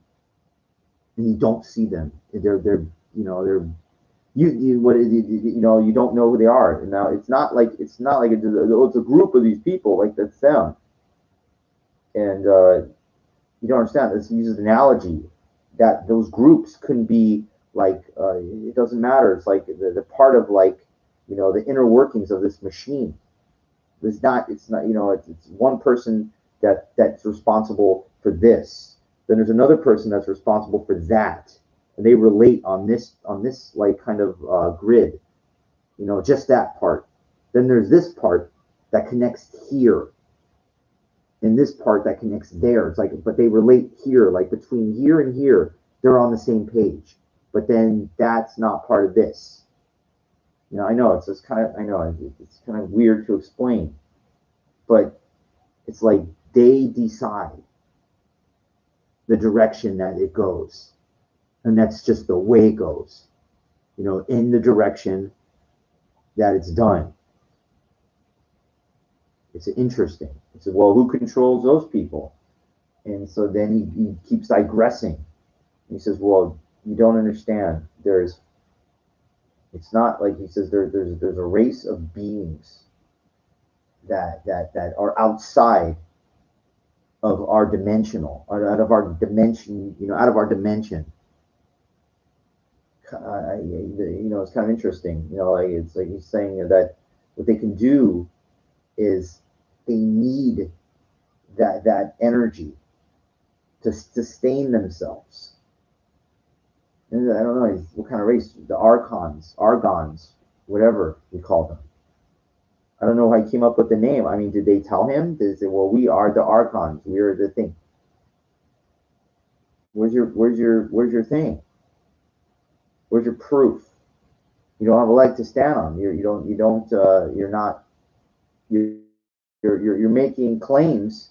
And you don't see them. They're you don't know who they are. And now it's not like it's a group of these people, like that's them. And you don't understand. This uses an analogy that those groups couldn't be like it doesn't matter. It's like the part of like the inner workings of this machine. It's not it's one person that's responsible for this. Then there's another person that's responsible for that, and they relate on this like kind of grid. Just that part. Then there's this part that connects here, and this part that connects there. It's like, but they relate here, like between here and here, they're on the same page. But then that's not part of this. I know it's just kind of, I know it's kind of weird to explain, but it's like they decide the direction that it goes, and that's just the way it goes. In the direction that it's done. It's interesting. It's well, who controls those people? And so then he keeps digressing. He says, well, you don't understand. It's not like he says there's a race of beings that are outside of our dimensional, out of our dimension, out of our dimension. It's kind of interesting. Like it's like he's saying that what they can do is they need that energy to sustain themselves. And I don't know what kind of race, the Argons, whatever you call them. I don't know how he came up with the name. I mean, did they tell him? Did they say, well, we are the Archons, we are the thing? Where's your thing? Where's your proof? You don't have a leg to stand on. You're making claims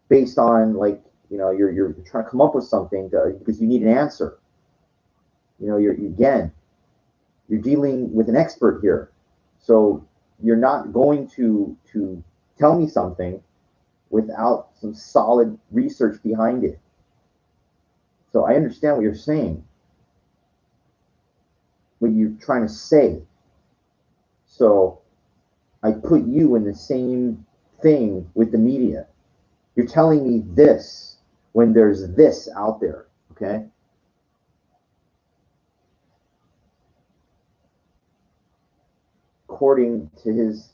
based on like you're trying to come up with something because you need an answer. You're dealing with an expert here, so you're not going to tell me something without some solid research behind it. So I understand what you're saying, what you're trying to say. So I put you in the same thing with the media. You're telling me this when there's this out there, okay? According to his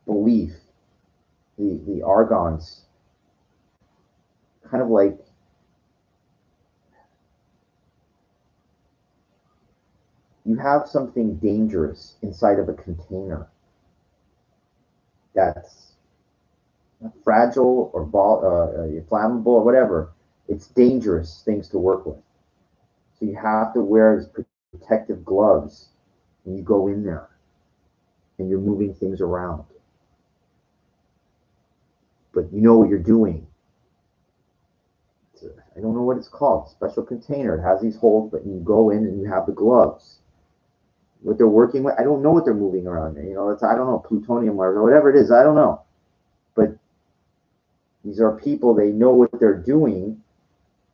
belief, the Argons kind of like you have something dangerous inside of a container that's fragile or flammable or whatever. It's dangerous things to work with. So you have to wear protective gloves when you go in there and you're moving things around. But you know what you're doing. I don't know what it's called. Special container. It has these holes, but you go in and you have the gloves. What they're working with, I don't know what they're moving around. I don't know, plutonium or whatever it is. I don't know. But these are people, they know what they're doing,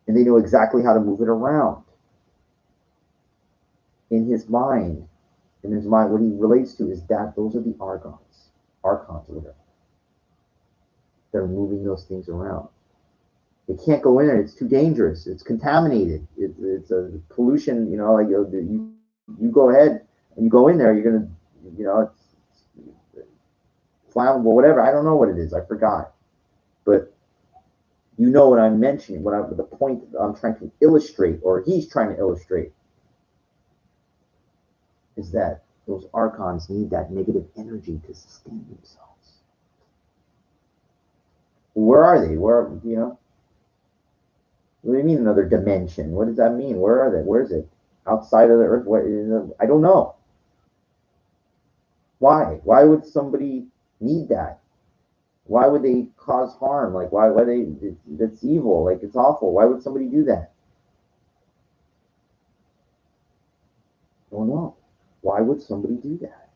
and they know exactly how to move it around. In his mind, what he relates to is that those are the archons or whatever. They're moving those things around. They can't go in there. It's too dangerous. It's contaminated. It's a pollution. You know, like you go ahead and you go in there, you're gonna, you know, it's flammable, whatever. I don't know what it is. I forgot. But you know what I'm mentioning. The point I'm trying to illustrate, or he's trying to illustrate, is that those archons need that negative energy to sustain themselves. Where are they? Where, you know? What do you mean another dimension? What does that mean? Where are they? Where is it? Outside of the earth? What? I don't know. Why? Why would somebody need that? Why would they cause harm? Like why they? That's evil. Like it's awful. Why would somebody do that? I don't know. Why would somebody do that?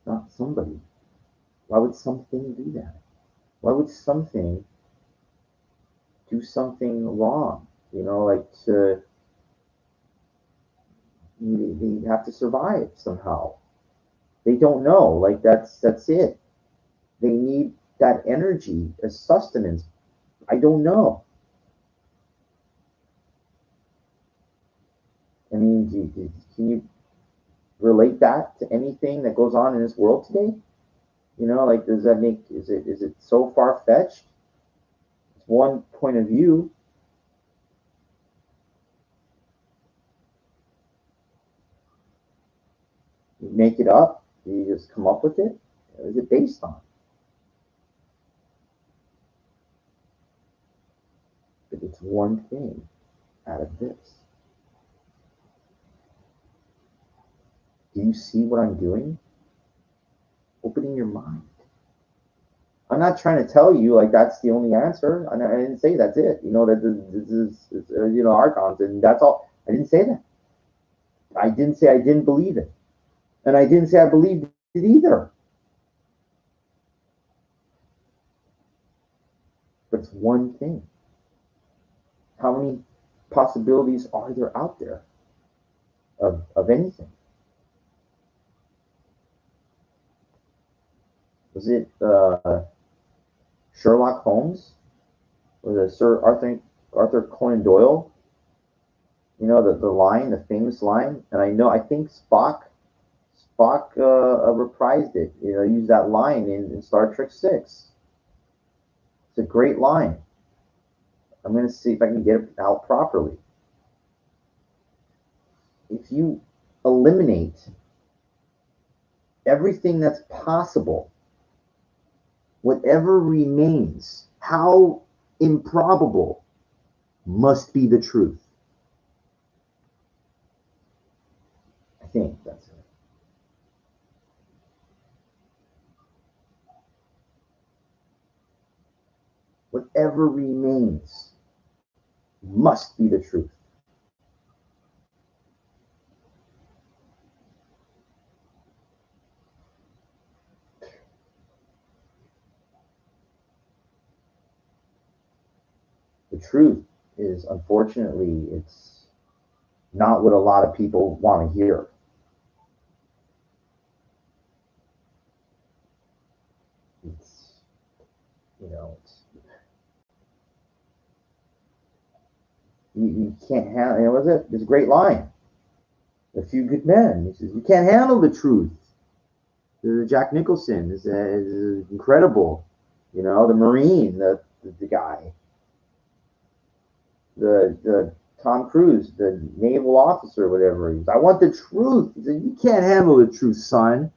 Not somebody. Why would something do that? Why would something do something wrong? You know, like they have to survive somehow. They don't know. Like that's it. They need that energy as sustenance. I don't know. I mean, can you relate that to anything that goes on in this world today? You know, like does that make is it so far fetched? It's one point of view. You make it up. You just come up with it. What is it based on? But it's one thing out of this. Do you see what I'm doing? Opening your mind. I'm not trying to tell you like that's the only answer. I didn't say that's it. You know that this is you know archons and that's all. I didn't say that. I didn't say I didn't believe it, and I didn't say I believed it either. But it's one thing. How many possibilities are there out there of anything? Was it Sherlock Holmes? Was it Sir Arthur Conan Doyle? You know the line, the famous line, and I think Spock reprised it. You know, used that line in Star Trek Six. It's a great line. I'm going to see if I can get it out properly. If you eliminate everything that's possible, whatever remains, how improbable must be the truth. I think that's it. Whatever remains must be the truth. The truth is, unfortunately, it's not what a lot of people want to hear. It's, you know, you can't handle. It was it. There's a great line. A Few Good Men. He says you can't handle the truth. Jack Nicholson is incredible. You know, the Marine, the guy, the Tom Cruise, the naval officer, whatever he is. I want the truth. He said, you can't handle the truth, son.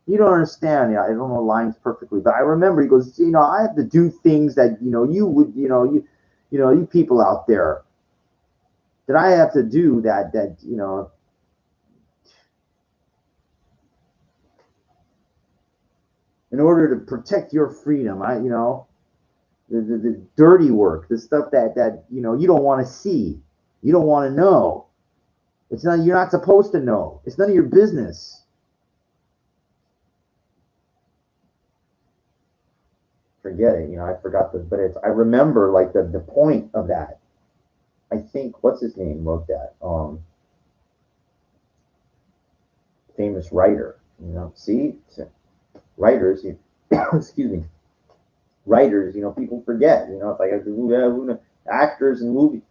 You don't understand. Yeah, I don't know lines perfectly, but I remember he goes, you know, I have to do things that you would, you people out there that I have to do that in order to protect your freedom. The dirty work, the stuff that you don't want to see, you don't want to know. It's not you're not supposed to know. It's none of your business. Forget it. I forgot but I remember like the point of that. I think what's his name wrote that. Famous writer. See, writers. excuse me, writers, people forget, it's like actors in movies.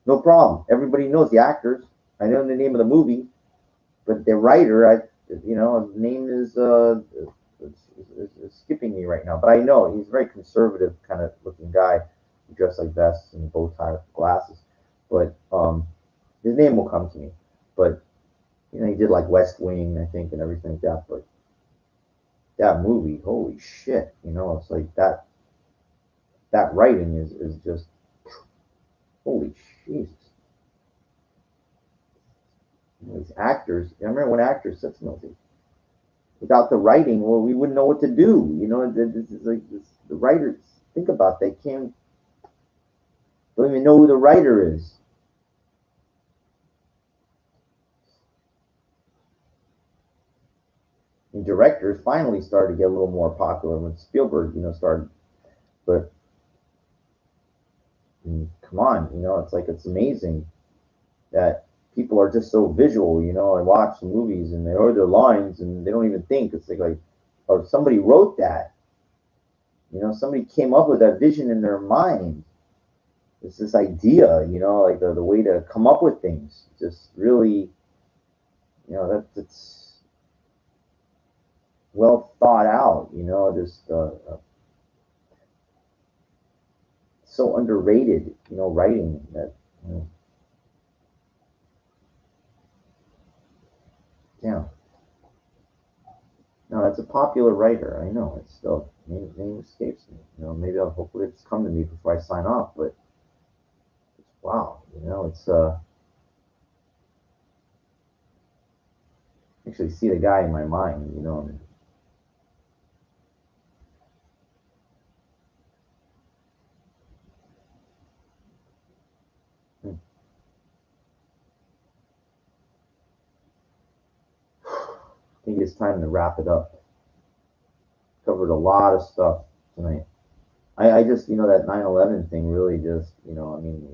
No problem. Everybody knows the actors. I know the name of the movie, but the writer, his name is skipping me right now. But I know he's a very conservative kind of looking guy, dressed like vests and bow tie glasses. But his name will come to me. But he did like West Wing, I think, and everything like that. But that movie, holy shit, it's like that writing is just holy Jesus. These actors, I remember when actors said something. Without the writing, well, we wouldn't know what to do. This is like this, the writers think about they don't even know who the writer is. And directors finally started to get a little more popular when Spielberg, started. But come on, it's like it's amazing that people are just so visual, and watch movies and they hear their lines and they don't even think. It's like or somebody wrote that. Somebody came up with that vision in their mind. It's this idea, like the way to come up with things. Just really, that's well thought out, just so underrated, writing that, yeah. No, it's a popular writer. I know. It's still name escapes me. Maybe I'll hopefully it's come to me before I sign off. But it's wow. It's actually see the guy in my mind. I think it's time to wrap it up. Covered a lot of stuff tonight. I just that 9/11 thing really just I mean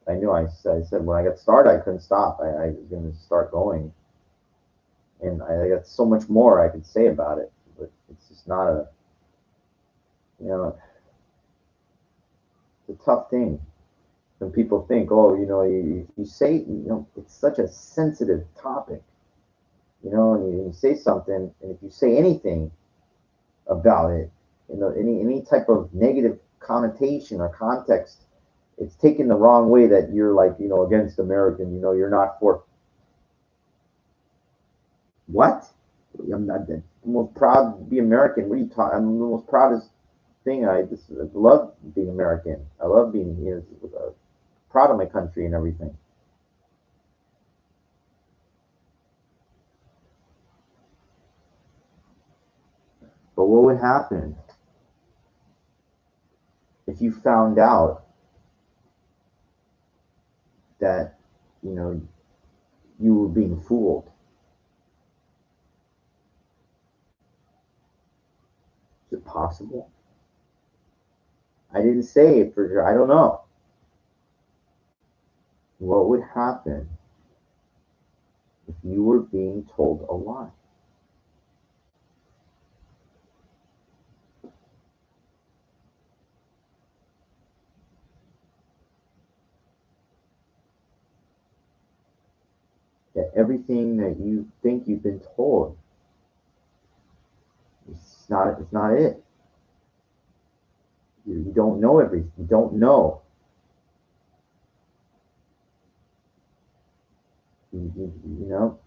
I knew I said when I got started I couldn't stop. I was going to start going, and I got so much more I could say about it, but it's just not a you know it's a tough thing when people think, oh, you say, it's such a sensitive topic, and you say something, and if you say anything about it, any type of negative connotation or context, it's taken the wrong way that you're like, against American, you're not for what? I'm not the most proud to be American. What are you talking? I'm the most proudest thing. I just love being American. I love being here, proud of my country and everything. But what would happen if you found out that, you know, you were being fooled? Is it possible? I didn't say it for sure. I don't know. What would happen if you were being told a lie? That everything that you think you've been told, it's not it. You don't know everything. You don't know. You know,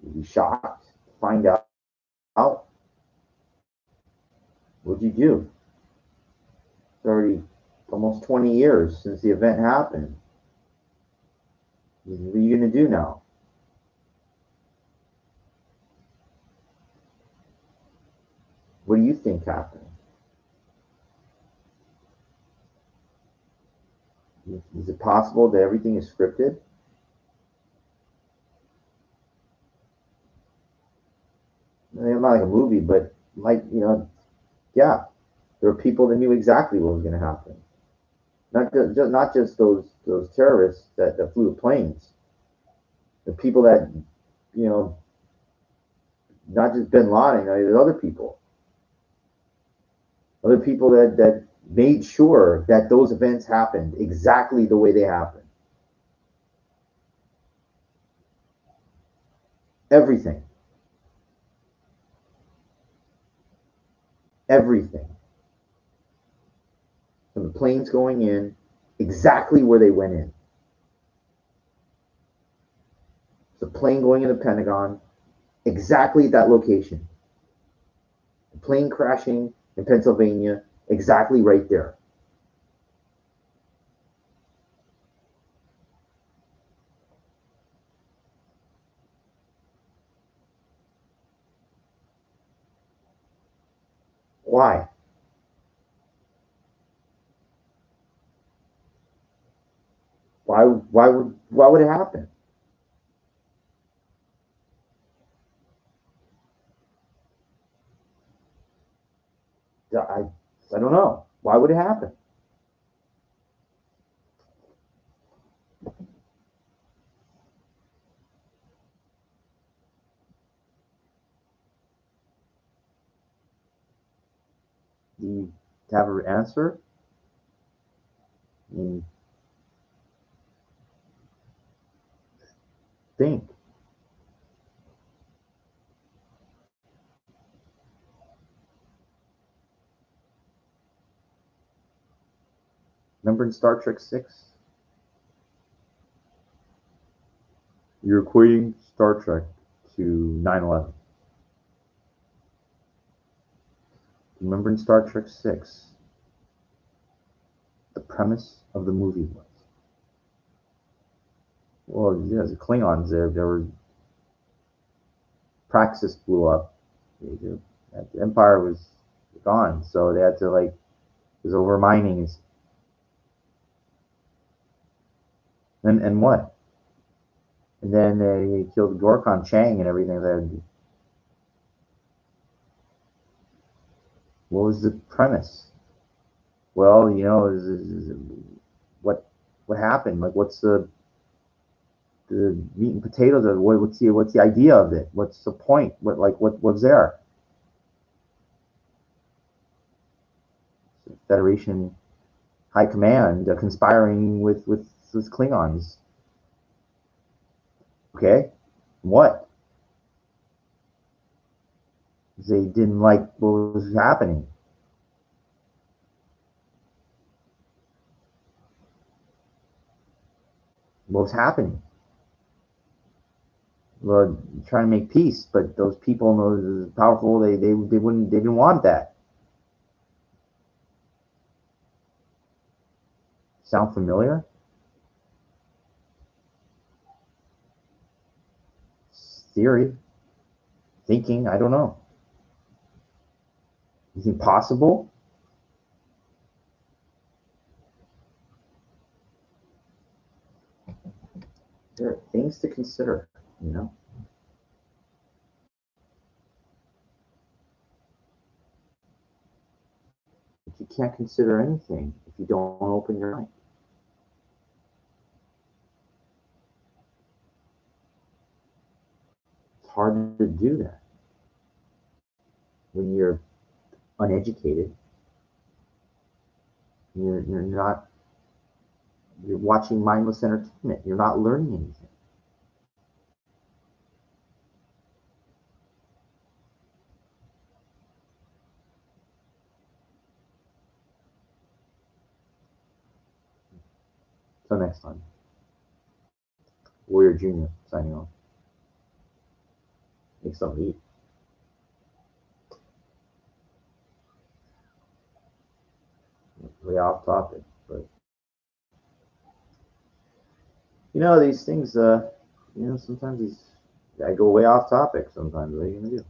you'd be shocked to find out. What'd you do? It's already almost 20 years since the event happened. What are you going to do now? What do you think happened? Is it possible that everything is scripted? I mean, not like a movie, but like, yeah, there were people that knew exactly what was going to happen. Not just those terrorists that flew the planes. The people that, you know, not just Bin Laden, there's other people. other people that made sure that those events happened exactly the way they happened. Everything. Everything. From the planes going in, exactly where they went in. The plane going in the Pentagon, exactly at that location. The plane crashing in Pennsylvania, exactly right there. Why? Why would it happen? I don't know. Why would it happen? Do you have an answer? I mean, think. Remember in Star Trek 6? You're equating Star Trek to 9/11. Remember in Star Trek 6, the premise of the movie was, well, yeah, the Klingons there were, Praxis blew up. The Empire was gone, so they had to like, it was over mining and what? And then they killed Gorkon Chang and everything. What was the premise? Well, what what happened? Like, what's the meat and potatoes of it? What's the idea of it? What's the point? What was there? Federation High Command conspiring with Klingons. Okay, what? They didn't like what was happening. What was happening? Well, trying to make peace, but those people, those powerful, they didn't want that. Sound familiar? Theory, thinking. I don't know. Is it possible? There are things to consider. You know, but you can't consider anything if you don't open your mind. It's hard to do that when you're uneducated. You're not. You're watching mindless entertainment. You're not learning anything. Till next time. Warrior Junior signing off. Make something to eat. Way off topic, but these things. Sometimes I go way off topic. Sometimes what are you gonna do?